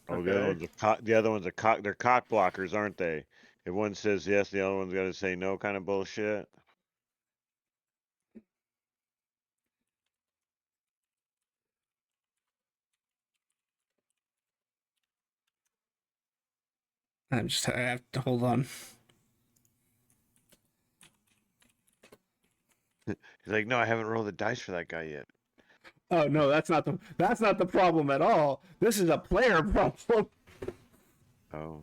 Oh, Okay. the other ones are they're cock blockers, aren't they? If one says yes, the other one's got to say no, kind of bullshit. I have to hold on. He's like, no, I haven't rolled the dice for that guy yet. Oh no, that's not the problem at all. This is a player problem. Oh.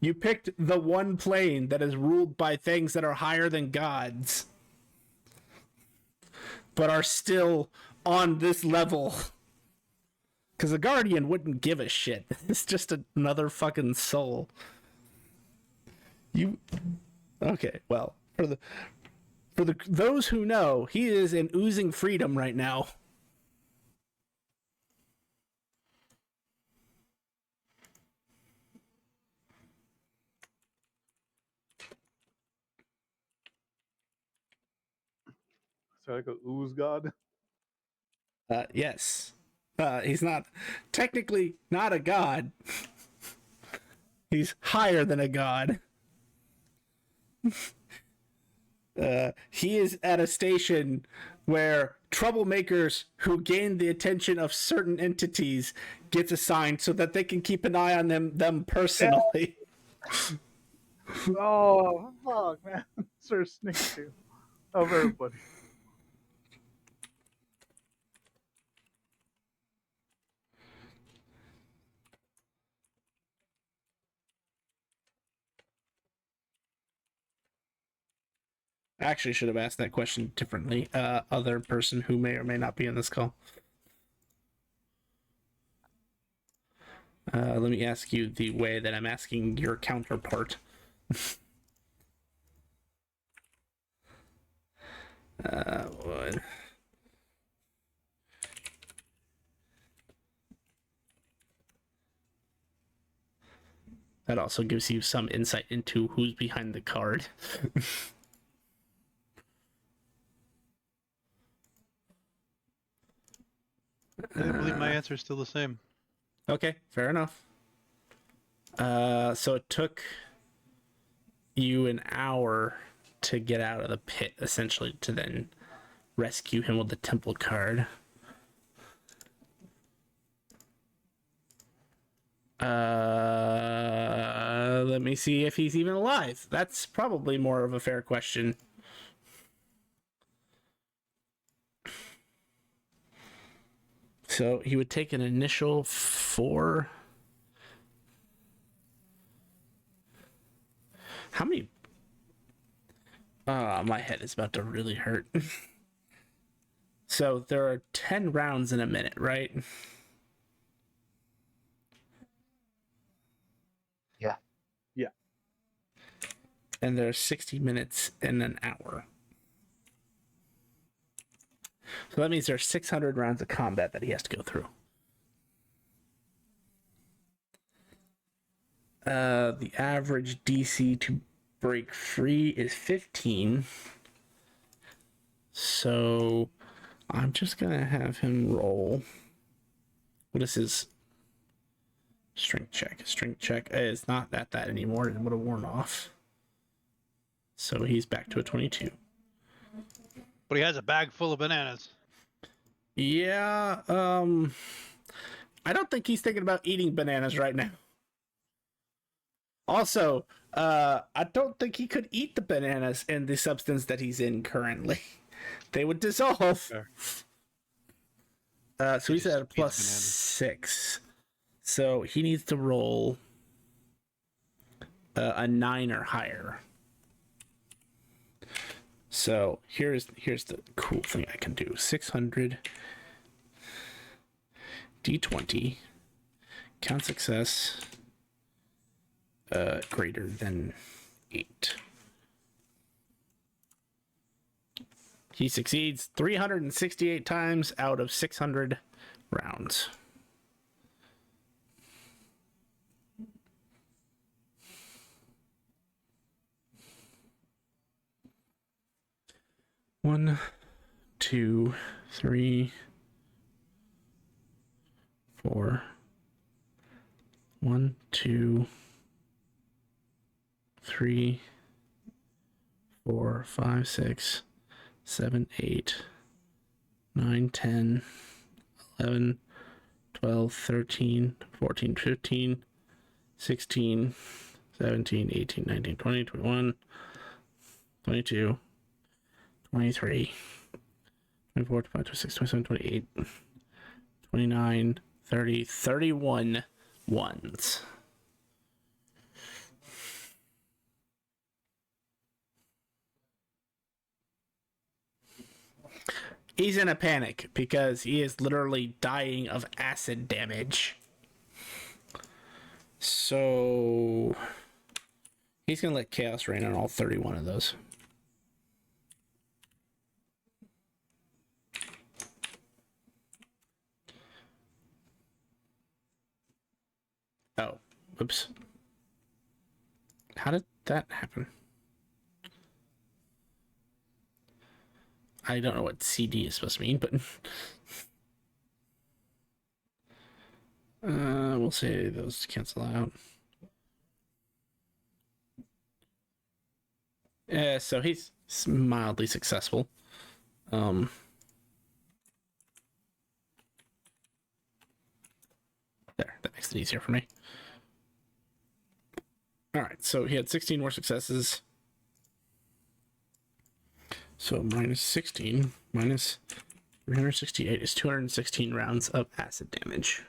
You picked the one plane that is ruled by things that are higher than gods, but are still on this level. Because a guardian wouldn't give a shit. It's just another fucking soul. Okay? Well, for those who know, he is in oozing freedom right now. So like a ooze god. Yes. He's not technically not a god. He's higher than a god. He is at a station where troublemakers who gain the attention of certain entities gets assigned so that they can keep an eye on them personally. Oh fuck, man! Sir Snake too. Of everybody. I actually should have asked that question differently. Other person who may or may not be in this call. Let me ask you the way that I'm asking your counterpart. What? That also gives you some insight into who's behind the card. I believe my answer is still the same. Okay, fair enough. So it took you an hour to get out of the pit, essentially, to then rescue him with the temple card. Let me see if he's even alive. That's probably more of a fair question. So he would take an initial 4. How many? My head is about to really hurt. So there are 10 rounds in a minute, right? Yeah. Yeah. And there are 60 minutes in an hour. So that means there's 600 rounds of combat that he has to go through. The average DC to break free is 15. So I'm just gonna have him roll. What is his strength check? Strength check is not at that anymore. It would have worn off. So he's back to a 22. But he has a bag full of bananas. Yeah, I don't think he's thinking about eating bananas right now. Also, I don't think he could eat the bananas in the substance that he's in currently. They would dissolve. Fair. So he's at a plus 6. So he needs to roll a 9 or higher. So here's the cool thing I can do. 600 D20 count success greater than 8. He succeeds 368 times out of 600 rounds. One, 2, 3, 4. 1, 2, 3, 4, 5, 6, 7, 8, 9, 10, 11, 12, 13, 14, 15, 16, 17, 18, 19, 20, 21, 22, 23, 24, 25, 26, 27, 28, 29, 30, 31 ones. He's in a panic because he is literally dying of acid damage. So he's going to let Chaos rain on all 31 of those. Oh, whoops. How did that happen? I don't know what CD is supposed to mean, but we'll say those cancel out. Yeah, so he's mildly successful. There, that makes it easier for me. All right, so he had 16 more successes. So minus 16, minus 368 is 216 rounds of acid damage.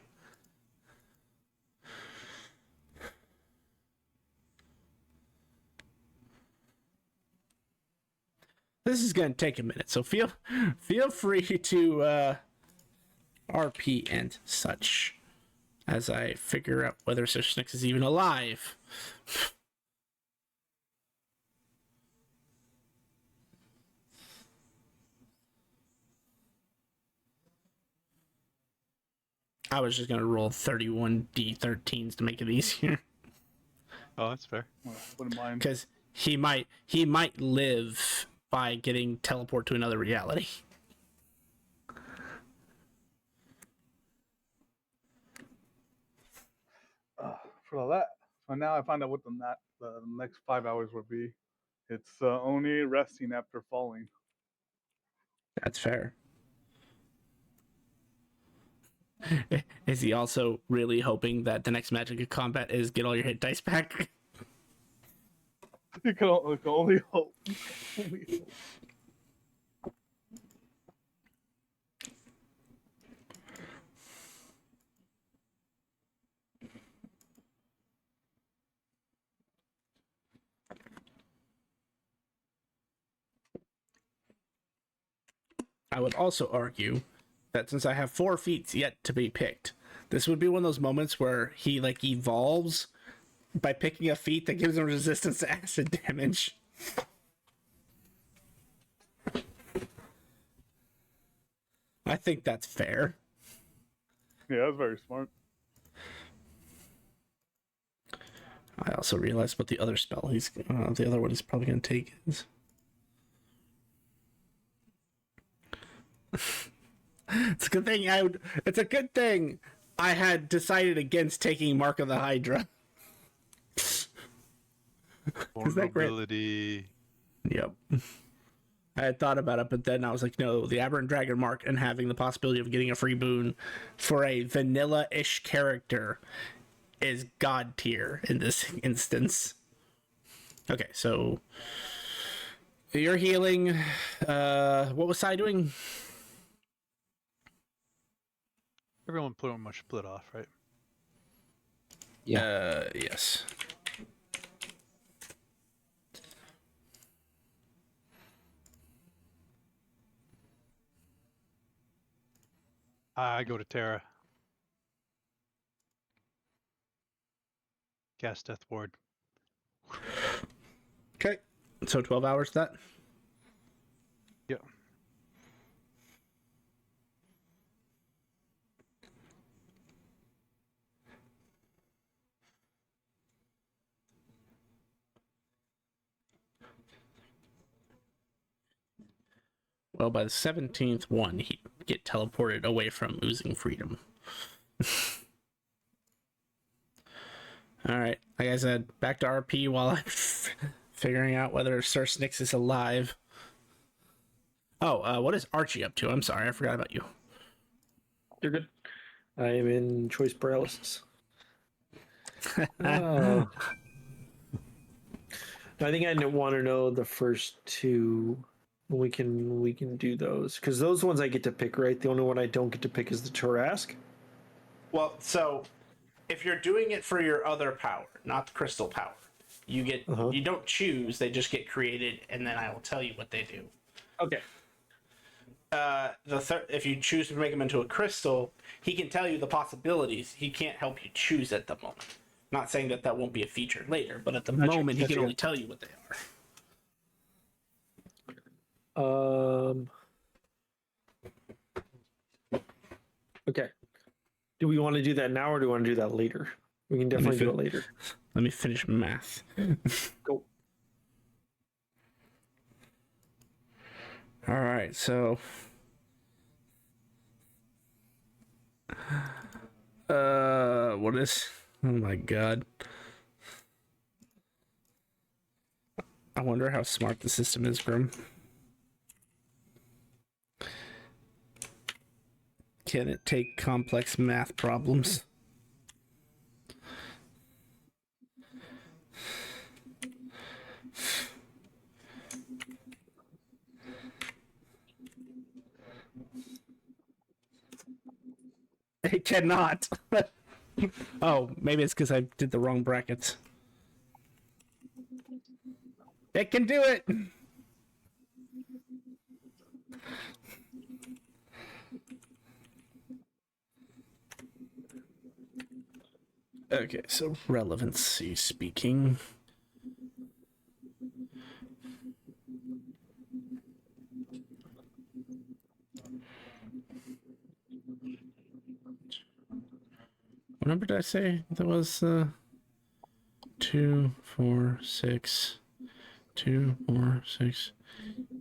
This is going to take a minute, so feel free to RP and such as I figure out whether Sess is even alive. I was just going to roll 31 D13s to make it easier. Oh, that's fair. Well, wouldn't mind. Because he might live by getting teleport to another reality. For that, so now I find out what the next 5 hours would be. It's only resting after falling. That's fair. Is he also really hoping that the next magic of combat is get all your hit dice back? You can only hope. Only hope. I would also argue that since I have 4 feats yet to be picked, this would be one of those moments where he like evolves by picking a feat that gives him resistance to acid damage. I think that's fair. Yeah, that's very smart. I also realized what the other spell the other one he's probably going to take is. It's a good thing it's a good thing I had decided against taking Mark of the Hydra. Vulnerability. Yep. I had thought about it, but then I was like, no, the Aberrant Dragon Mark and having the possibility of getting a free boon for a vanilla-ish character is god tier in this instance. Okay, so you're healing. What was Sai doing? Everyone pretty much split off, right? Yeah. Yes. I go to Terra. Cast Death Ward. Okay, so 12 hours that. Yeah. Well, by the 17th one, he'd get teleported away from oozing freedom. Alright, like I said, back to RP while I'm figuring out whether Sir Snix is alive. Oh, what is Archie up to? I'm sorry, I forgot about you. You're good. I am in choice paralysis. I think I want to know the first two. We can do those because those ones I get to pick, right? The only one I don't get to pick is the Tarask. Well, so if you're doing it for your other power, not the crystal power, you get you don't choose; they just get created, and then I will tell you what they do. Okay. If you choose to make him into a crystal, he can tell you the possibilities. He can't help you choose at the moment. Not saying that won't be a feature later, but at the moment he can only tell you what they are. Okay. Do we want to do that now or do we want to do that later? We can definitely do it later. Let me finish math. Go. All right, so what is? Oh my god. I wonder how smart the system is, Grim. Can it take complex math problems? It cannot. Oh, maybe it's because I did the wrong brackets. It can do it! Okay, so relevancy speaking. What number did I say? That was 2, 4, 6, 2, 4, 6,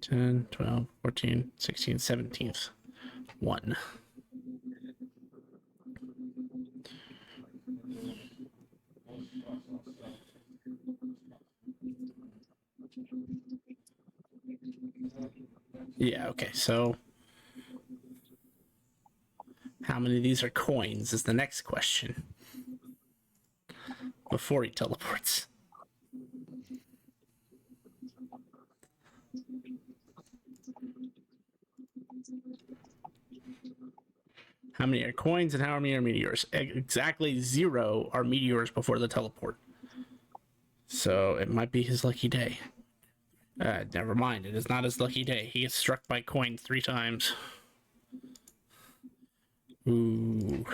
10, 12, 14, 16, 17th. 1. Yeah, okay, so how many of these are coins is the next question. Before he teleports. How many are coins and how many are meteors? Exactly 0 are meteors before the teleport. So it might be his lucky day. Never mind. It is not his lucky day. He gets struck by coin 3 times. Ooh.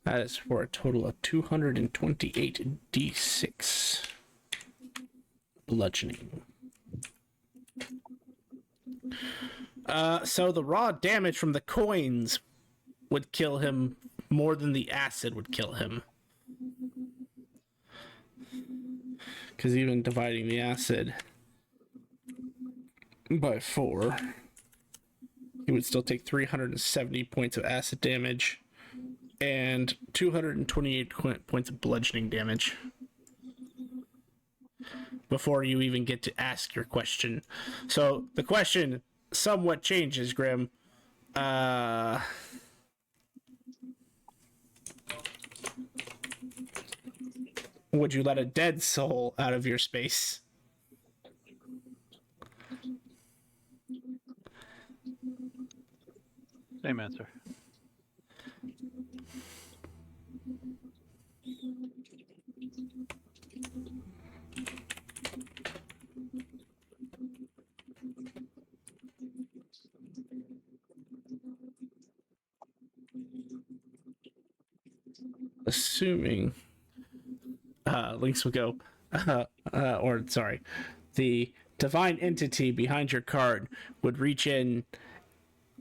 That is for a total of 228 d6 bludgeoning. So the raw damage from the coins would kill him more than the acid would kill him. Because even dividing the acid by 4, he would still take 370 points of acid damage and 228 points of bludgeoning damage before you even get to ask your question. So the question somewhat changes, Grim. Would you let a dead soul out of your space? Same answer. Assuming Lynx will go, or sorry, the divine entity behind your card would reach in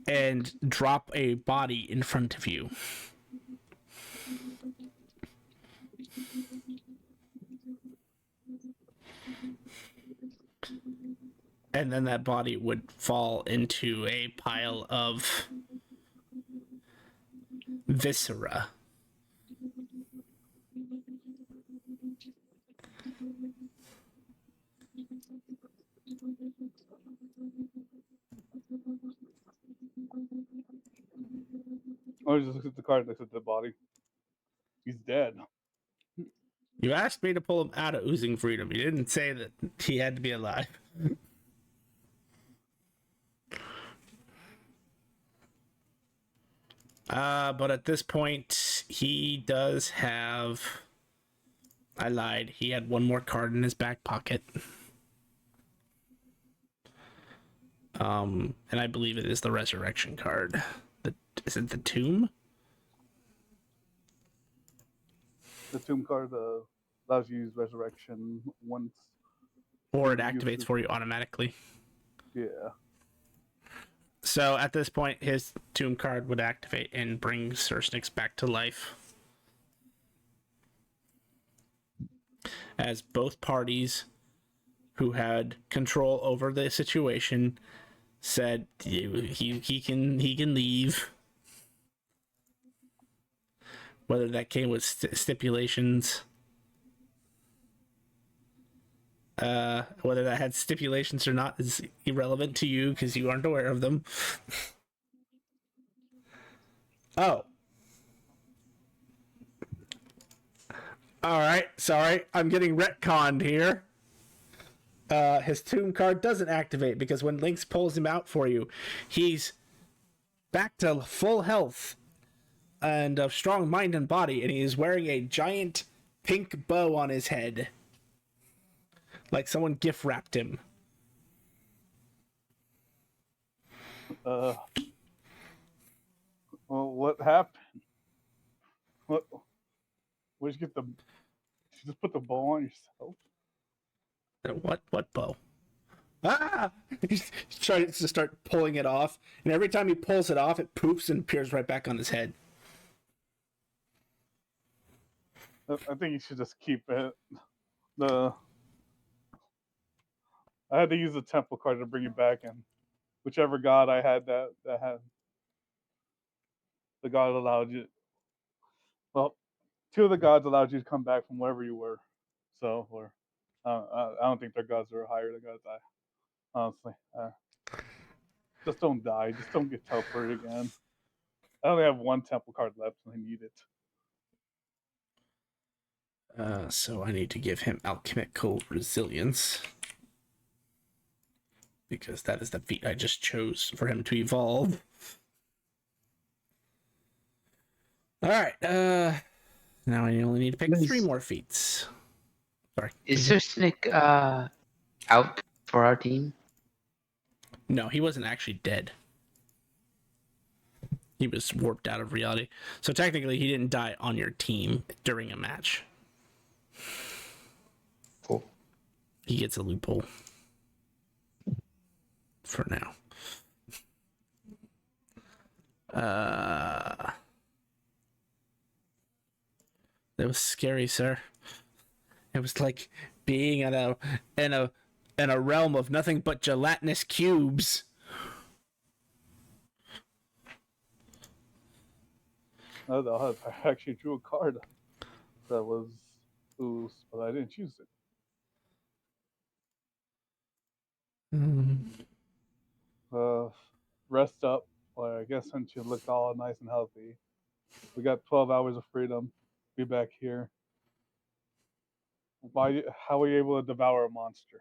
and drop a body in front of you. And then that body would fall into a pile of viscera. Or just looks at the card, looks at the body. He's dead. You asked me to pull him out of oozing freedom. You didn't say that he had to be alive. But at this point, he does have... I lied. He had one more card in his back pocket. And I believe it is the resurrection card. Is it the tomb? The tomb card allows you to use resurrection once. Or it activates for you automatically. Yeah. So at this point, his tomb card would activate and bring Sursnix back to life. As both parties who had control over the situation said he can leave. Whether that came with stipulations, whether that had stipulations or not is irrelevant to you because you aren't aware of them. Oh. Alright, sorry. I'm getting retconned here. His tomb card doesn't activate because when Lynx pulls him out for you, he's back to full health and of strong mind and body, and he is wearing a giant pink bow on his head. Like someone gift wrapped him. Well, what happened? What? Where'd you get the? Did you just put the bow on yourself? What bow? Ah! He's trying to start pulling it off, and every time he pulls it off, it poofs and appears right back on his head. I think you should just keep it. I had to use the temple card to bring you back, and whichever god I had that had the god allowed you. Well, 2 of the gods allowed you to come back from wherever you were. So, I don't think their gods are higher than gods. Honestly, just don't die. Just don't get teleported again. I only have 1 temple card left, and I need it. So I need to give him alchemical resilience. Because that is the feat I just chose for him to evolve. Alright, now I only need to pick 3 more feats. Sorry. Is Sursnik out for our team? No, he wasn't actually dead. He was warped out of reality. So technically, he didn't die on your team during a match. Cool. He gets a loophole. For now. That was scary, sir. It was like being in a realm of nothing but gelatinous cubes. I actually drew a card that was boost, but I didn't choose it. Rest up. Or I guess since you looked all nice and healthy, we got 12 hours of freedom. Be back here. How were you able to devour a monster?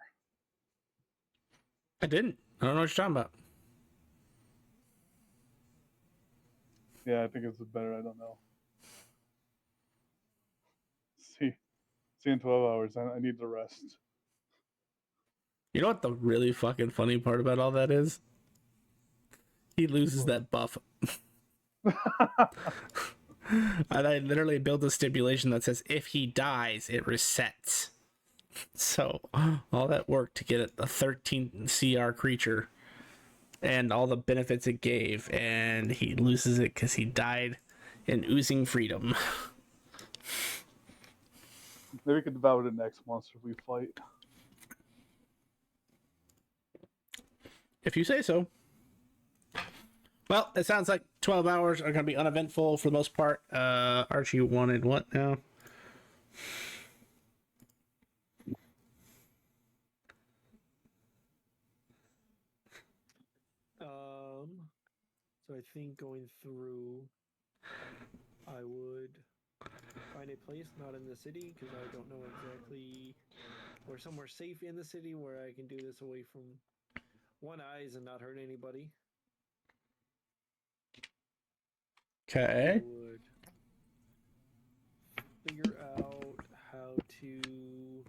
I didn't. I don't know what you're talking about. Yeah, I think it's better. I don't know. See in 12 hours. I need the rest. You know what the really fucking funny part about all that is? He loses that buff. And I literally built a stipulation that says if he dies, it resets. So all that work to get a 13 CR creature and all the benefits it gave, and he loses it because he died in oozing freedom. Maybe we could devour the next monster we fight. If you say so. Well, it sounds like 12 hours are going to be uneventful for the most part. Archie wanted what now? So I think going through, I would find a place not in the city because I don't know exactly, or somewhere safe in the city where I can do this away from one eyes and not hurt anybody. Okay. I would figure out how to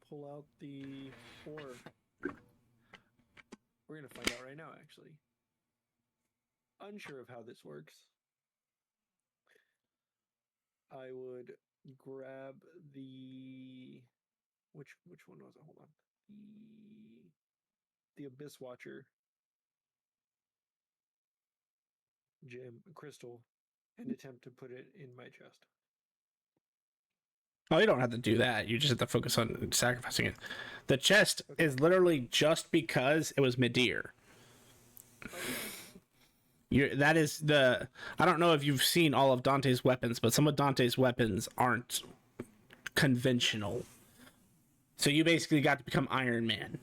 pull out the ore. We're going to find out right now, actually. Unsure of how this works. I would grab the... Which one was it? Hold on. The Abyss Watcher gem crystal and attempt to put it in my chest. Oh, you don't have to do that. You just have to focus on sacrificing it. The chest is literally just because it was Midir. That is the... I don't know if you've seen all of Dante's weapons, but some of Dante's weapons aren't conventional. So you basically got to become Iron Man.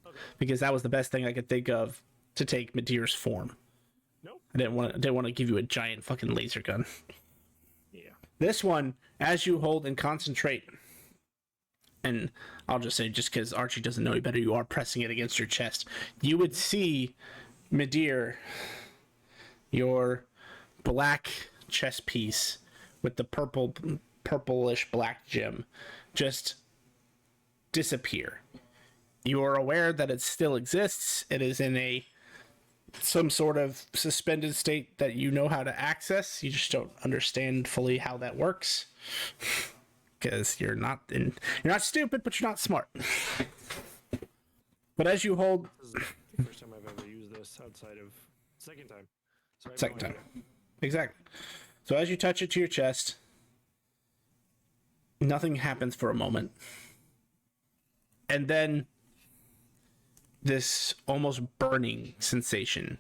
Okay. Because that was the best thing I could think of to take Midir's form. Nope. I didn't want to give you a giant fucking laser gun. Yeah. This one, as you hold and concentrate, and I'll just say, just because Archie doesn't know any better, you are pressing it against your chest. You would see Midir, your black chest piece with the purplish black gem, just disappear. You are aware that it still exists. It is in some sort of suspended state that you know how to access. You just don't understand fully how that works because you're not stupid, but you're not smart. But as you hold, This is the first time I've ever used this outside of second time. So second time, exactly. So as you touch it to your chest, nothing happens for a moment, and then this almost burning sensation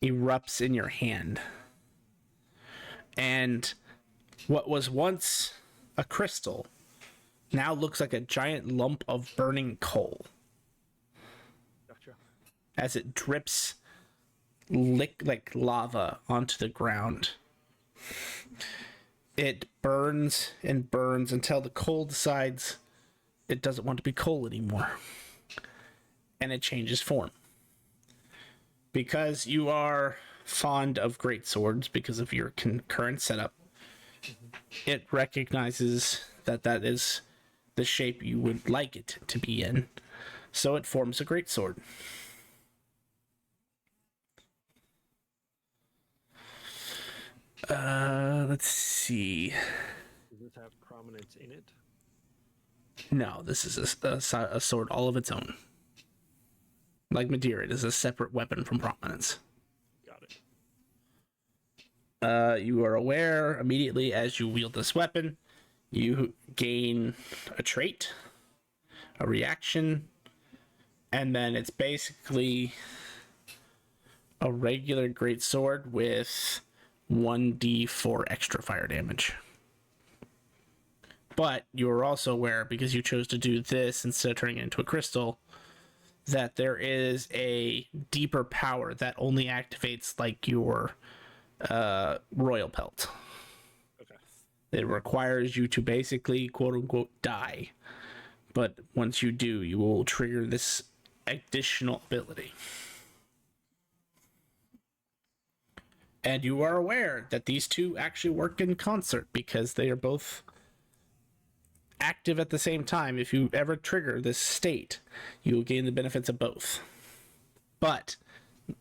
erupts in your hand. And what was once a crystal now looks like a giant lump of burning coal. Gotcha. As it drips like lava onto the ground. It burns and burns until the coal decides it doesn't want to be coal anymore. And it changes form. Because you are fond of great swords because of your current setup, it recognizes that is the shape you would like it to be in. So it forms a greatsword. Let's see. Does this have prominence in it? No, this is a sword all of its own. Like Madeira, it is a separate weapon from prominence. Got it. You are aware immediately as you wield this weapon, you gain a trait, a reaction, and then it's basically a regular greatsword with 1d4 extra fire damage. But you are also aware, because you chose to do this instead of turning it into a crystal, that there is a deeper power that only activates like your royal pelt. Okay. It requires you to basically quote unquote die. But once you do, you will trigger this additional ability. And you are aware that these two actually work in concert because they are both active at the same time. If you ever trigger this state, you will gain the benefits of both. But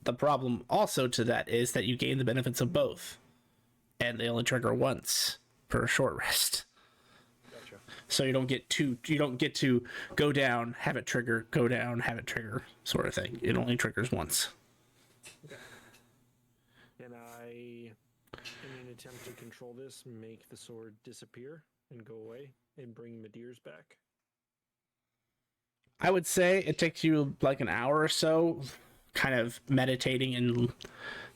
the problem also to that is that you gain the benefits of both, and they only trigger once per short rest. Gotcha. So you don't get to go down, have it trigger, go down, have it trigger, sort of thing. It only triggers once. Okay. Can I, in an attempt to control this, make the sword disappear and go away and bring Madeir's back? I would say it takes you like an hour or so, kind of meditating, and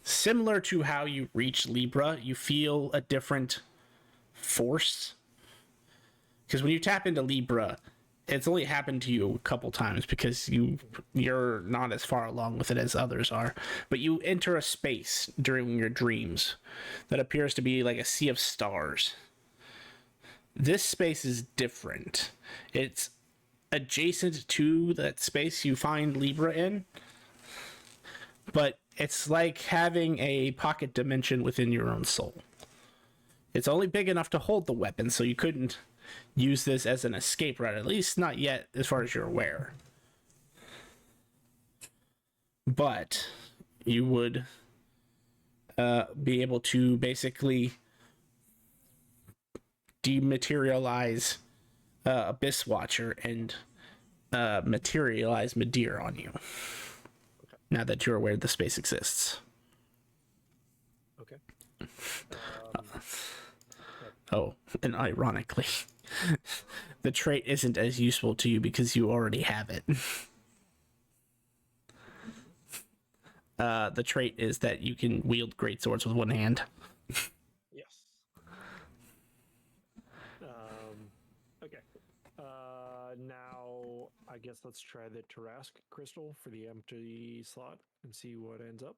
similar to how you reach Libra, you feel a different force. Because when you tap into Libra, it's only happened to you a couple times because you're not as far along with it as others are. But you enter a space during your dreams that appears to be like a sea of stars. This space is different. It's adjacent to that space you find Libra in, but it's like having a pocket dimension within your own soul. It's only big enough to hold the weapon, so you couldn't use this as an escape route, at least not yet, as far as you're aware. But you would be able to basically dematerialize Abyss Watcher and materialize Madeira on you. Okay. Now that you're aware the space exists. Okay. Oh, and ironically, the trait isn't as useful to you because you already have it. The trait is that you can wield great swords with one hand. Yes. Okay. Now, I guess let's try the Tarask crystal for the empty slot and see what ends up.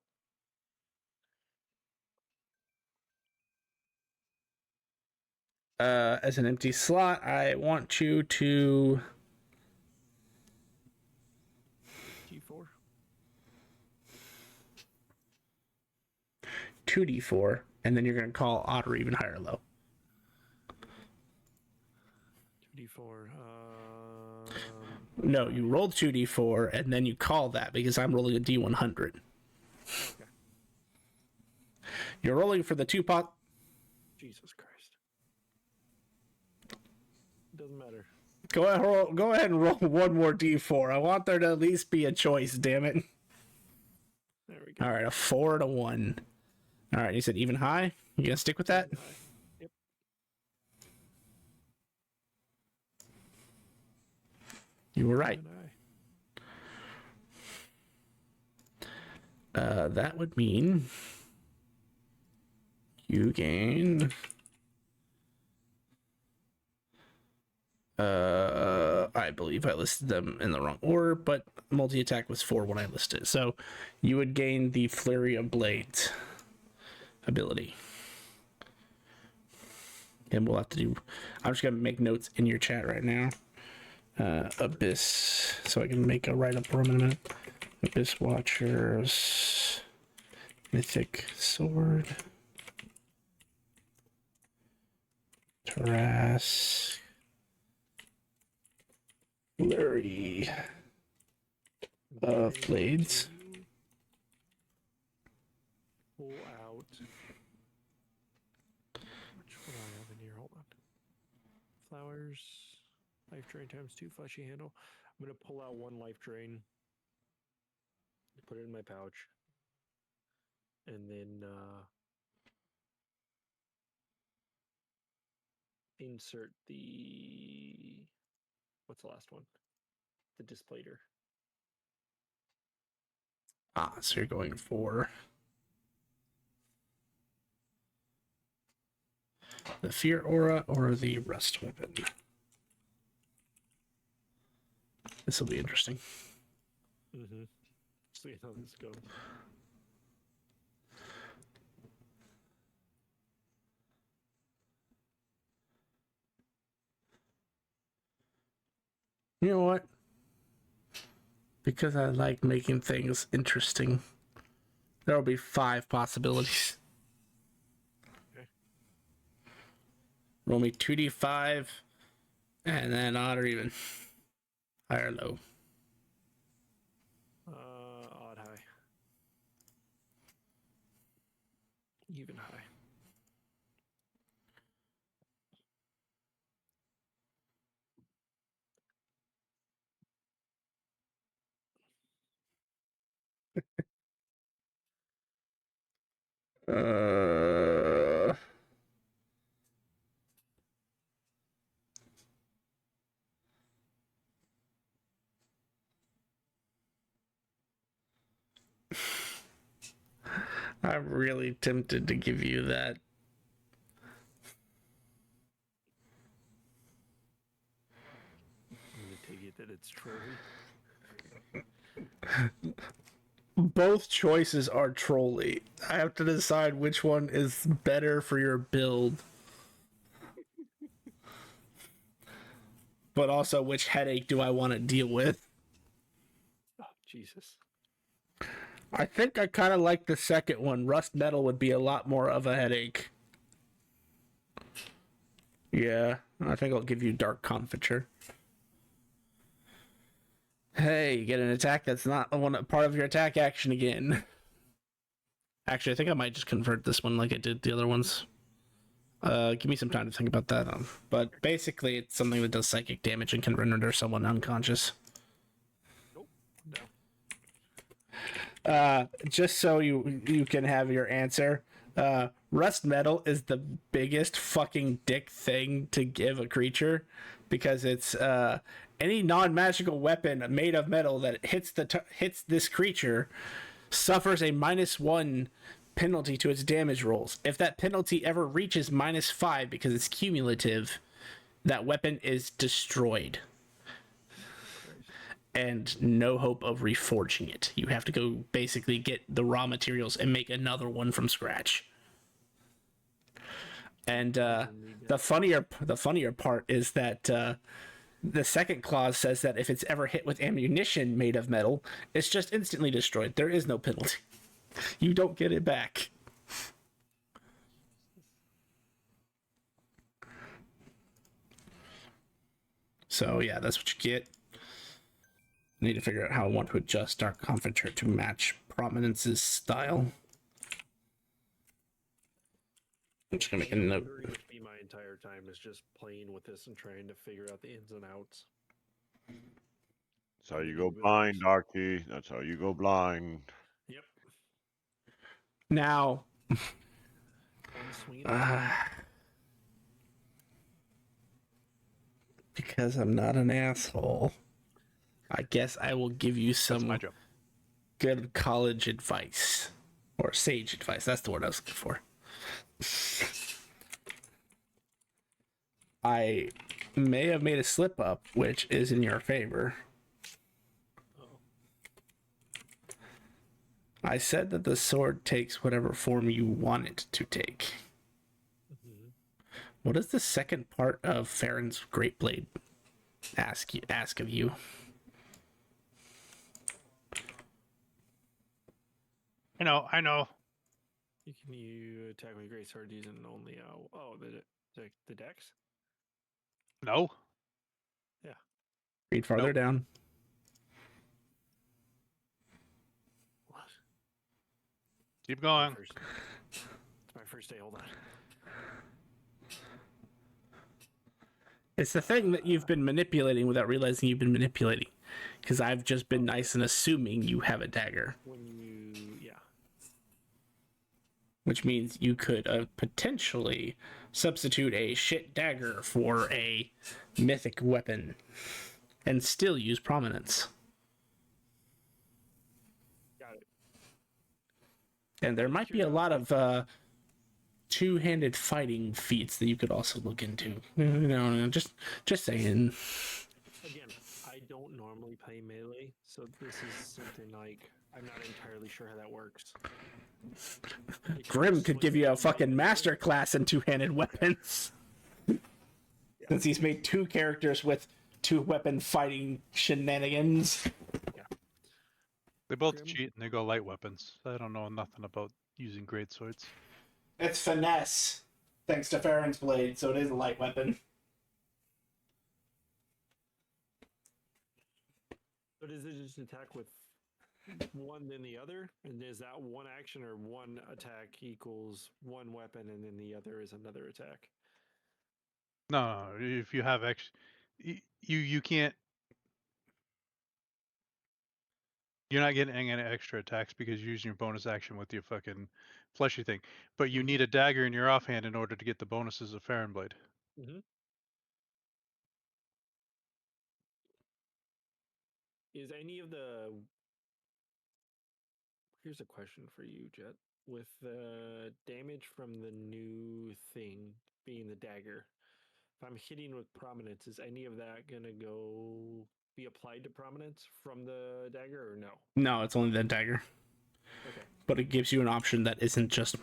As an empty slot, I want you to... G4. 2d4, and then you're going to call odd or even higher low. 2d4. No, you rolled 2d4, and then you call that because I'm rolling a d100. Okay. You're rolling for the two pot. Jesus Christ. Doesn't matter. Go ahead and roll one more d4. I want there to at least be a choice, damn it. There we go. All right, a 4 and a 1. All right, you said even high? You gonna stick with that? Yep. You were right. And I. That would mean you gain... I believe I listed them in the wrong order, but multi-attack was 4 when I listed it. So you would gain the Flurry of Blades ability. And we'll have to do... I'm just going to make notes in your chat right now. Abyss, so I can make a write-up for a minute. Abyss Watchers, Mythic Sword, Tarask, Flurry of blades. Pull out. Which one do I have in here? Hold on. Flowers. Life drain times 2. Fleshy handle. I'm gonna pull out 1 life drain. Put it in my pouch. And then insert the what's the last one? The displater. Ah, so you're going for the Fear Aura or the Rust Weapon. This will be interesting. Mm-hmm. See how this goes. You know what? Because I like making things interesting, there will be 5 possibilities. Okay. Roll me 2d5, and then odd or even. High or low. Odd high. Even high. Uh, I'm really tempted to give you that. I'm gonna take it that it's trolly. Both choices are trolly. I have to decide which one is better for your build. But also, which headache do I want to deal with? Oh, Jesus. I think I kind of like the second one. Rust metal would be a lot more of a headache. Yeah, I think I'll give you Dark Confiture. Hey, you get an attack that's not one part of your attack action again. Actually, I think I might just convert this one like I did the other ones. Give me some time to think about that. But basically, it's something that does psychic damage and can render someone unconscious. Nope. No. Just so you can have your answer. Rust metal is the biggest fucking dick thing to give a creature because it's any non-magical weapon made of metal that hits this creature suffers a -1 penalty to its damage rolls. If that penalty ever reaches -5 because it's cumulative, that weapon is destroyed. And no hope of reforging it. You have to go basically get the raw materials and make another one from scratch. And the funnier part is that the second clause says that if it's ever hit with ammunition made of metal, it's just instantly destroyed. There is no penalty. You don't get it back. So yeah, that's what you get. I need to figure out how I want to adjust Dark Confiture to match Prominence's style. I'm just gonna make a note. Be my entire time is just playing with this and trying to figure out the ins and outs. That's how you go blind, Archie. That's how you go blind. Yep. Now, because I'm not an asshole, I guess I will give you some good college advice. Or sage advice. That's the word I was looking for. I may have made a slip up, which is in your favor. I said that the sword takes whatever form you want it to take. Mm-hmm. What does the second part of Farron's Great Blade ask of you? I know. You attack with great sword using only the dex? No. Yeah. Read farther Nope. down. What? Keep going. It's my first day. Hold on. It's the thing that you've been manipulating without realizing you've been manipulating. Because I've just been nice and assuming you have a dagger. When you, yeah. Which means you could potentially substitute a shit dagger for a mythic weapon and still use prominence. Got it. And there might be a lot of two-handed fighting feats that you could also look into. No, just saying. Again, I don't normally play melee, so this is something like I'm not entirely sure how that works. Grim could give you a fucking master class in two-handed weapons. Since he's made 2 characters with 2-weapon fighting shenanigans. They both Grim? cheat and they go light weapons. I don't know nothing about using great swords. It's finesse, thanks to Farron's blade, so it is a light weapon. So does it just attack with one then the other? And is that one action or one attack equals one weapon and then the other is another attack? No, if you have you can't. You're not getting any extra attacks because you're using your bonus action with your fucking fleshy thing. But you need a dagger in your offhand in order to get the bonuses of Farron Blade. Mm-hmm. Is any of the... Here's a question for you, Jet. With the damage from the new thing being the dagger, if I'm hitting with prominence, is any of that going to be applied to prominence from the dagger or no? No, it's only the dagger. Okay. But it gives you an option that isn't just...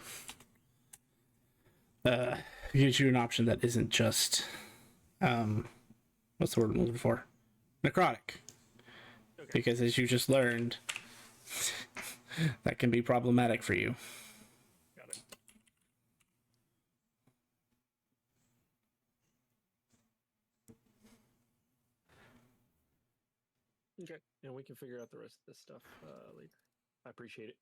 what's the word I'm looking for? Necrotic. Okay. Because as you just learned, that can be problematic for you. Got it. Okay, and we can figure out the rest of this stuff later. I appreciate it.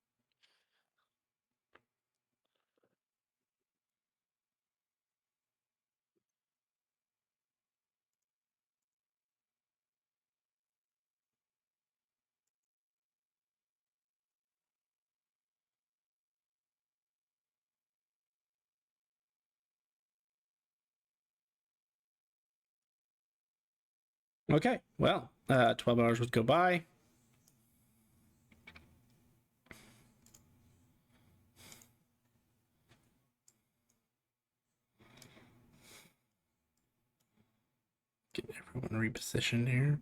Okay, well, 12 hours would go by. Get everyone repositioned here.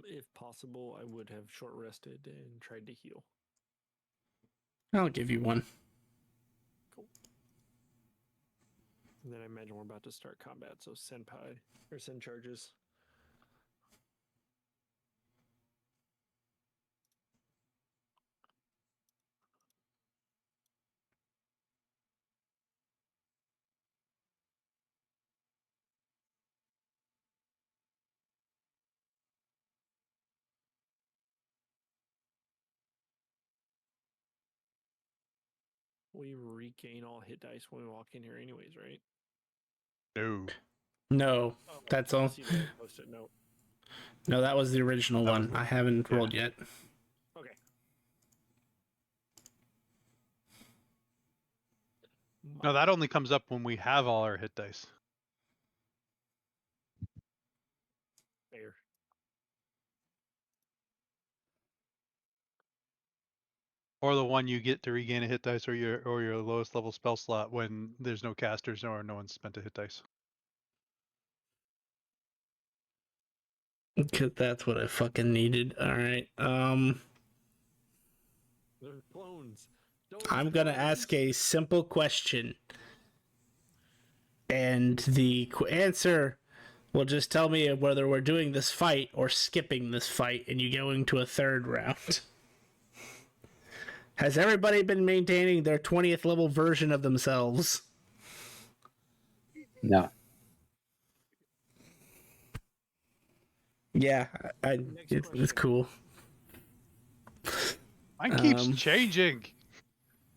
If possible, I would have short rested and tried to heal. I'll give you one. Cool. And then I imagine we're about to start combat, so send charges. We regain all hit dice when we walk in here anyways, right? No. No, Oh, that's I all. see the post-it note. No, that was the original That was one. I haven't rolled yet. Okay. No, that only comes up when we have all our hit dice. Fair. Or the one you get to regain a hit dice or your lowest level spell slot when there's no casters or no one's spent a hit dice. Cause that's what I fucking needed. All right. They're clones. I'm gonna ask a simple question, and the answer will just tell me whether we're doing this fight or skipping this fight, and you go into a third round. Has everybody been maintaining their 20th level version of themselves? No. Yeah, Next it's question. cool. Mine keeps Um, changing.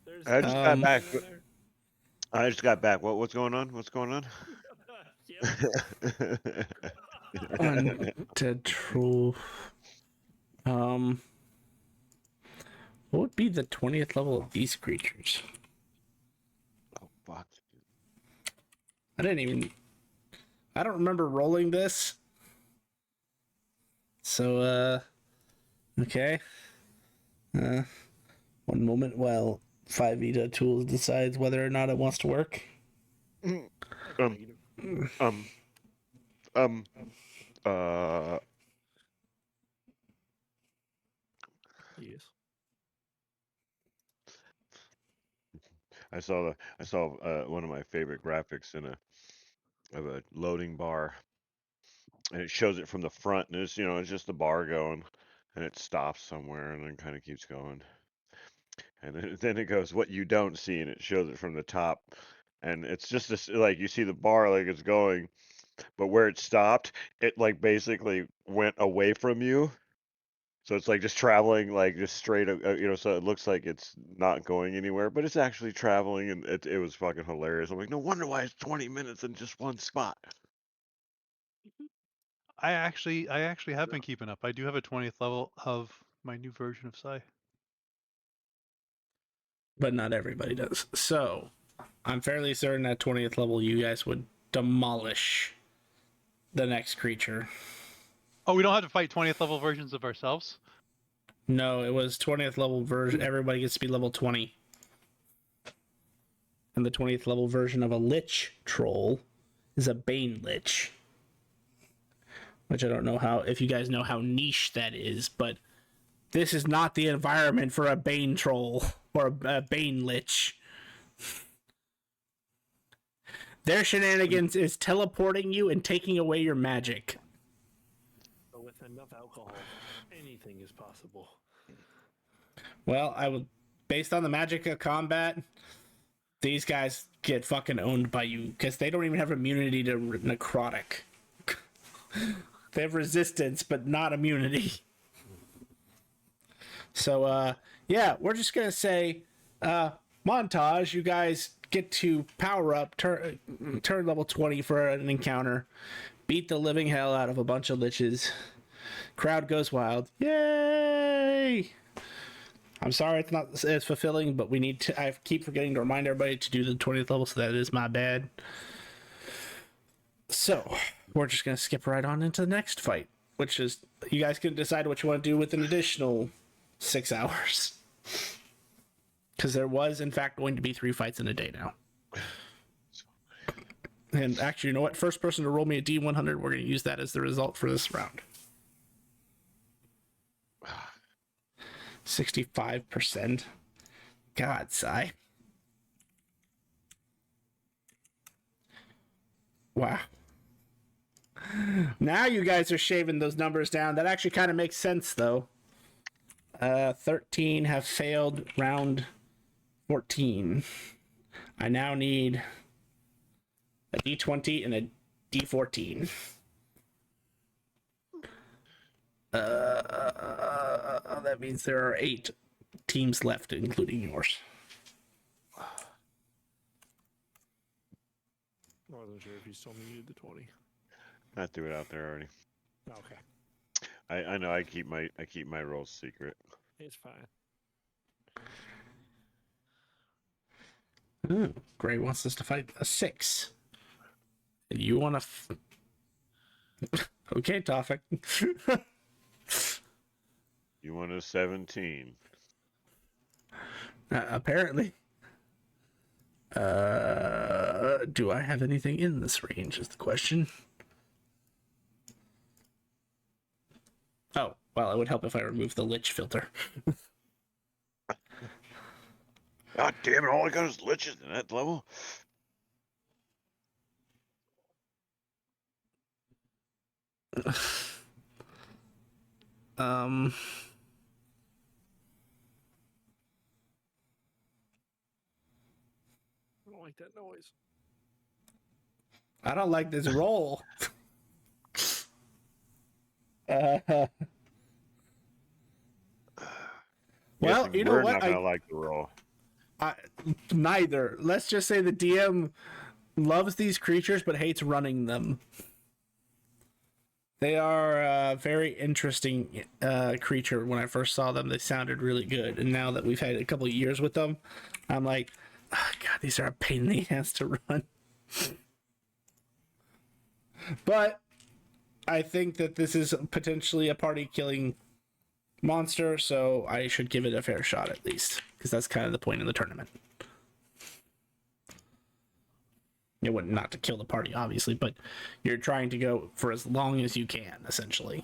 There's I just got Um, back. on there. I just got back. What's going on? What's going on? Yep. Undead troll. What would be the 20th level of these creatures? Oh fuck. I don't remember rolling this. So, okay. One moment while 5e Tools decides whether or not it wants to work. Um, um, uh, Yes. I saw one of my favorite graphics of a loading bar, and it shows it from the front, and it's just the bar going, and it stops somewhere, and then kind of keeps going, and then it goes what you don't see, and it shows it from the top, and it's just this like you see the bar like it's going, but where it stopped, it like basically went away from you. So it's like just traveling like just straight, so it looks like it's not going anywhere, but it's actually traveling, and it was fucking hilarious. I'm like, no wonder why it's 20 minutes in just one spot. I actually have been keeping up. I do have a 20th level of my new version of Psi. But not everybody does. So, I'm fairly certain at 20th level you guys would demolish the next creature. Oh, we don't have to fight 20th level versions of ourselves? No, it was 20th level version. Everybody gets to be level 20. And the 20th level version of a Lich Troll is a Bane Lich. Which I don't know if you guys know how niche that is, but this is not the environment for a Bane Troll or a Bane Lich. Their shenanigans is teleporting you and taking away your magic. But with enough alcohol, anything is possible. Well, based on the magic of combat, these guys get fucking owned by you because they don't even have immunity to necrotic. They have resistance, but not immunity. So, yeah, we're just gonna say, montage. You guys get to power up, turn level 20 for an encounter, beat the living hell out of a bunch of liches. Crowd goes wild. Yay! I'm sorry it's not as fulfilling, but I keep forgetting to remind everybody to do the 20th level, so that is my bad. So, we're just going to skip right on into the next fight, which is, you guys can decide what you want to do with an additional 6 hours. Because there was, in fact, going to be 3 fights in a day now. And actually, you know what? First person to roll me a D100, we're going to use that as the result for this round. 65%. God, sigh. Wow. Now you guys are shaving those numbers down. That actually kind of makes sense, though. 13 have failed round 14. I now need a D20 and a D14. That means there are 8 teams left, including yours. I wasn't sure if you still needed the 20. I threw it out there already. Okay. I know I keep my rolls secret. It's fine. Ooh, Gray wants us to fight a 6. And you want to... Okay, Tofik. You want a 17? Apparently. Do I have anything in this range is the question. Oh, well, it would help if I remove the Lich filter. God damn it! All I got is liches in that level. Um... like that noise. I don't like this roll. Well, Guessing you know we're what? not gonna like the roll. Neither. Let's just say the DM loves these creatures but hates running them. They are a very interesting creature. When I first saw them, they sounded really good. And now that we've had a couple of years with them, I'm like, oh, God, these are a pain in the ass to run. But I think that this is potentially a party-killing monster, so I should give it a fair shot at least, because that's kind of the point of the tournament. It wouldn't not to kill the party, obviously, but you're trying to go for as long as you can, essentially.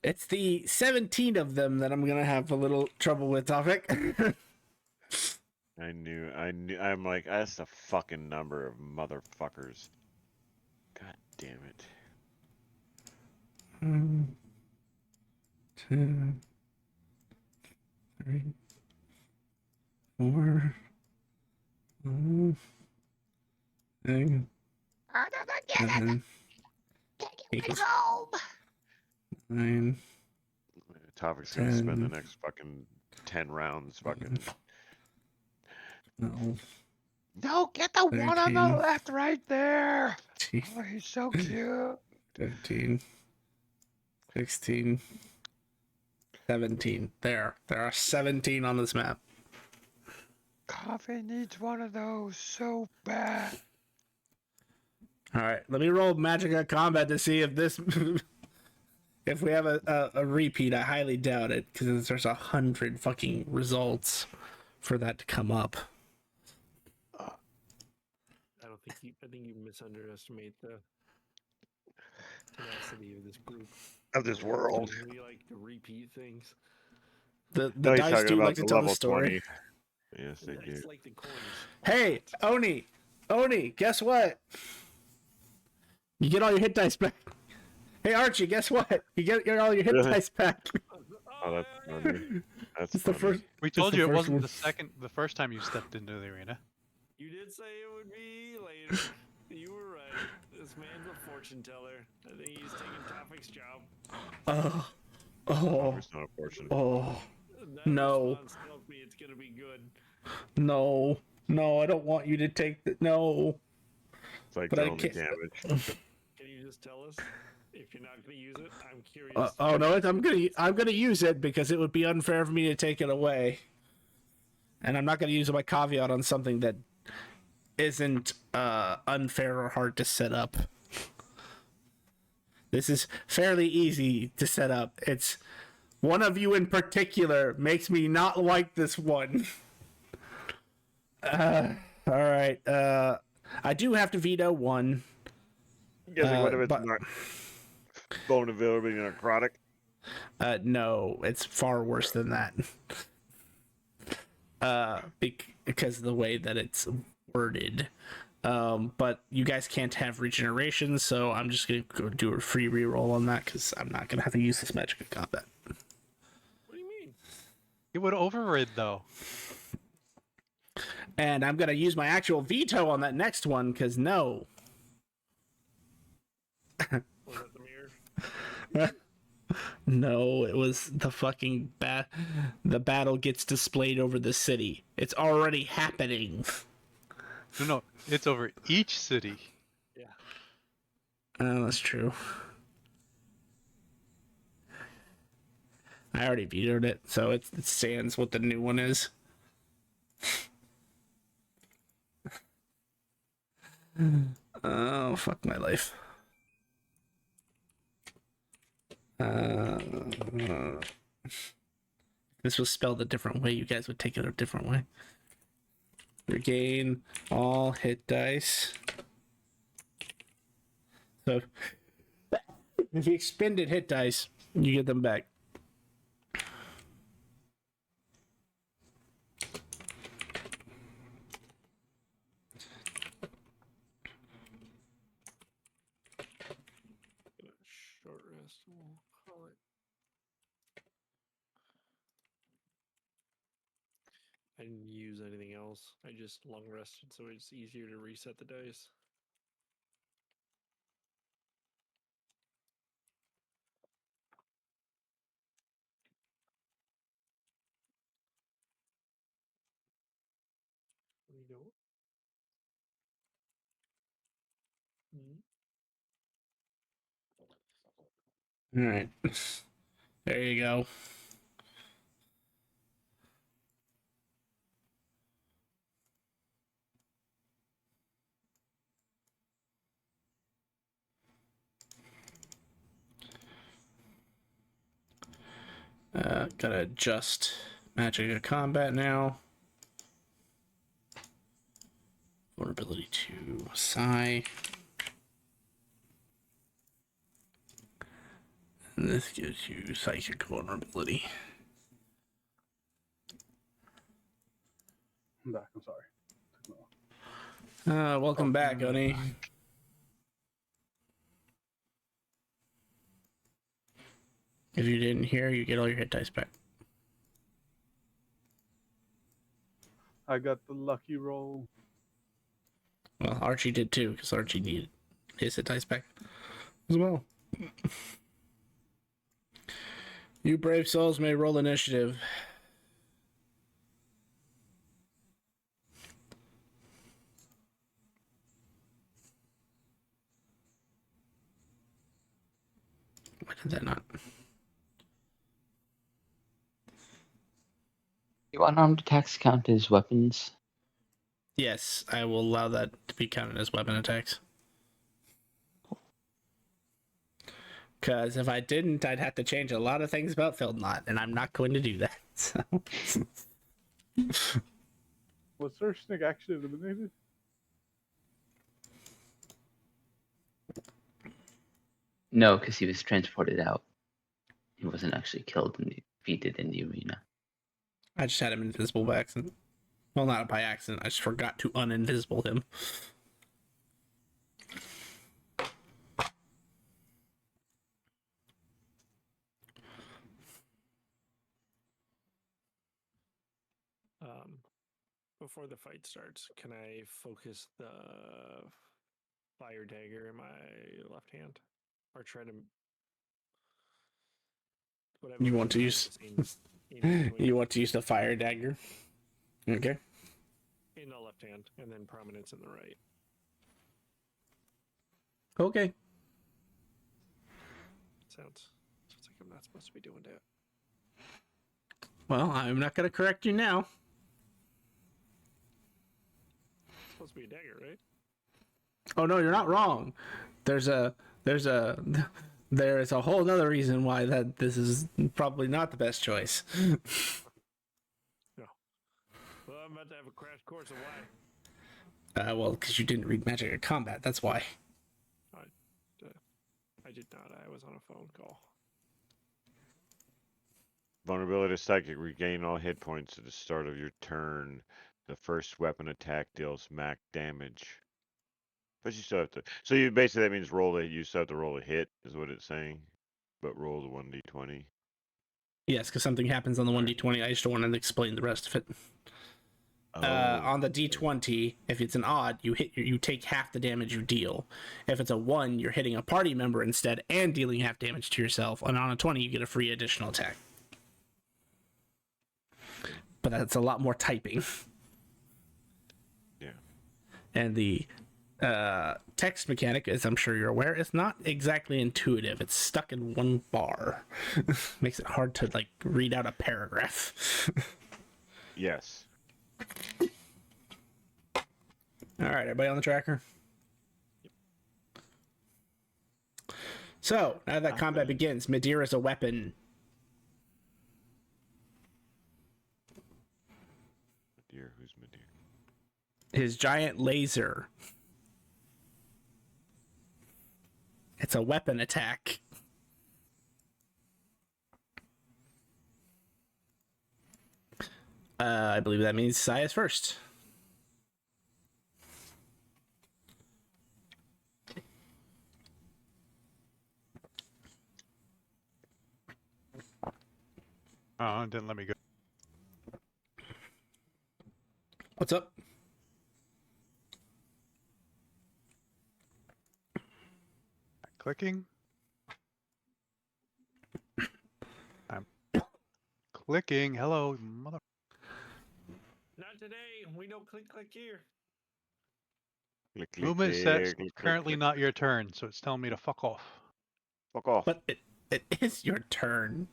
It's the 17 of them that I'm gonna have a little trouble with, Topic. I knew. I'm like, that's a fucking number of motherfuckers. God damn it. 2, 3, 4, 5, 6, I don't get it. 7, Take it 8, home. 9, Topic's gonna spend the 10, next fucking 10 rounds fucking. 12, No, get the one on the 13. left right there. 14, Oh, he's so cute. 15, 16, 17. There are 17 on this map. Coffee needs one of those so bad. All right, let me roll Magic Combat to see if this, if we have a repeat. I highly doubt it because there's 100 fucking results for that to come up. I think you misunderestimate the tenacity of this group. Of this world. We like to repeat things. The No, he's dice talking do about like to the tell the level story. 20. Yes, they do. It's like the coins. Hey, Oni, guess what? You get all your hit dice back. Hey, Archie, guess what? You get all your hit Really? dice back. Oh, that's funny. That's It's the funny. first. We It's told the you it first wasn't one. the first time you stepped into the arena. You did say it would be later. You were right. This man's a fortune teller. I think he's taking Topic's job. Oh, It's not a fortune. oh, That no, response tells me it's gonna be good. no, I don't want you to take the no. It's like But the I only can't. Can you just tell us if you're not gonna use it? I'm curious. Oh no, I'm gonna use it because it would be unfair for me to take it away, and I'm not gonna use my caveat on something that isn't unfair or hard to set up. This is fairly easy to set up. It's one of you in particular makes me not like this one. All right. I do have to veto one. Guessing what if it's but- not bone availability necrotic? No, it's far worse than that. Because of the way that it's worded. But you guys can't have regeneration, so I'm just gonna go do a free reroll on that because I'm not gonna have to use this magic in combat. What do you mean? It would overrid though. And I'm gonna use my actual veto on that next one because no. Was that the mirror? No, it was the fucking the battle gets displayed over the city. It's already happening. No, it's over each city. Yeah. Oh, that's true. I already vetoed it, so it stands what the new one is. Oh, fuck my life. This was spelled a different way. You guys would take it a different way. Regain all hit dice. So, if you expended hit dice, you get them back. Short rest. We'll call it. I didn't use anything else. I just long rested, so it's easier to reset the dice. You don't. All right. There you go. Gotta adjust magic of combat now. Vulnerability to psi. And this gives you psychic vulnerability. I'm back. I'm sorry. Welcome back, Oni. If you didn't hear, you get all your hit dice back. I got the lucky roll. Well, Archie did too, because Archie needed his hit dice back as well. You brave souls may roll initiative. Why did that not? Do unarmed attacks count as weapons? Yes, I will allow that to be counted as weapon attacks. Because if I didn't, I'd have to change a lot of things about Feldnot, and I'm not going to do that. So. Was Searchnik actually eliminated? No, because he was transported out. He wasn't actually killed and defeated in the arena. I just had him invisible by accident. Well, not by accident. I just forgot to uninvisible him. Before the fight starts, can I focus the fire dagger in my left hand, or try to? Whatever. You want to use? You want to use the fire dagger? Okay. In the left hand, and then prominence in the right. Okay. Sounds like I'm not supposed to be doing that. Well, I'm not going to correct you now. It's supposed to be a dagger, right? Oh no, you're not wrong. There is a whole other reason why that this is probably not the best choice. No. Well, I'm about to have a crash course of why. Well, because you didn't read Magic of Combat, that's why. I did not. I was on a phone call. Vulnerability to psychic. Regain all hit points at the start of your turn. The first weapon attack deals max damage. But you still have to. So you basically, that means you still have to roll a hit, is what it's saying. But roll the 1d20. Yes, because something happens on the 1d20. I just don't want to explain the rest of it. On the d20, if it's an odd, you take half the damage you deal. If it's a 1, you're hitting a party member instead and dealing half damage to yourself. And on a 20, you get a free additional attack. But that's a lot more typing. Yeah. And the text mechanic, as I'm sure you're aware, is not exactly intuitive. It's stuck in one bar. Makes it hard to read out a paragraph. Yes. All right, everybody on the tracker? Yep. So, now that combat begins, Midir is a weapon. Midir, who's Midir? His giant laser. It's a weapon attack. I believe that means Sai is first. Oh, it didn't let me go. What's up? Clicking. I'm clicking. Hello, mother. Not today. We don't click here. Click, click, Movement set's click, click, click, currently click. not your turn, so it's telling me to fuck off. Fuck off. But it is your turn.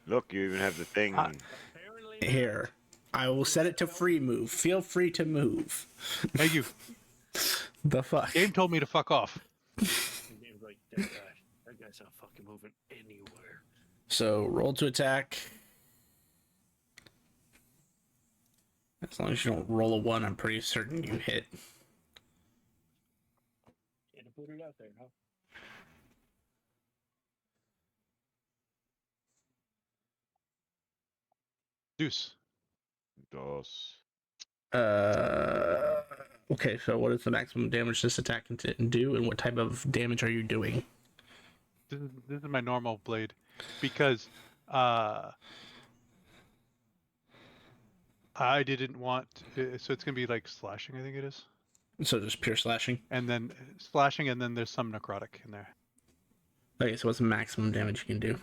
Look, you even have the thing. Apparently not. Here, I will set it to free move. Feel free to move. Thank you. The fuck? Game told me to fuck off. The game's like, that guy's not fucking moving anywhere. So roll to attack. As long as you don't roll a 1, I'm pretty certain you hit. Yeah, to put it out there, huh? Deuce. Dos. Okay, so what is the maximum damage this attack can do, and what type of damage are you doing? This is my normal blade, because I didn't want. So it's gonna be like slashing, I think it is, So just pure slashing. and then slashing, and then there's some necrotic in there. Okay, so what's the maximum damage you can do?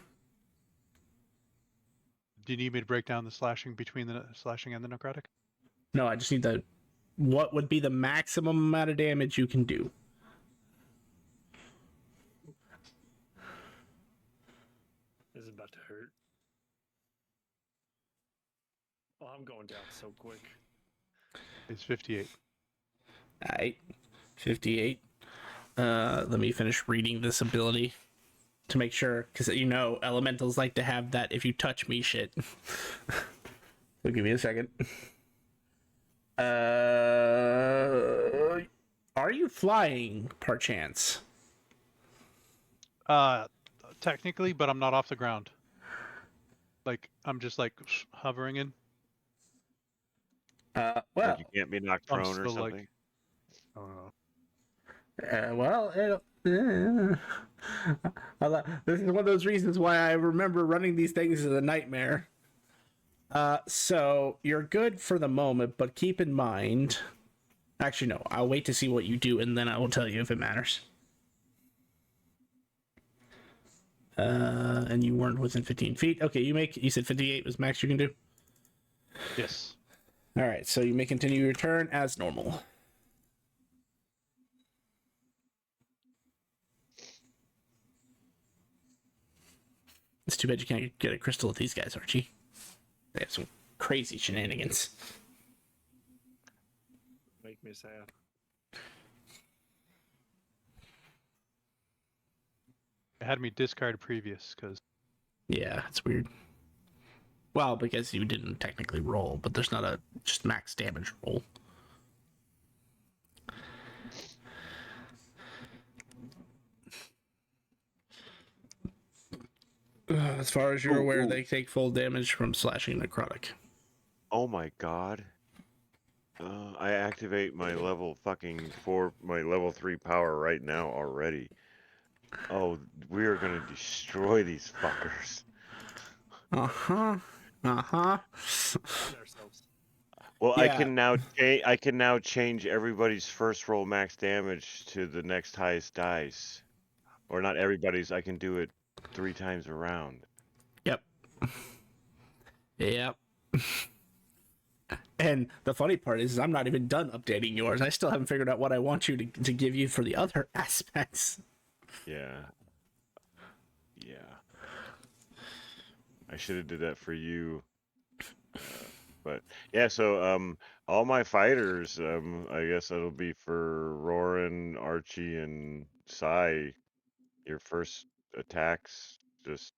Do you need me to break down the slashing between the slashing and the necrotic? No, I just need the. What would be the maximum amount of damage you can do? This is about to hurt. Oh, I'm going down so quick. It's 58. Alright, 58. Let me finish reading this ability to make sure, because you know elementals like to have that if you touch me shit. So give me a second. Are you flying, perchance? Technically, but I'm not off the ground. Like, I'm just like hovering in. Like Well, you can't be knocked I'm prone or still, like- something. This is one of those reasons why I remember running these things as a nightmare. So you're good for the moment, but keep in mind. Actually, no. I'll wait to see what you do, and then I will tell you if it matters. And you weren't within 15 feet. Okay, you said 58 was max you can do? Yes. All right, so you may continue your turn as normal. It's too bad you can't get a crystal with these guys, Archie. They have some crazy shenanigans. Make me sad. It had me discard previous, because... Yeah, it's weird. Well, because you didn't technically roll, but there's not a just max damage roll. As far as you're aware, they take full damage from slashing necrotic. Oh my god. I activate my level fucking 4, my level 3 power right now already. Oh, we are gonna destroy these fuckers. Uh-huh. Uh-huh. Ourselves. Well, Yeah. I can now change everybody's first roll max damage to the next highest dice. Or not everybody's, I can do it 3 times around. Yep. Yep. And the funny part is I'm not even done updating yours. I still haven't figured out what I want you to give you for the other aspects. Yeah. Yeah. I should have did that for you. But yeah, so all my fighters, I guess it'll be for Roran, Archie, and Sai. Your first attacks, just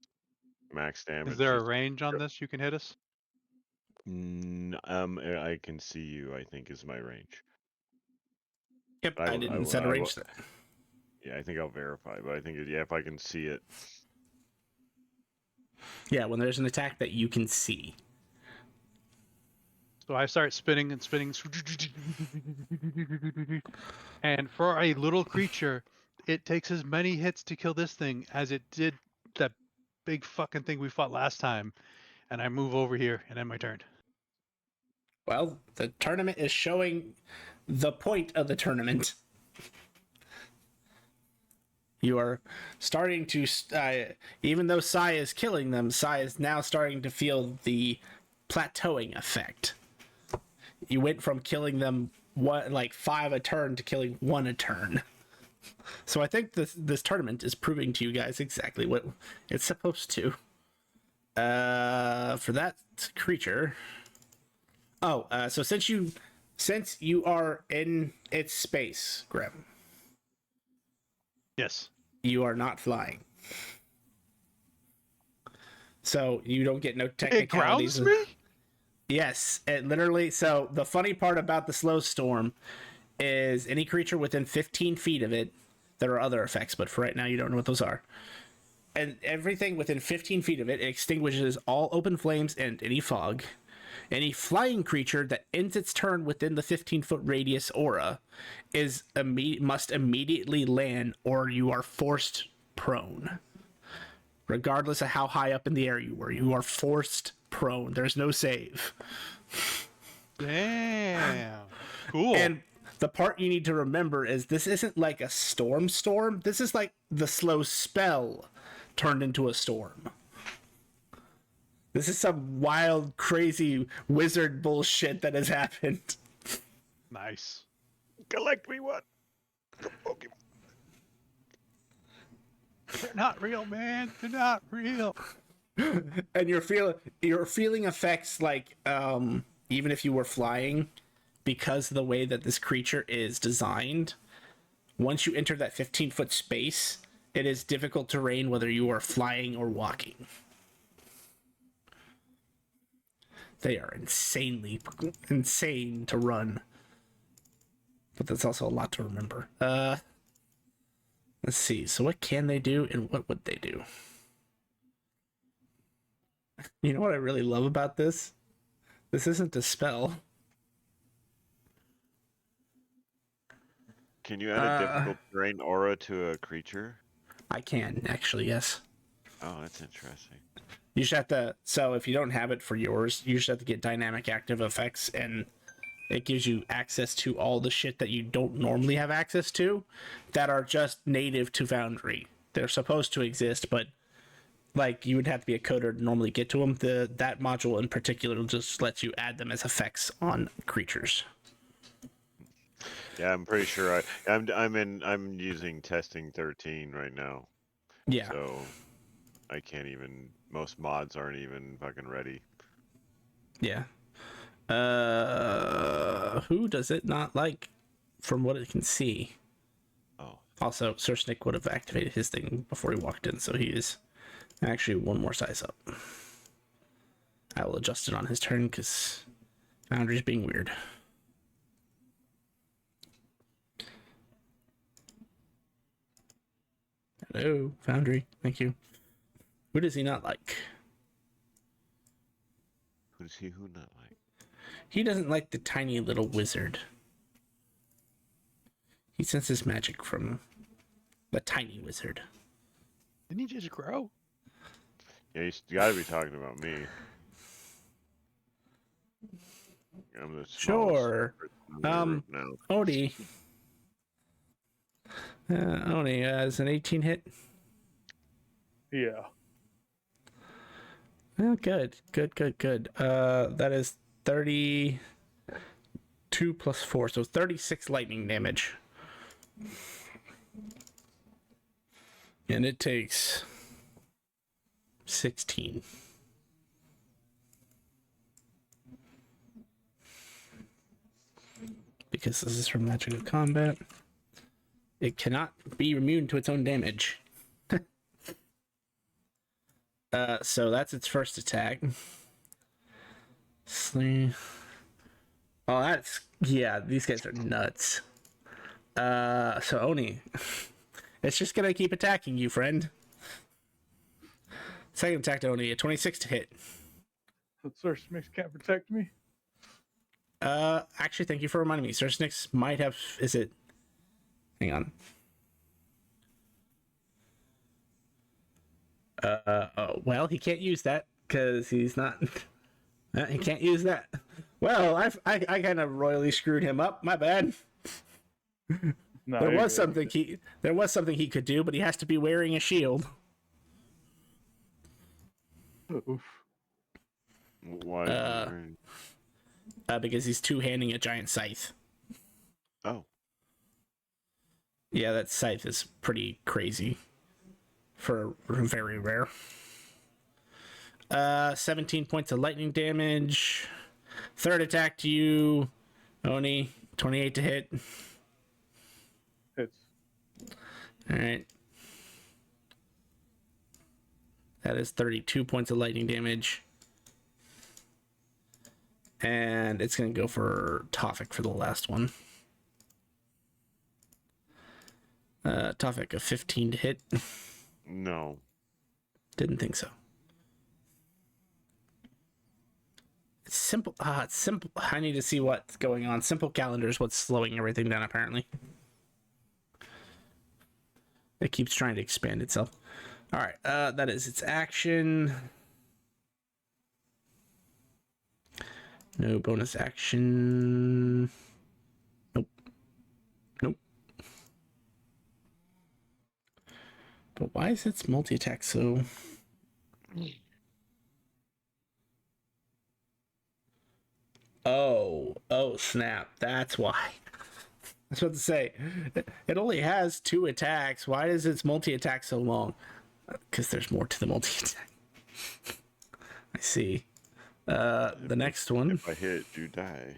max damage. Is there a just- range on this you can hit us? I can see you, I think, is my range. Yep, I I will- didn't will- set a I range. will- Yeah, I think I'll verify, but I think, yeah, if I can see it. Yeah, when there's an attack that you can see. So I start spinning and spinning. And for a little creature, it takes as many hits to kill this thing as it did that big fucking thing we fought last time. And I move over here and end my turn. Well, the tournament is showing the point of the tournament. You are starting to, even though Sai is killing them, Sai is now starting to feel the plateauing effect. You went from killing them 5 a turn to killing 1 a turn. So I think this tournament is proving to you guys exactly what it's supposed to. For that creature. Oh, so since you are in its space, Grim, Yes. you are not flying. So you don't get no It technicalities. grounds me? Yes, it literally. So the funny part about the slow storm is any creature within 15 feet of it, there are other effects, but for right now you don't know what those are. And everything within 15 feet of it extinguishes all open flames and any fog. Any flying creature that ends its turn within the 15-foot radius aura must immediately land, or you are forced prone. Regardless of how high up in the air you were, you are forced prone. There's no save. Damn. Cool. And the part you need to remember is this isn't like a storm. This is like the slow spell turned into a storm. This is some wild, crazy wizard bullshit that has happened. Nice. Collect me one. Pokemon. They're not real, man. They're not real. And you're feeling effects like even if you were flying, because of the way that this creature is designed, once you enter that 15-foot space, it is difficult terrain whether you are flying or walking. They are insane to run. But that's also a lot to remember. Let's see. So what can they do and what would they do? You know what I really love about this? This isn't a spell. Can you add a difficult terrain aura to a creature? I can, actually, yes. Oh, that's interesting. You just have to, so if you don't have it for yours, you just have to get dynamic active effects, and it gives you access to all the shit that you don't normally have access to that are just native to Foundry. They're supposed to exist, but like you would have to be a coder to normally get to them. That module in particular just lets you add them as effects on creatures. Yeah, I'm pretty sure I'm using testing 13 right now. Yeah. So I can't even, most mods aren't even fucking ready. Yeah. Who does it not like from what it can see? Oh. Also, Sir Snick would have activated his thing before he walked in, so he is actually one more size up. I will adjust it on his turn because Foundry's being weird. Hello, Foundry. Thank you. Who does he not like? Who does he not like? He doesn't like the tiny little wizard. He senses magic from the tiny wizard. Didn't he just grow? Yeah, you gotta be talking about me. I'm the Sure. now. Odie. Odie has an 18 hit. Yeah. Oh, good. That is 32 plus 4, so 36 lightning damage. And it takes 16. Because this is from Magic of Combat, it cannot be immune to its own damage. So that's its first attack. Oh, that's, yeah, these guys are nuts. So Oni, it's just gonna keep attacking you, friend. Second attack to Oni, a 26 to hit. So Sir Smith can't protect me? Actually, thank you for reminding me. Sir Snix might have, is it? Hang on. Oh, well, he can't use that because he's not. He can't use that. Well, I kind of royally screwed him up. My bad. No, There you're was good. something he could do, but he has to be wearing a shield. Oof. Why? Is he wearing... Because he's two-handing a giant scythe. Oh, Yeah, that scythe is pretty crazy for very rare. 17 points of lightning damage. Third attack to you, Oni. 28 to hit. Hits. All right. That is 32 points of lightning damage. And it's going to go for Tofik for the last one. Tofik, a 15 to hit. no. Didn't think so. It's simple. It's simple. I need to see what's going on. Simple calendar is what's slowing everything down, apparently. It keeps trying to expand itself. All right. That is its action. No bonus action. Nope. Nope. But why is its multi-attack so... Oh, snap. That's why. I was about to say, it only has 2 attacks. Why is its multi-attack so long? Because there's more to the multi-attack. I see. The next one. If I hit, you die.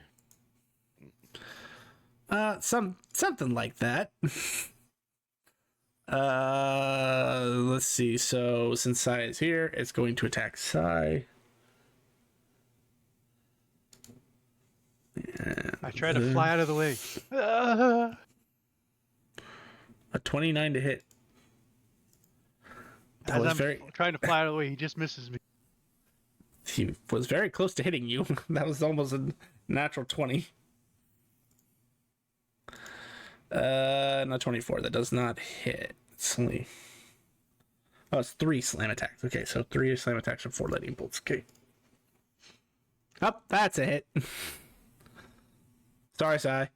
Something like that. Let's see. So since Sai is here, it's going to attack Sai. I try to fly out of the way. A 29 to hit. That As was I'm trying to fly out of the way, he just misses me. He was very close to hitting you. That was almost a natural 20. Not 24. That does not hit. It's only... Oh, it's 3 slam attacks. Okay, so 3 slam attacks and 4 lightning bolts. Okay. Oh, that's a hit. Sorry, Sai.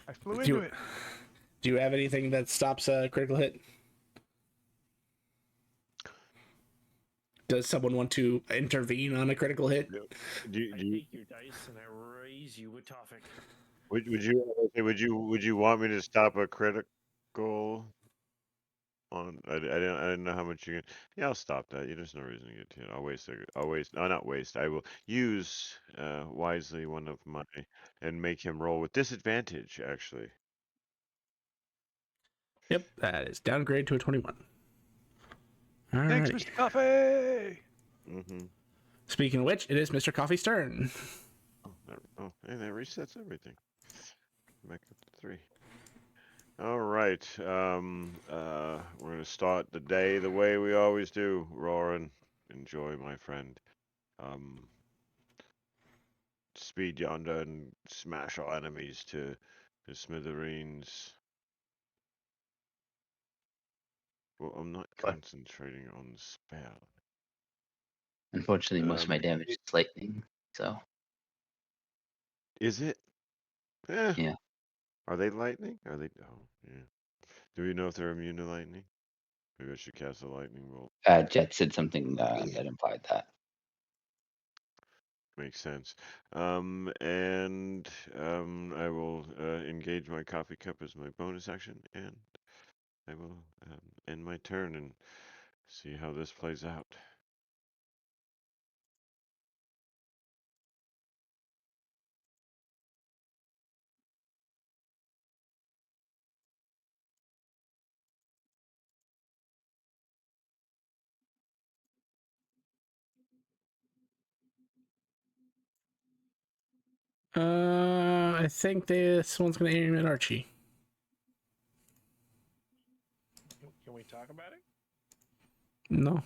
I flew into it. Do you have anything that stops a critical hit? Does someone want to intervene on a critical hit? Do I take your dice and I raise you with Tofik. would you want me to stop a critical? I didn't know how much you can. Yeah, I'll stop that. There's no reason to get to it. Not waste. I will use wisely one of my and make him roll with disadvantage. Actually, Yep, that is downgrade to a 21. Thanks, Alrighty. Mr. Coffee. mm-hmm. Speaking of which, it is Mr. Coffee's turn. Hey, that resets everything. Back up to 3. All right. We're gonna start the day the way we always do. Roaring. Enjoy, my friend. Speed yonder and smash our enemies to smithereens. Well, I'm not concentrating on the spell. Unfortunately, most of my damage is lightning. So Is it? yeah. Are they lightning? Are they? Oh, yeah. Do we know if they're immune to lightning? Maybe I should cast a lightning bolt. Jet said something that implied that. Makes sense. And I will engage my coffee cup as my bonus action, and I will end my turn and see how this plays out. I think this one's going to aim at Archie. Can we talk about it? No.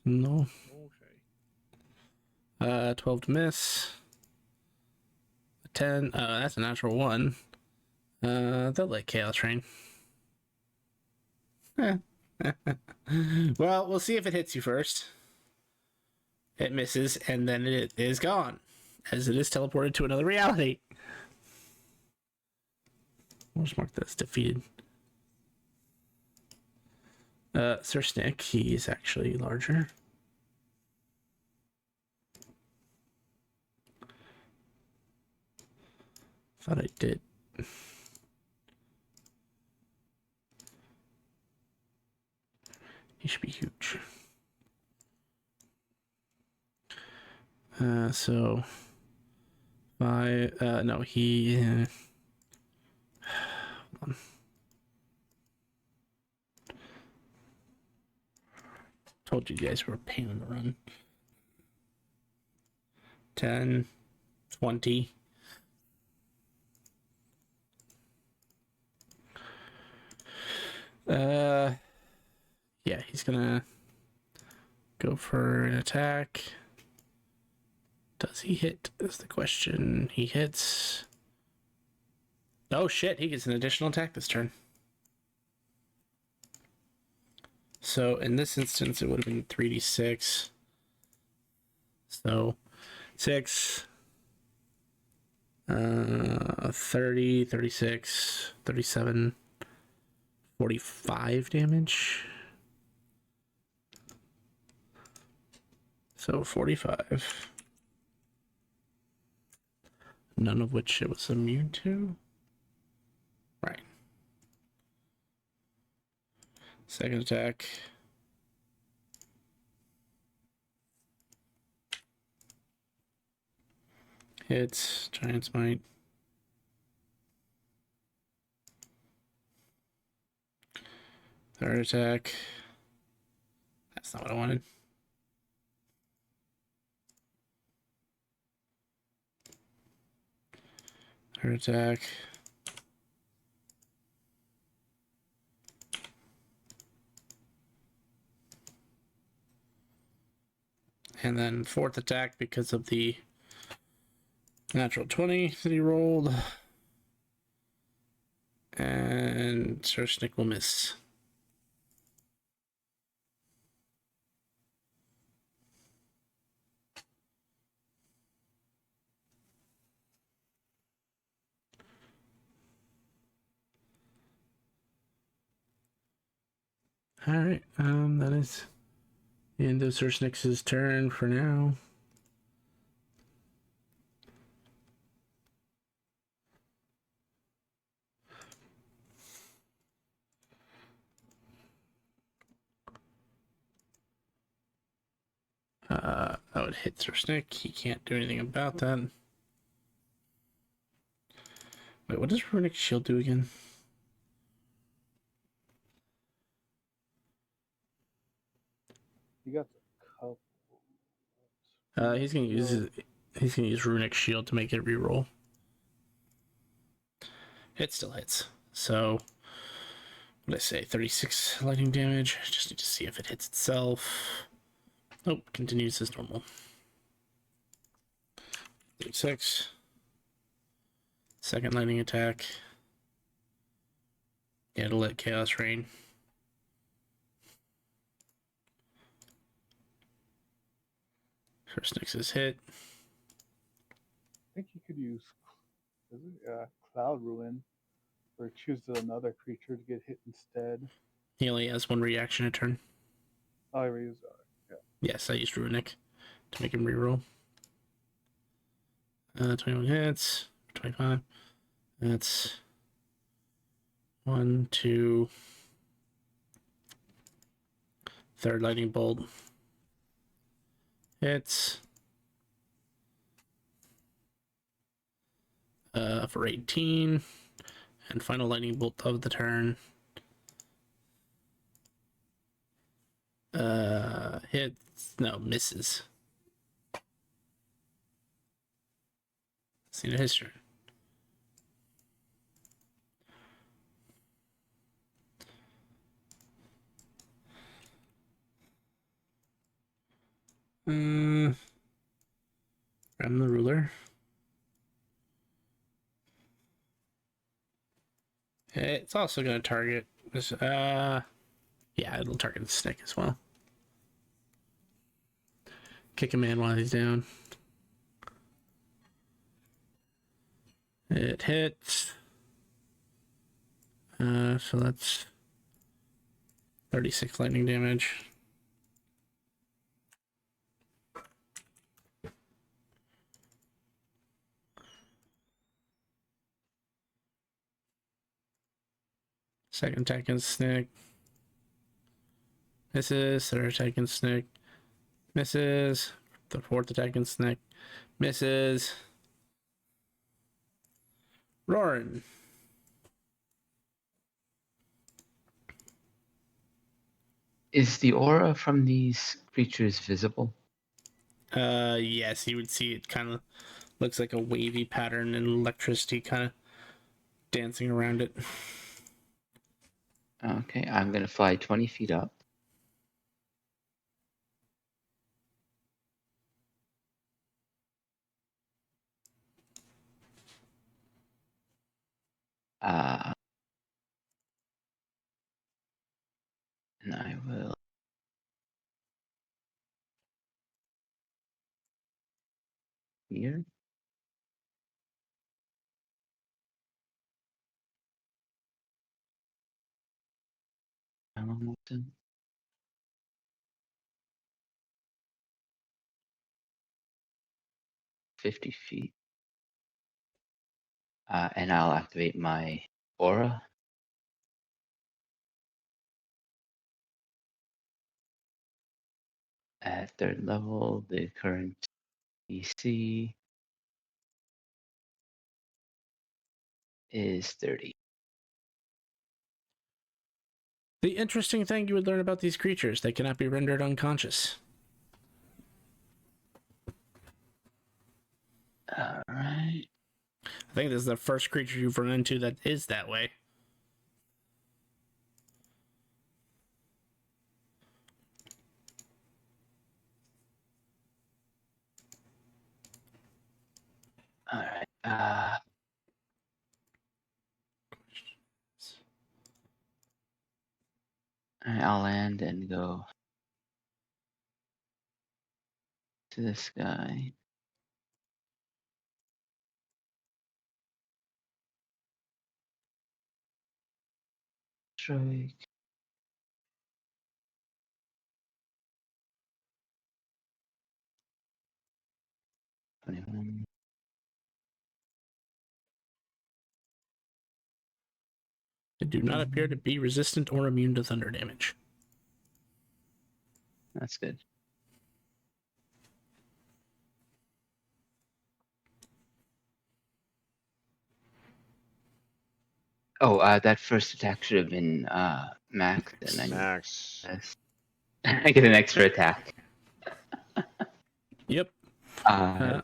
No. Okay. 12 to miss. 10. That's a natural 1. They'll let Chaos Rain. Well, we'll see if it hits you first. It misses, and then it is gone, as it is teleported to another reality. We'll just mark this defeated. Sir Snick, he's actually larger. Thought I did. He should be huge. So no, he hold on. Told you guys were a pain in the run. 10, 20. Yeah, he's gonna go for an attack. Does he hit? Is the question. He hits. Oh shit, he gets an additional attack this turn. So in this instance, it would have been 3d6. So 6, 30, 36, 37, 45 damage. So 45. None of which it was immune to. Right. Second attack. Hits. Giant's Might. Third attack. That's not what I wanted. Third attack. And then fourth attack because of the natural 20 that he rolled. And Sir Snick will miss. Alright, that is the end of Sir Snick's turn for now. I would hit Sir Snick. He can't do anything about that. Wait, what does Runic Shield do again? You got a couple. He's gonna use Runic Shield to make it reroll. It still hits. So what did I say? 36 lightning damage. I just need to see if it hits itself. Nope, continues as normal. 36. Second lightning attack. Yeah, it'll let Chaos Rain. First Nyx is hit. I think you could use Cloud Ruin, or choose another creature to get hit instead. He only has one reaction a turn. Oh, I reused that. Yeah. Yes, I used Runic to make him reroll. 21 hits. 25. That's 1, 2. Third lightning bolt. Hits. For 18. And final lightning bolt of the turn. Hits. No, misses. See the history. Grab the ruler. It's also going to target this. Yeah, it'll target the snake as well. Kick a man while he's down. It hits. So that's 36 lightning damage. Second attack and snick. Misses. Third attack and snick. Misses. The fourth attack and snick. Misses. Roaring. Is the aura from these creatures visible? Yes, you would see it kind of looks like a wavy pattern and electricity kind of dancing around it. Okay, I'm gonna fly 20 feet up. And I will here. Hamilton. $50 and I'll activate my aura. At third level, the current DC is 30. The interesting thing you would learn about these creatures, they cannot be rendered unconscious. All right. I think this is the first creature you've run into that is that way. All right. I'll land and go to this guy. Strike. They do not appear to be resistant or immune to thunder damage. That's good. Oh, that first attack should have been max. And Max. I get an extra attack. Yep. And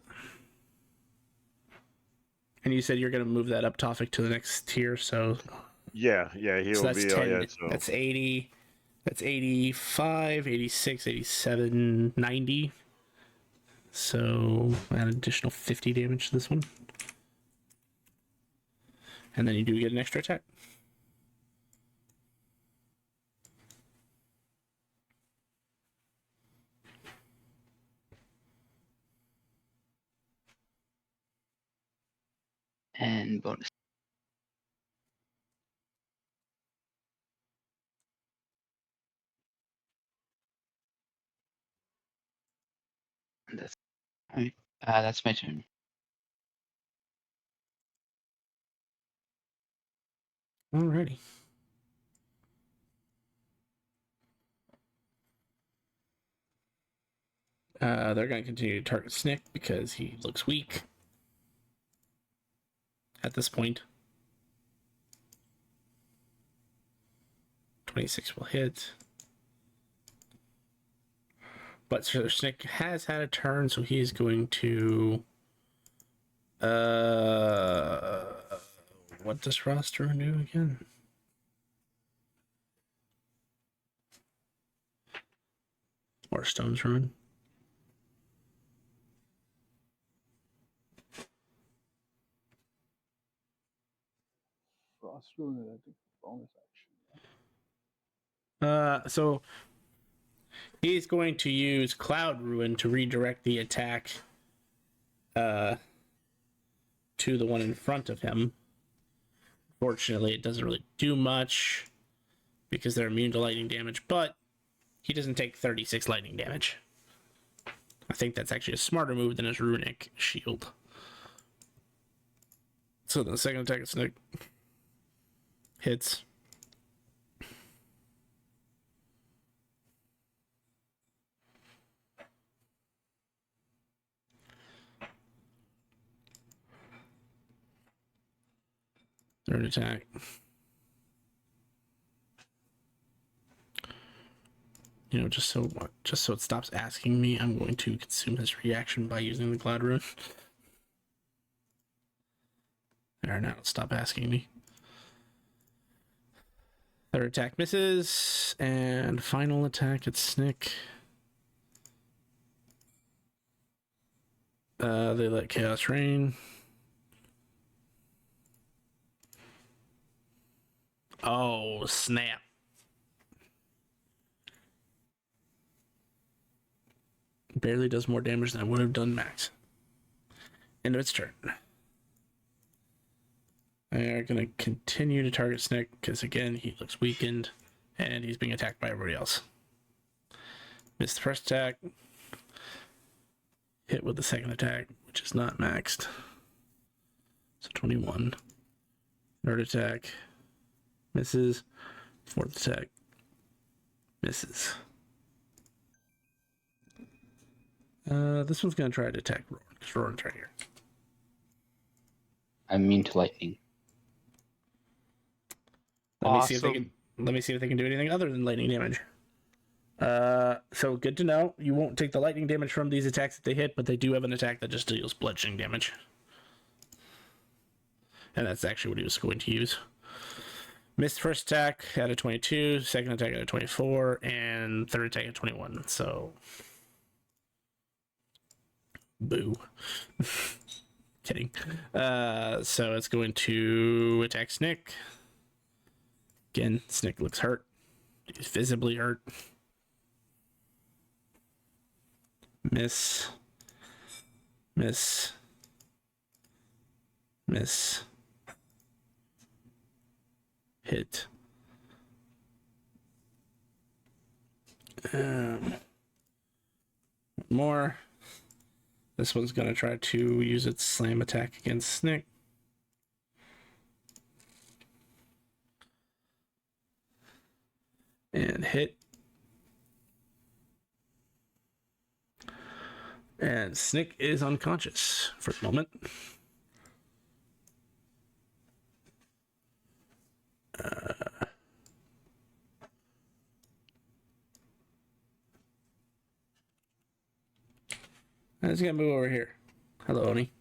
you said you're going to move that up topic to the next tier, so Yeah, he so will that's be. 10. Yeah, so That's 80. That's 85, 86, 87, 90. So add an additional 50 damage to this one. And then you do get an extra attack. And bonus. That's all right. That's my turn. Alrighty. They're going to continue to target Snick because he looks weak at this point. 26 will hit. But Sir Snick has had a turn, so he is going to... what does Roster do again? Or Stone's Ruin? Frost Ruin, I think bonus action. So He's going to use Cloud Ruin to redirect the attack to the one in front of him. Fortunately, it doesn't really do much because they're immune to lightning damage, but he doesn't take 36 lightning damage. I think that's actually a smarter move than his runic shield. So the second attack of Snick hits. Third attack. You know, just so it stops asking me, I'm going to consume his reaction by using the Cloud Rune. There, now it'll stop asking me. Third attack misses, and final attack at Snick. They let Chaos Rain. Oh, snap. Barely does more damage than I would have done max. End of its turn. They're going to continue to target Snick because, again, he looks weakened and he's being attacked by everybody else. Missed the first attack. Hit with the second attack, which is not maxed. So 21. Third attack. Misses. Fourth attack. Misses. This one's going to try to attack Roran because Roran's right here. I'm immune to lightning. Let me see if they can do anything other than lightning damage. So good to know. You won't take the lightning damage from these attacks that they hit, but they do have an attack that just deals bludgeoning damage. And that's actually what he was going to use. Missed first attack at a 22, second attack at a 24, and third attack at 21. So, boo. Kidding. So it's going to attack Snick. Again, Snick looks hurt. He's visibly hurt. Miss. Miss. Miss. Hit. More. This one's going to try to use its slam attack against Snick. And hit. And Snick is unconscious for the moment. I'm just gonna move over here. Hello, Oni.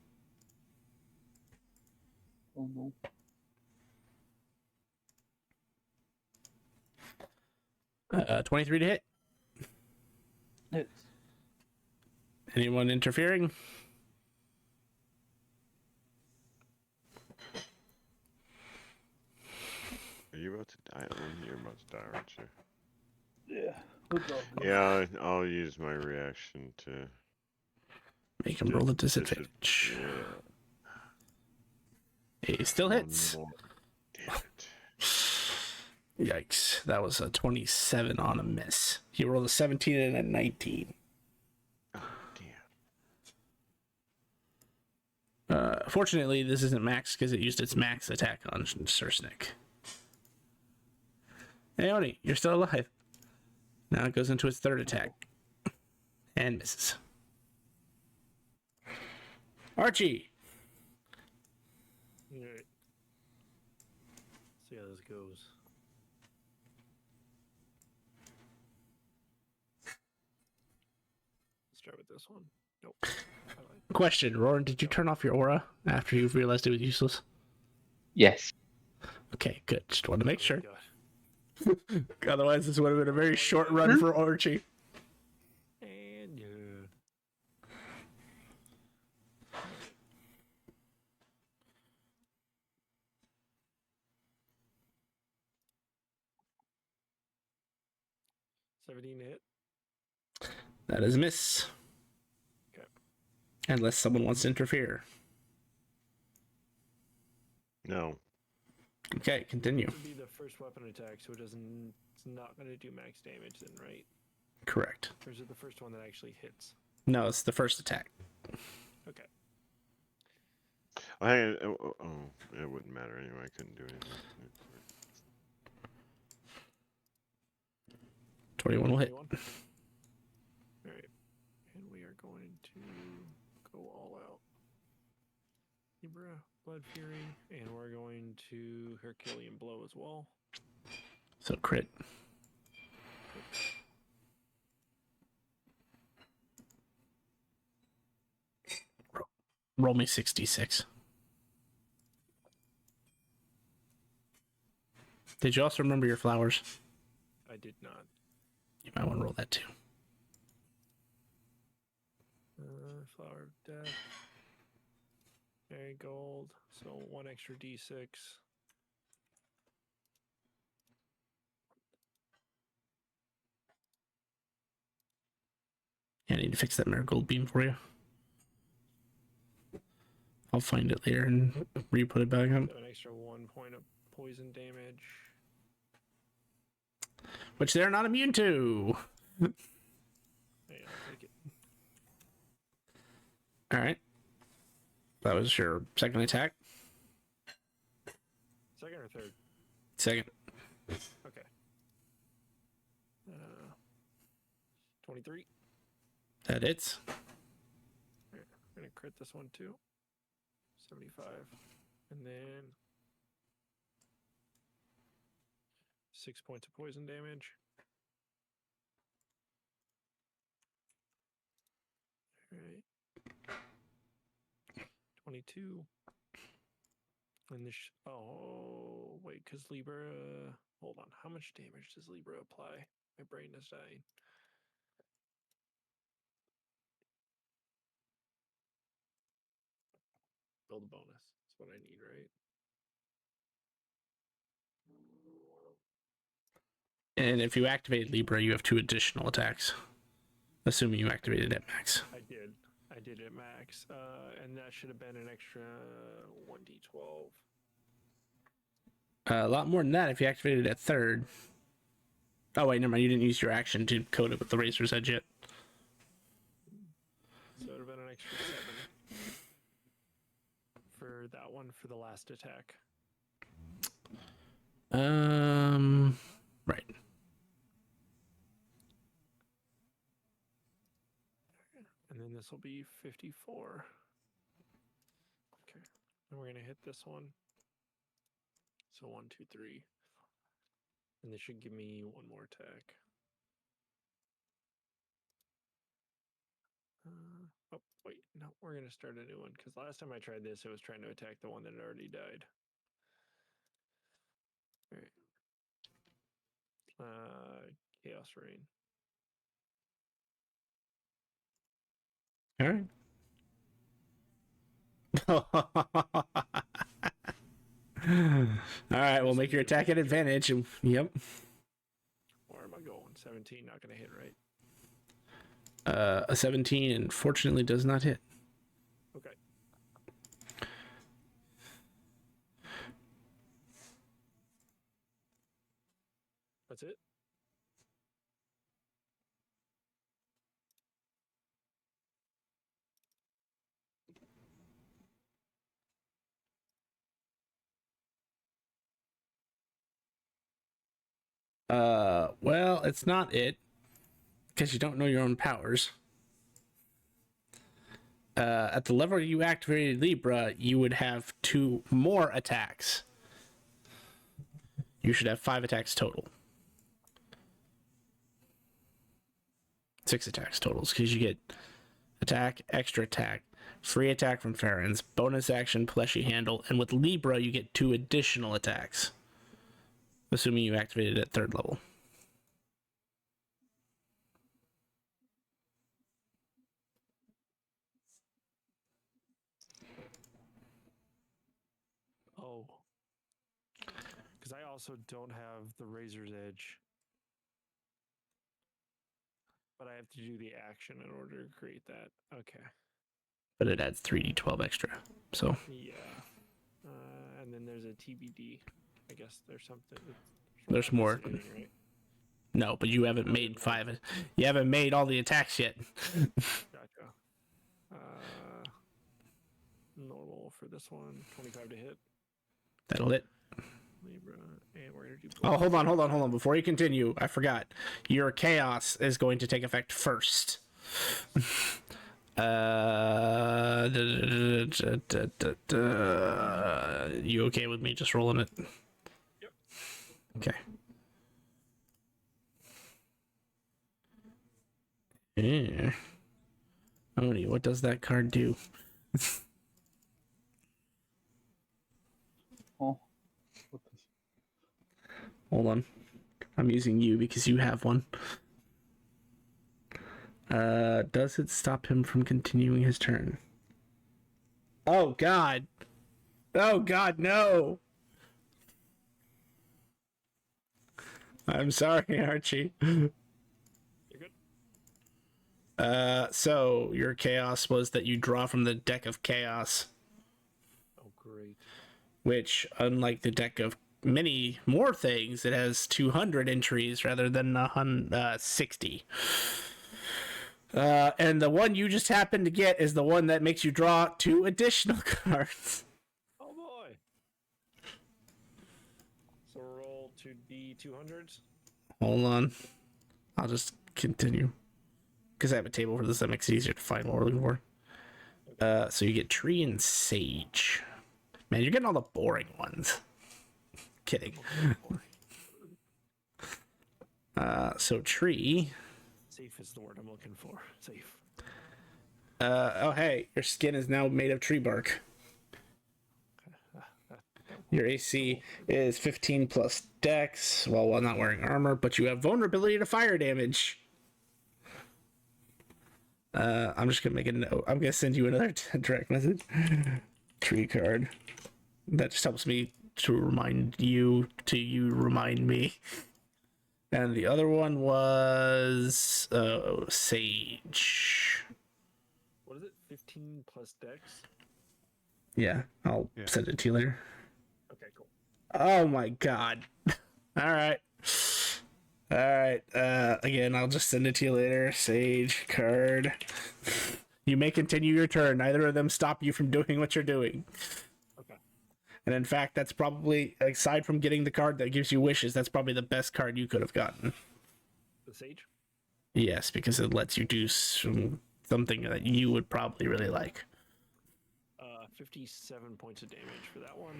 Oh no. 23 to hit. Hits. Anyone interfering? Are you about to die? You're about to die, aren't you? Yeah. Good job. Yeah, I'll use my reaction to Make him roll a disadvantage. Yeah. He still hits. One more. Damn it. Yikes. That was a 27 on a miss. He rolled a 17 and a 19. Oh, damn. Fortunately, this isn't max because it used its max attack on Sir Snick. Hey, Oni, you're still alive. Now it goes into its third attack. And misses. Archie! Alright. See how this goes. Let's start with this one. Nope. Question, Roran, did you turn off your aura after you realized it was useless? Yes. Okay, good. Just wanted to make sure. God. Otherwise, this would have been a very short run for Archie. And 17 hit. That is a miss. Okay. Unless someone wants to interfere. No. Okay, continue. This would be the first weapon attack, so it's not going to do max damage then, right? Correct. Or is it the first one that actually hits? No, it's the first attack. Okay. It wouldn't matter anyway. I couldn't do anything. 21 will hit. 21? Alright. And we are going to go all out. Libra, Blood Fury, and we're going to Herculean Blow as well. So crit. Roll me 66. Did you also remember your flowers? I did not. You might want to roll that too. Flower of Death. Okay, gold. So 1 extra d6. Yeah, I need to fix that marigold beam for you. I'll find it later and re-put it back up. So an extra 1 point of poison damage. Which they're not immune to. Hey, I'll take it. Alright. That was your second attack. Second or third? Second. Okay. 23. That hits. I'm going to crit this one too. 75. And then 6 points of poison damage. Alright. 22. And this. Oh, wait, because Libra. Hold on. How much damage does Libra apply? My brain is dying. Build a bonus. That's what I need, right? And if you activate Libra, you have 2 additional attacks. Assuming you activated at max. I did. I did at max. And that should have been an extra 1d12. A lot more than that if you activated at third. Oh, wait, never mind. You didn't use your action to code it with the Razor's Edge yet. So it would have been an extra 7 for that one for the last attack. Right. And then this will be 54. Okay. And we're going to hit this one. So 1, 2, 3. And this should give me 1 more attack. Oh, wait. No, we're going to start a new one. Because last time I tried this, it was trying to attack the one that had already died. All right. Chaos Rain. All right. All right, we'll make your attack at advantage. Yep. Where am I going? 17, not going to hit, right? A 17, unfortunately, does not hit. Okay. That's it? Well, it's not it. Because you don't know your own powers. At the level you activated Libra, you would have 2 more attacks. You should have 5 attacks total. 6 attacks totals, because you get attack, extra attack, free attack from Farron's, bonus action, fleshy handle, and with Libra you get 2 additional attacks. Assuming you activated at 3rd level. Oh. Because I also don't have the Razor's Edge. But I have to do the action in order to create that. Okay. But it adds 3d12 extra. So Yeah. And then there's a TBD. I guess there's something. there's more. Hitting, right? No, but you haven't made 5. You haven't made all the attacks yet. Gotcha. Normal for this one. 25 to hit. That'll hit. Libra. And we're going to do. Oh, hold on. Before you continue, I forgot. Your chaos is going to take effect first. You okay with me just rolling it? Yep. Okay. Yeah. Oni, what does that card do? Oh, what this? Hold on. I'm using you because you have one. Does it stop him from continuing his turn? Oh God. Oh God, no. I'm sorry, Archie. You're good. So your chaos was that you draw from the deck of chaos. Oh, great. Which, unlike the deck of many more things, it has 200 entries rather than 60. And the one you just happened to get is the one that makes you draw 2 additional cards. Oh boy. So roll 2d200s. Hold on. I'll just continue. Because I have a table for this that makes it easier to find what we're looking for. So you get tree and sage. Man, you're getting all the boring ones. Kidding. So tree. Safe is the word I'm looking for. Safe. Oh hey, your skin is now made of tree bark. Your AC is 15 plus dex, while not wearing armor, but you have vulnerability to fire damage. I'm just gonna make a note. I'm gonna send you another direct message. Tree card. That just helps me to remind you to remind me. And the other one was sage. What is it? 15 plus dex? Yeah, I'll send it to you later. Okay, cool. Oh my God. All right. Again, I'll just send it to you later. Sage card. You may continue your turn. Neither of them stop you from doing what you're doing. Okay. And in fact, that's probably, aside from getting the card that gives you wishes, that's probably the best card you could have gotten. The sage? Yes, because it lets you do something that you would probably really like. 57 points of damage for that one.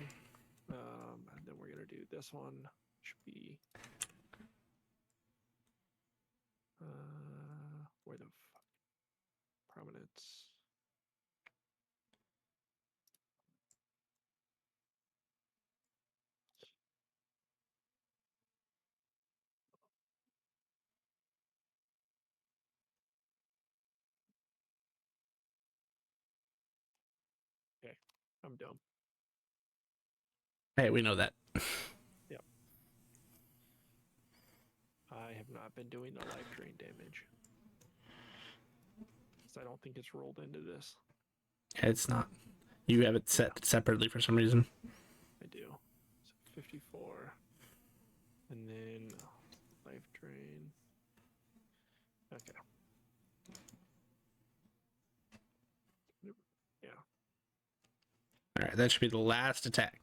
And then we're going to do this one. Should be... where the fuck? Prominence. Okay, I'm dumb. Hey, we know that. Yep. I have not been doing the life drain damage. So I don't think it's rolled into this. It's not. You have it set separately for some reason. I do. So 54. And then life drain. Okay. Yeah. All right, that should be the last attack.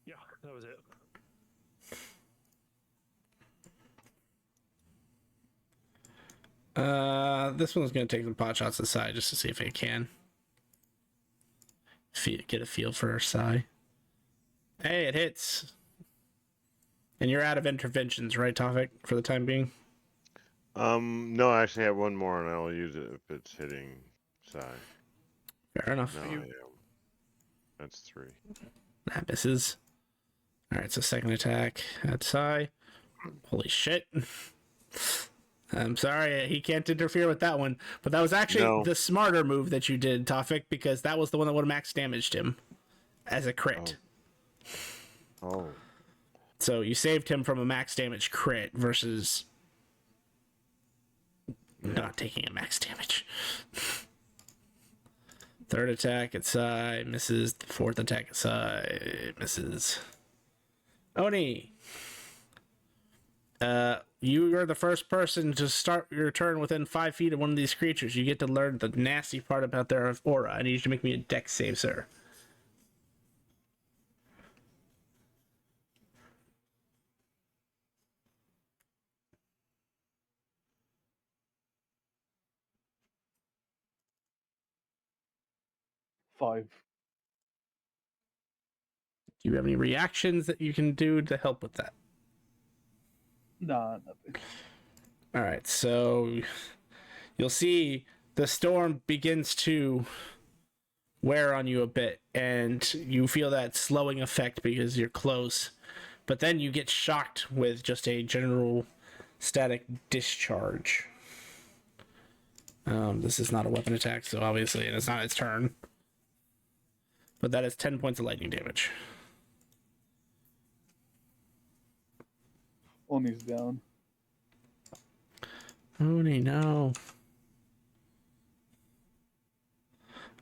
Yeah, that was it. This one's gonna take some pot shots aside just to see if it can. Get a feel for her sigh. Hey, it hits. And you're out of interventions, right, Tofik, for the time being? No, I actually have one more, and I'll use it if it's hitting side. Fair enough. No, I am. That's 3. That misses. All right, so second attack at Sai. Holy shit. I'm sorry, he can't interfere with that one. But that was actually the smarter move that you did, Tofik, because that was the one that would have max damaged him as a crit. Oh. So you saved him from a max damage crit versus not taking a max damage. Third attack at side misses. The fourth attack at side misses. Oni, you are the first person to start your turn within 5 feet of one of these creatures. You get to learn the nasty part about their aura. I need you to make me a dex save, sir. Five. Do you have any reactions that you can do to help with that? Nah, nothing. All right, so you'll see the storm begins to wear on you a bit, and you feel that slowing effect because you're close. But then you get shocked with just a general static discharge. This is not a weapon attack, so obviously it's not its turn. But that is 10 points of lightning damage. Oni's down. Oni, no.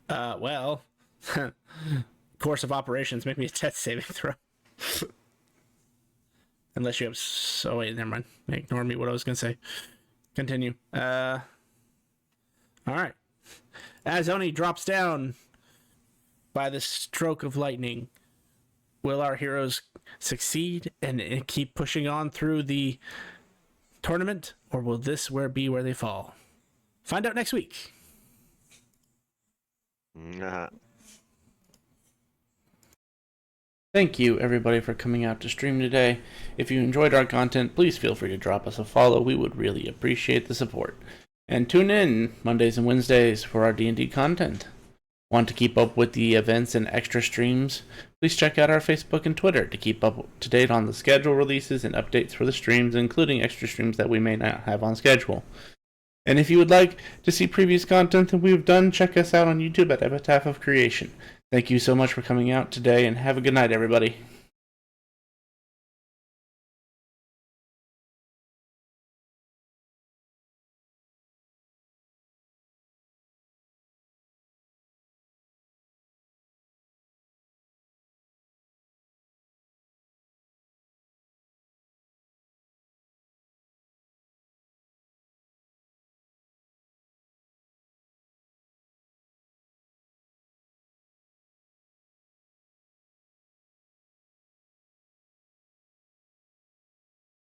Well, course of operations, make me a death saving throw. Unless you have... Oh, wait, never mind. Ignore me what I was going to say. Continue. All right. As Oni drops down by the stroke of lightning, will our heroes succeed and keep pushing on through the tournament, or will this be where they fall? Find out next week. Thank you, everybody, for coming out to stream today. If you enjoyed our content, please feel free to drop us a follow. We would really appreciate the support. And tune in Mondays and Wednesdays for our D&D content. Want to keep up with the events and extra streams? Please check out our Facebook and Twitter to keep up to date on the schedule releases and updates for the streams, including extra streams that we may not have on schedule. And if you would like to see previous content that we've done, check us out on YouTube at Epitaph of Creation. Thank you so much for coming out today, and have a good night, everybody.